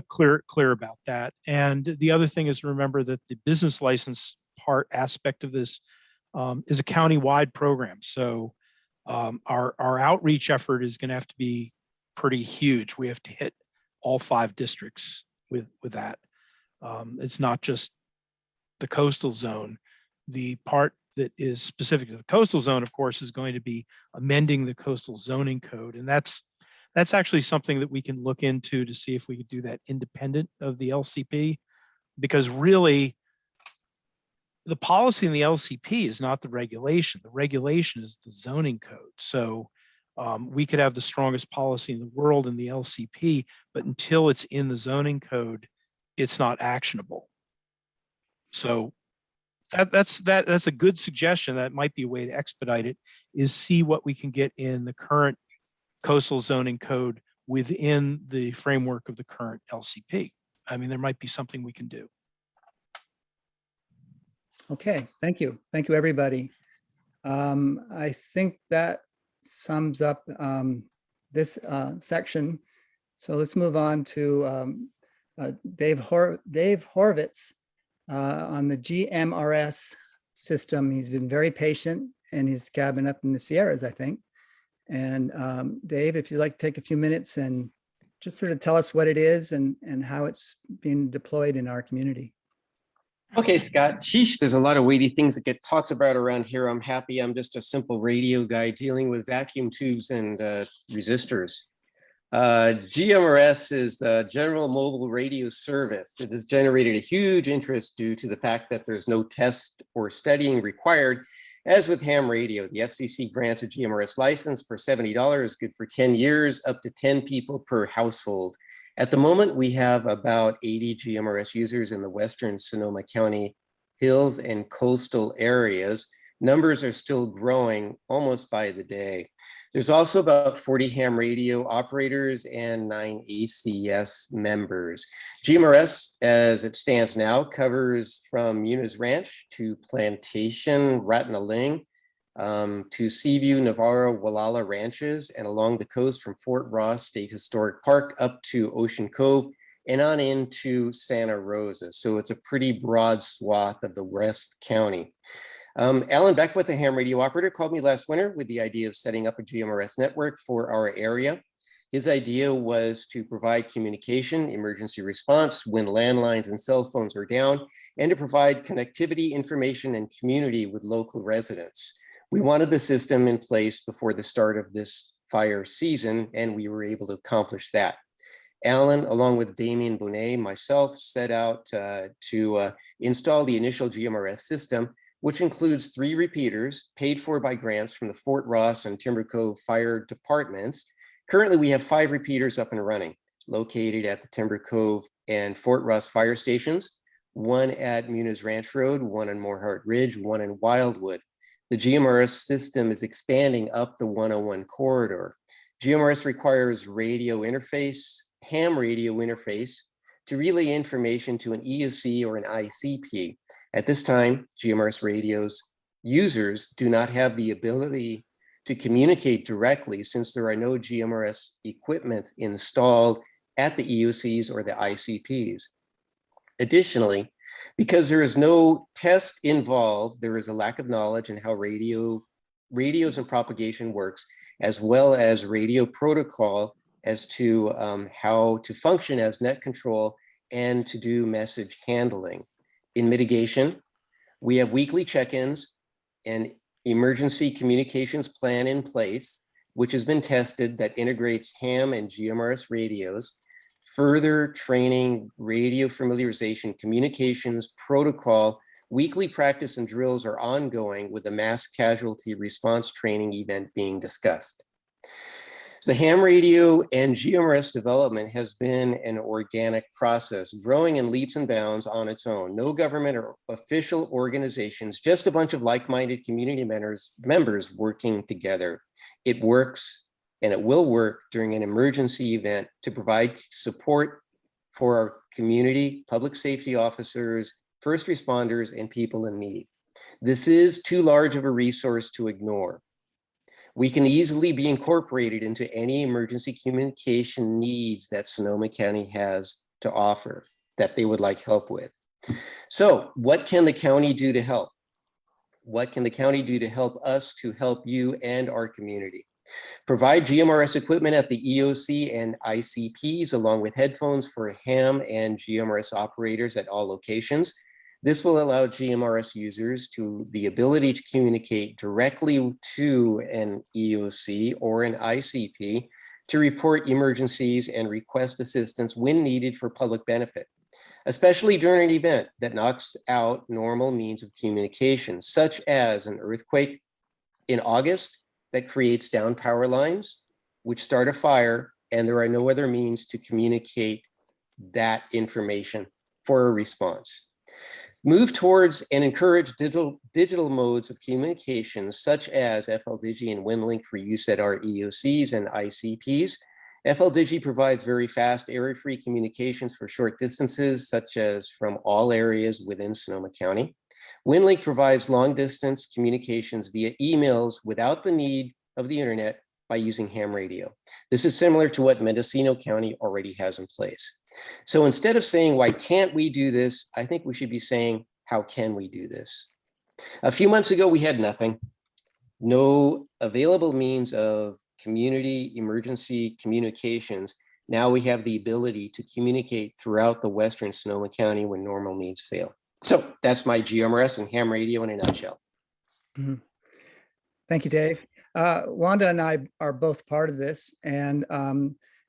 clear about that. And the other thing is, remember that the business license aspect of this is a county-wide program. So our outreach effort is going to have to be pretty huge. We have to hit all 5 districts with that. It's not just the coastal zone. The part that is specific to the coastal zone, of course, is going to be amending the coastal zoning code. And that's actually something that we can look into to see if we could do that independent of the LCP, because really the policy in the LCP is not the regulation. The regulation is the zoning code. So we could have the strongest policy in the world in the LCP, but until it's in the zoning code, it's not actionable. So that's a good suggestion. That might be a way to expedite it, is see what we can get in the current coastal zoning code within the framework of the current LCP. I mean, there might be something we can do. Okay, thank you. Thank you, everybody. I think that sums up this section. So let's move on to Dave Horvitz on the GMRS system. He's been very patient in his cabin up in the Sierras, I think. And Dave, if you'd like to take a few minutes and just sort of tell us what it is and how it's being deployed in our community. Okay, Scott. Sheesh, there's a lot of weighty things that get talked about around here. I'm happy I'm just a simple radio guy dealing with vacuum tubes and resistors. GMRS is the General Mobile Radio Service. It has generated a huge interest due to the fact that there's no test or studying required. As with ham radio, the FCC grants a GMRS license for $70, good for 10 years, up to 10 people per household. At the moment, we have about 80 GMRS users in the Western Sonoma County hills and coastal areas. Numbers are still growing almost by the day. There's also about 40 ham radio operators and 9 ACS members. GMRS, as it stands now, covers from Muniz Ranch to Plantation, Ratanaling, to Seaview, Navarro, Walala ranches, and along the coast from Fort Ross State Historic Park up to Ocean Cove and on into Santa Rosa. So it's a pretty broad swath of the West County. Alan Beckwith, a ham radio operator, called me last winter with the idea of setting up a GMRS network for our area. His idea was to provide communication, emergency response when landlines and cell phones are down, and to provide connectivity, information, and community with local residents. We wanted the system in place before the start of this fire season, and we were able to accomplish that. Alan, along with Damien Bonet, myself, set out to install the initial GMRS system, which includes 3 repeaters paid for by grants from the Fort Ross and Timber Cove fire departments. Currently, we have 5 repeaters up and running, located at the Timber Cove and Fort Ross fire stations, 1 at Muniz Ranch Road, 1 on Moorheart Ridge, 1 in Wildwood. The GMRS system is expanding up the 101 corridor. GMRS requires radio interface, ham radio interface, to relay information to an EOC or an ICP. At this time, GMRS radios users do not have the ability to communicate directly since there are no GMRS equipment installed at the EOCs or the ICPs. Additionally, because there is no test involved, there is a lack of knowledge in how radios and propagation works, as well as radio protocol as to how to function as net control and to do message handling. In mitigation, we have weekly check-ins and emergency communications plan in place, which has been tested that integrates ham and GMRS radios. Further training, radio familiarization, communications protocol, weekly practice and drills are ongoing with the mass casualty response training event being discussed. So the ham radio and GMRS development has been an organic process, growing in leaps and bounds on its own. No government or official organizations, just a bunch of like-minded community members working together. It works and it will work during an emergency event to provide support for our community, public safety officers, first responders, and people in need. This is too large of a resource to ignore. We can easily be incorporated into any emergency communication needs that Sonoma County has to offer that they would like help with. So what can the county do to help? What can the county do to help us to help you and our community? Provide GMRS equipment at the EOC and ICPs along with headphones for ham and GMRS operators at all locations. This will allow GMRS users to the ability to communicate directly to an EOC or an ICP to report emergencies and request assistance when needed for public benefit, especially during an event that knocks out normal means of communication, such as an earthquake in August that creates down power lines, which start a fire, and there are no other means to communicate that information for a response. Move towards and encourage digital modes of communication, such as FLDigi and WinLink for use at our EOCs and ICPs. FLDigi provides very fast, area-free communications for short distances, such as from all areas within Sonoma County. WinLink provides long-distance communications via emails without the need of the internet by using ham radio. This is similar to what Mendocino County already has in place. So instead of saying, why can't we do this? I think we should be saying, how can we do this? A few months ago, we had nothing. No available means of community emergency communications. Now we have the ability to communicate throughout the Western Sonoma County when normal means fail. So that's my GMRS and ham radio in a nutshell. Mhm. Thank you, Dave. Wanda and I are both part of this, and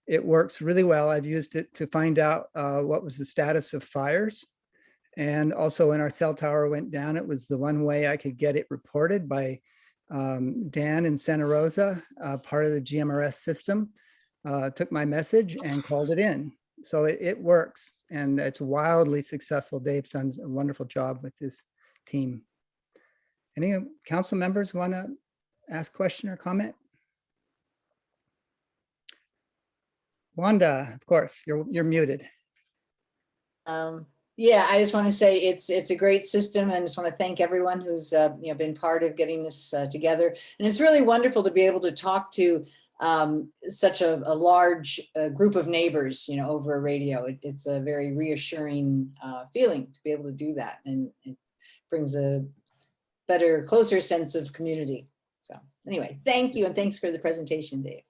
it works really well. I've used it to find out what was the status of fires. And also when our cell tower went down, it was the one way I could get it reported by Dan in Santa Rosa, part of the GMRS system, took my message and called it in. So it works, and it's wildly successful. Dave's done a wonderful job with his team. Any council members want to ask question or comment? Wanda, of course, you're muted. Yeah, I just want to say it's a great system, and just want to thank everyone who's been part of getting this together. And it's really wonderful to be able to talk to such a large group of neighbors, over radio. It's a very reassuring feeling to be able to do that, and it brings a better, closer sense of community. So anyway, thank you, and thanks for the presentation, Dave.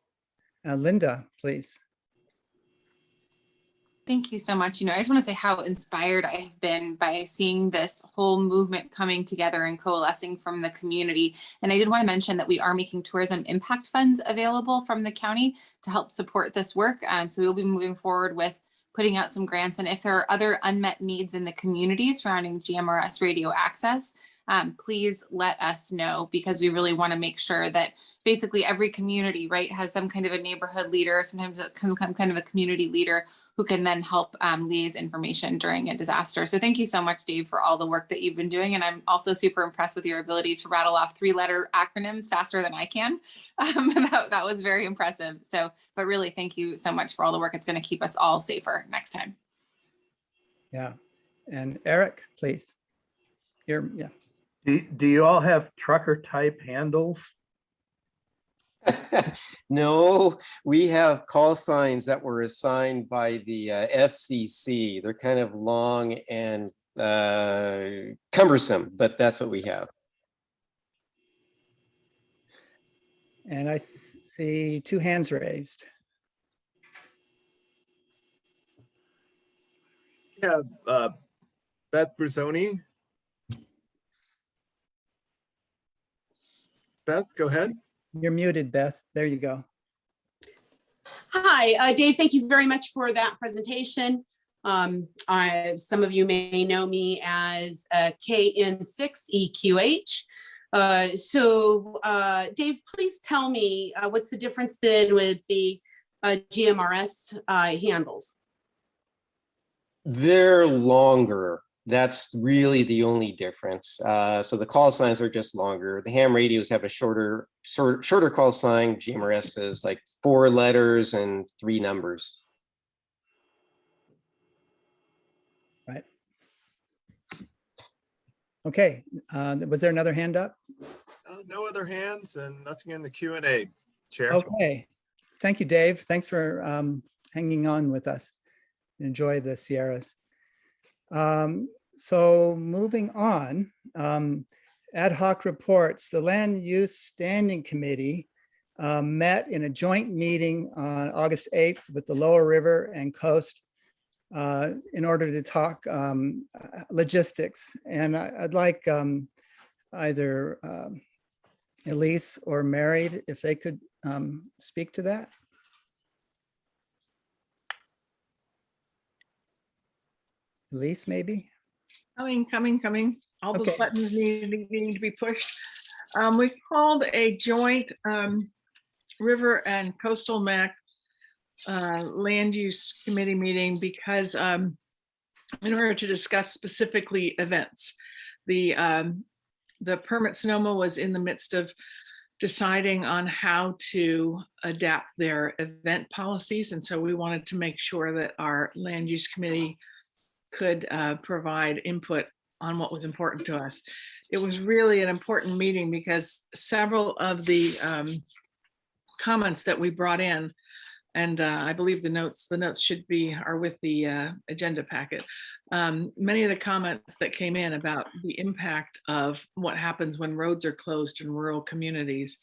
Lynda, please. Thank you so much. I just want to say how inspired I have been by seeing this whole movement coming together and coalescing from the community. And I did want to mention that we are making tourism impact funds available from the county to help support this work. So we'll be moving forward with putting out some grants. And if there are other unmet needs in the community surrounding GMRS radio access, please let us know, because we really want to make sure that basically every community, right, has some kind of a neighborhood leader, sometimes some kind of a community leader who can then help liaise information during a disaster. So thank you so much, Dave, for all the work that you've been doing. And I'm also super impressed with your ability to rattle off 3-letter acronyms faster than I can. That was very impressive. So, but really, thank you so much for all the work. It's going to keep us all safer next time. Yeah. And Eric, please. Yeah. Do you all have trucker type handles? No, we have call signs that were assigned by the FCC. They're kind of long and cumbersome, but that's what we have. And I see 2 hands raised. Yeah, Beth Bruzzoni. Beth, go ahead. You're muted, Beth. There you go. Hi, Dave, thank you very much for that presentation. Some of you may know me as KN6EQH. Dave, please tell me what's the difference then with the GMRS handles? They're longer. That's really the only difference. So the call signs are just longer. The ham radios have a shorter call sign. GMRS is like 4 letters and 3 numbers. Right. Okay. Was there another hand up? No other hands and nothing in the Q&A, Chair. Okay. Thank you, Dave. Thanks for hanging on with us. Enjoy the Sierras. So moving on, ad hoc reports. The Land Use Standing Committee met in a joint meeting on August 8th with the Lower River and Coast in order to talk logistics. And I'd like either Elise or Mary, if they could speak to that. Elise, maybe? Coming. All those Okay. buttons needing to be pushed. We called a joint River and Coastal MAC Land Use Committee meeting because in order to discuss specifically events. The Permit Sonoma was in the midst of deciding on how to adapt their event policies. And so we wanted to make sure that our Land Use Committee could provide input on what was important to us. It was really an important meeting because several of the comments that we brought in, and I believe the notes are with the agenda packet. Many of the comments that came in about the impact of what happens when roads are closed in rural communities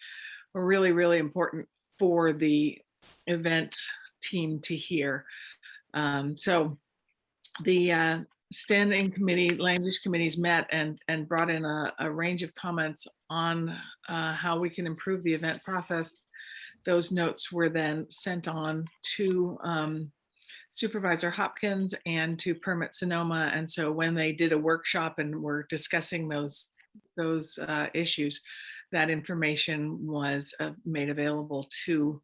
were really, really important for the event team to hear. So the standing committee, land use committees met and brought in a range of comments on how we can improve the event process. Those notes were then sent on to Supervisor Hopkins and to Permit Sonoma. And so when they did a workshop and were discussing those issues, that information was made available to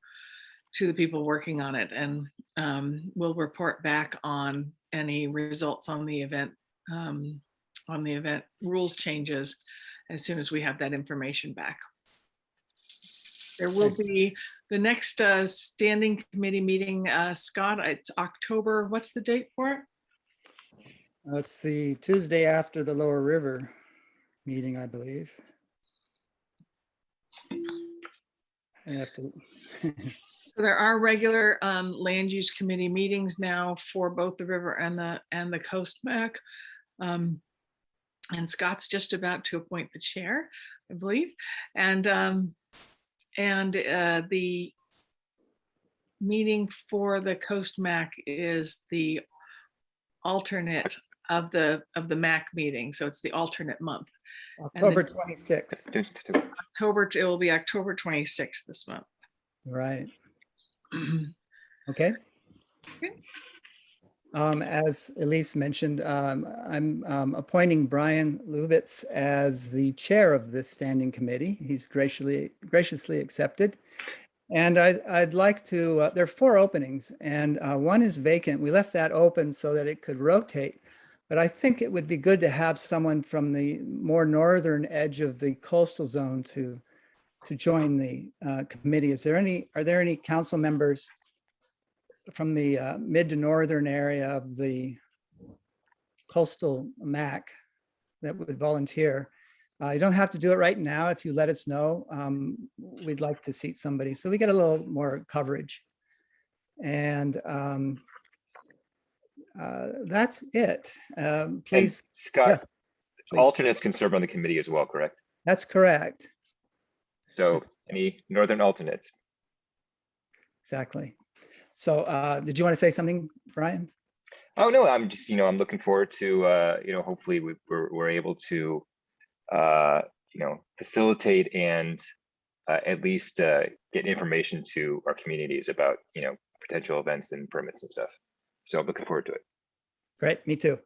the people working on it. And we'll report back on any results on the event rules changes as soon as we have that information back. There will be the next standing committee meeting, Scott, it's October, what's the date for it? It's the Tuesday after the Lower River meeting, I believe. I have to. So there are regular land use committee meetings now for both the river and the Coast MAC. And Scott's just about to appoint the chair, I believe. And the meeting for the Coast MAC is the alternate of the MAC meeting. So it's the alternate month. October 26th. It will be October 26th this month. Right. Okay. As Elise mentioned, I'm appointing Brian Lubitz as the chair of this standing committee. He's graciously accepted. And I'd like to, there are 4 openings and one is vacant. We left that open so that it could rotate. But I think it would be good to have someone from the more northern edge of the coastal zone to join the committee. Are there any council members from the mid to northern area of the coastal MAC that would volunteer? You don't have to do it right now. If you let us know, we'd like to seat somebody so we get a little more coverage. And that's it. Please. And Scott, yes, please. Alternates can serve on the committee as well, correct? That's correct. So any northern alternates? Exactly. So did you want to say something, Brian? Oh, no, I'm just, I'm looking forward to, hopefully we're able to, facilitate and at least get information to our communities about, potential events and permits and stuff. So I'm looking forward to it. Great, me too.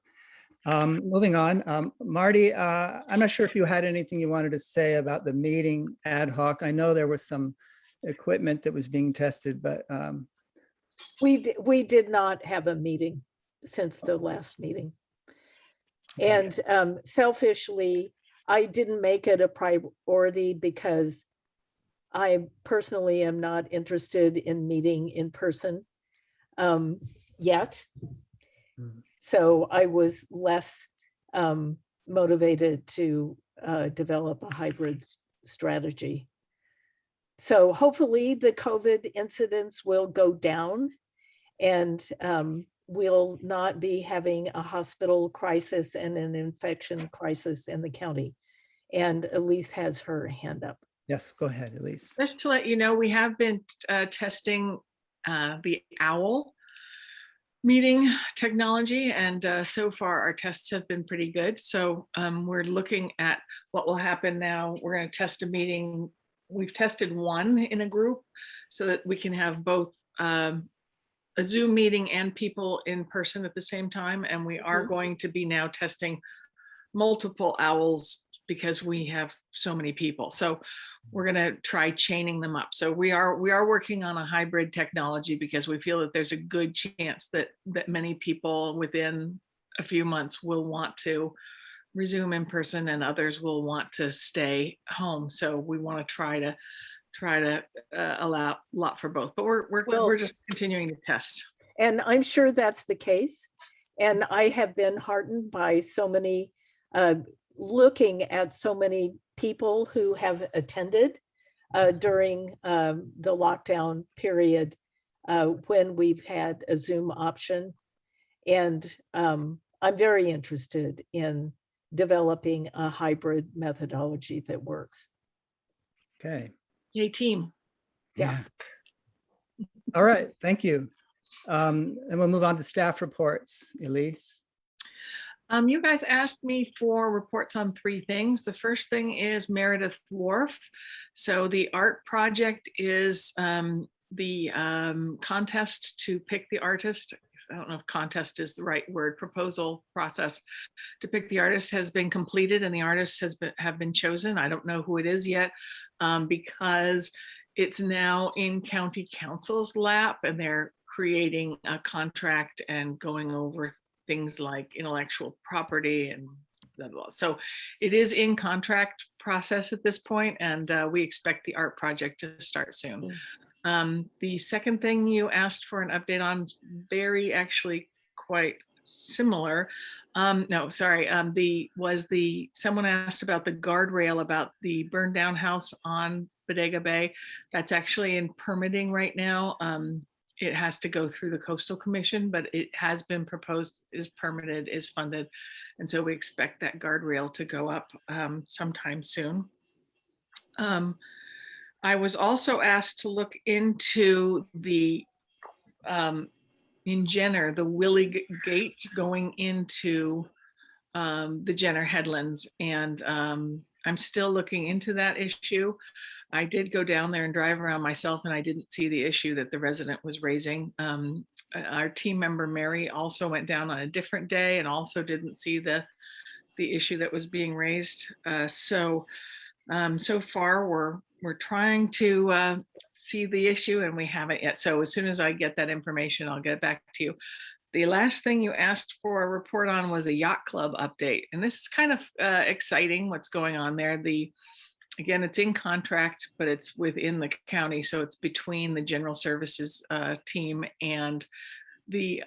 Moving on, Marty, I'm not sure if you had anything you wanted to say about the meeting ad hoc. I know there was some equipment that was being tested, but we did not have a meeting since the last meeting. And selfishly, I didn't make it a priority because I personally am not interested in meeting in person yet. So I was less motivated to develop a hybrid strategy. So hopefully the COVID incidents will go down and we'll not be having a hospital crisis and an infection crisis in the county. And Elise has her hand up. yes, go ahead, Elise. Just to let you know, we have been testing the OWL meeting technology, and so far our tests have been pretty good. So we're looking at what will happen now. We're going to test a meeting. We've tested one in a group so that we can have both a Zoom meeting and people in person at the same time. And we are going to be now testing multiple OWLs because we have so many people. So we're going to try chaining them up. So we are working on a hybrid technology because we feel that there's a good chance that many people within a few months will want to resume in person and others will want to stay home. So we want to try to allow a lot for both, but we're just continuing to test. And I'm sure that's the case. And I have been heartened by so many, looking at so many people who have attended during the lockdown period when we've had a Zoom option. And I'm very interested in developing a hybrid methodology that works. Okay. Yay, team. Yeah. All right, thank you. And we'll move on to staff reports. Elise. You guys asked me for reports on 3 things. The first thing is Meredith Wharf. So the art project is the contest to pick the artist. I don't know if contest is the right word, proposal process to pick the artist has been completed and the artists have been chosen. I don't know who it is yet because it's now in county council's lap and they're creating a contract and going over things like intellectual property and blah, blah, blah. So it is in contract process at this point, and we expect the art project to start soon. The second thing you asked for an update on is very actually quite similar. No, sorry, someone asked about the guardrail about the burned down house on Bodega Bay. That's actually in permitting right now. It has to go through the Coastal Commission, but it has been proposed, is permitted, is funded. And so we expect that guardrail to go up sometime soon. I was also asked to look into the, in Jenner, the Willie Gate going into the Jenner Headlands. And I'm still looking into that issue. I did go down there and drive around myself and I didn't see the issue that the resident was raising. Our team member, Mary, also went down on a different day and also didn't see the issue that was being raised. So far we're trying to see the issue and we haven't yet. So as soon as I get that information, I'll get back to you. The last thing you asked for a report on was a yacht club update. And this is kind of exciting what's going on there. Again, it's in contract, but it's within the county. So it's between the general services team and the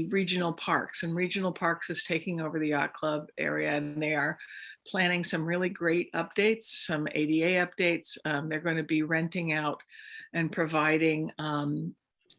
regional parks. And regional parks is taking over the yacht club area and they are planning some really great updates, some ADA updates. They're going to be renting out and providing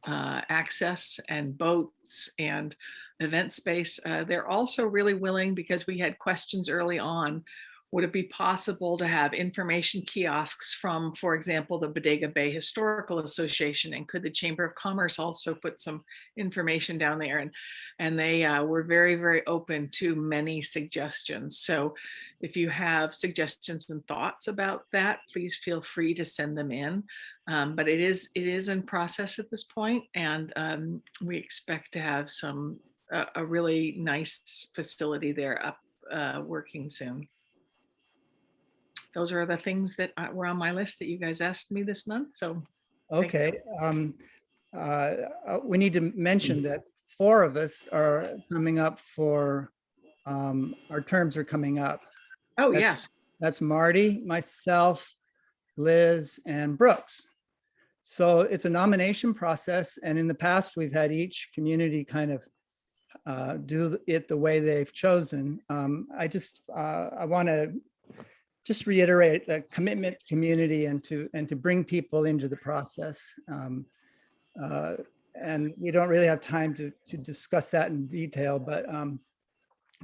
access and boats and event space. They're also really willing, because we had questions early on, would it be possible to have information kiosks from, for example, the Bodega Bay Historical Association? And could the Chamber of Commerce also put some information down there? And they were very, very open to many suggestions. So if you have suggestions and thoughts about that, please feel free to send them in. But it is in process at this point, and we expect to have a really nice facility there up working soon. Those are the things that were on my list that you guys asked me this month. So okay, we need to mention that 4 of us are coming up for our terms are coming up. Oh, yes. That's Marty, myself, Liz, and Brooks. So it's a nomination process. And in the past, we've had each community kind of do it the way they've chosen. I want to just reiterate the commitment to community and to bring people into the process. And we don't really have time to discuss that in detail, but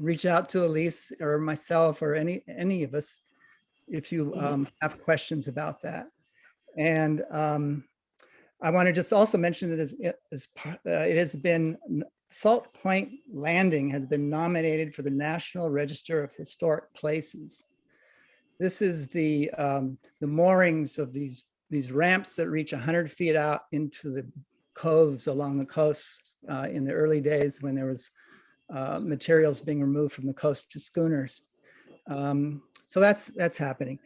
reach out to Elise or myself or any of us if you have questions about that. And I want to just also mention that it has been, Salt Point Landing has been nominated for the National Register of Historic Places. This is the moorings of these ramps that reach 100 feet out into the coves along the coast in the early days when there was materials being removed from the coast to schooners. So that's happening.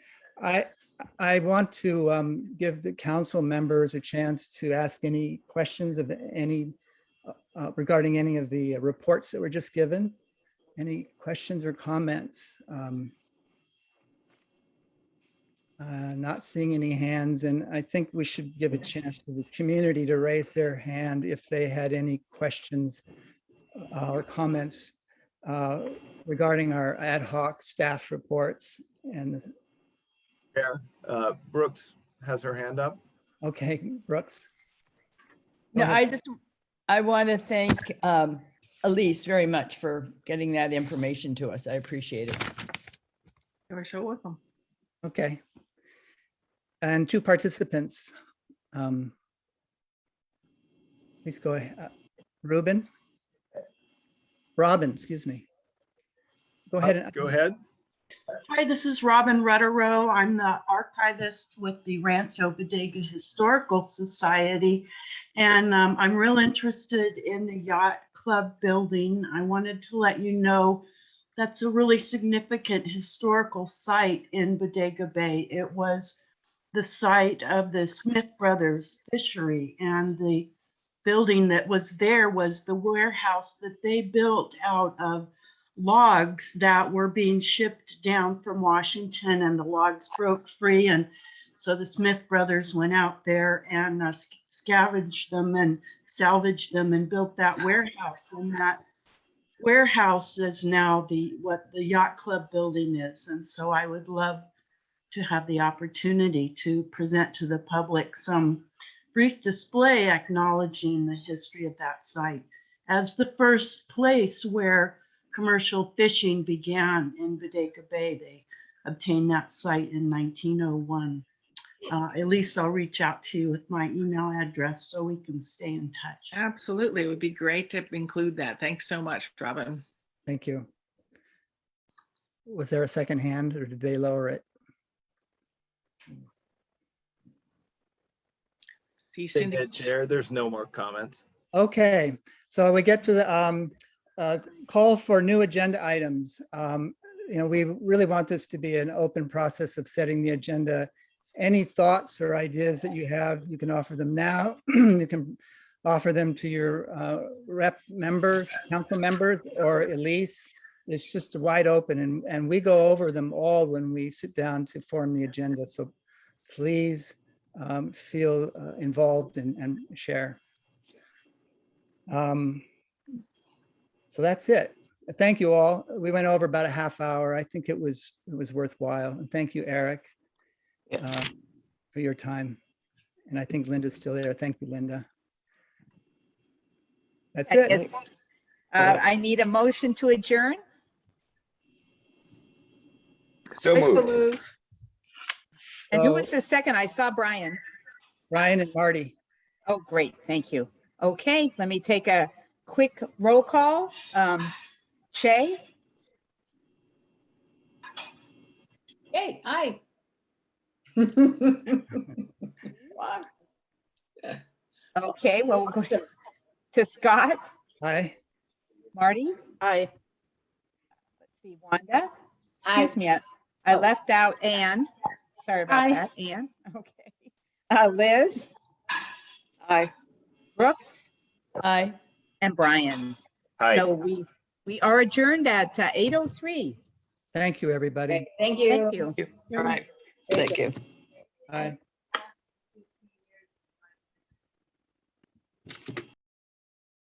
I want to give the council members a chance to ask any questions of regarding any of the reports that were just given. Any questions or comments? Not seeing any hands, and I think we should give a chance to the community to raise their hand if they had any questions or comments regarding our ad hoc staff reports. And Brooks has her hand up. Okay, Brooks. No, I want to thank Elise very much for getting that information to us. I appreciate it. You're so welcome. Okay. And 2 participants. Please go ahead. Robin, excuse me. Go ahead. Go ahead. Hi, this is Robin Rutterow. I'm the archivist with the Rancho Bodega Historical Society. And I'm real interested in the Yacht Club building. I wanted to let you know that's a really significant historical site in Bodega Bay. It was the site of the Smith Brothers fishery, and the building that was there was the warehouse that they built out of logs that were being shipped down from Washington, and the logs broke free. And so the Smith brothers went out there and scavenged them and salvaged them and built that warehouse. And that warehouse is now what the Yacht Club building is. And so I would love to have the opportunity to present to the public some brief display acknowledging the history of that site as the first place where commercial fishing began in Bodega Bay. They obtained that site in 1901. At least I'll reach out to you with my email address so we can stay in touch. Absolutely. It would be great to include that. Thanks so much, Robin. Thank you. Was there a second hand or did they lower it? See, They Cindy. did, Chair. There's no more comments. Okay, so we get to the call for new agenda items. We really want this to be an open process of setting the agenda. Any thoughts or ideas that you have, you can offer them now. You can offer them to your rep members, council members, or Elise. It's just wide open, and we go over them all when we sit down to form the agenda. So please feel involved and share. So that's it. Thank you all. We went over about a half hour. I think it was worthwhile. And thank you, Eric, for your time. And I think Linda's still there. Thank you, Linda. That's it. Yes. I need a motion to adjourn. So moved. And who was the second? I saw Brian. Brian and Marty. Oh, great. Thank you. Okay, let me take a quick roll call. Shay? Hey, aye. Okay, well, we'll go to Scott. Hi. Marty? Aye. Let's see, Wanda? Excuse me, I left out Anne. Sorry about Aye. that, Anne. Okay. Liz? Aye. Brooks? Aye. And Brian. Hi. So we are adjourned at 8:03. Thank you, everybody. Thank you. Thank you. All right. Thank you. Bye.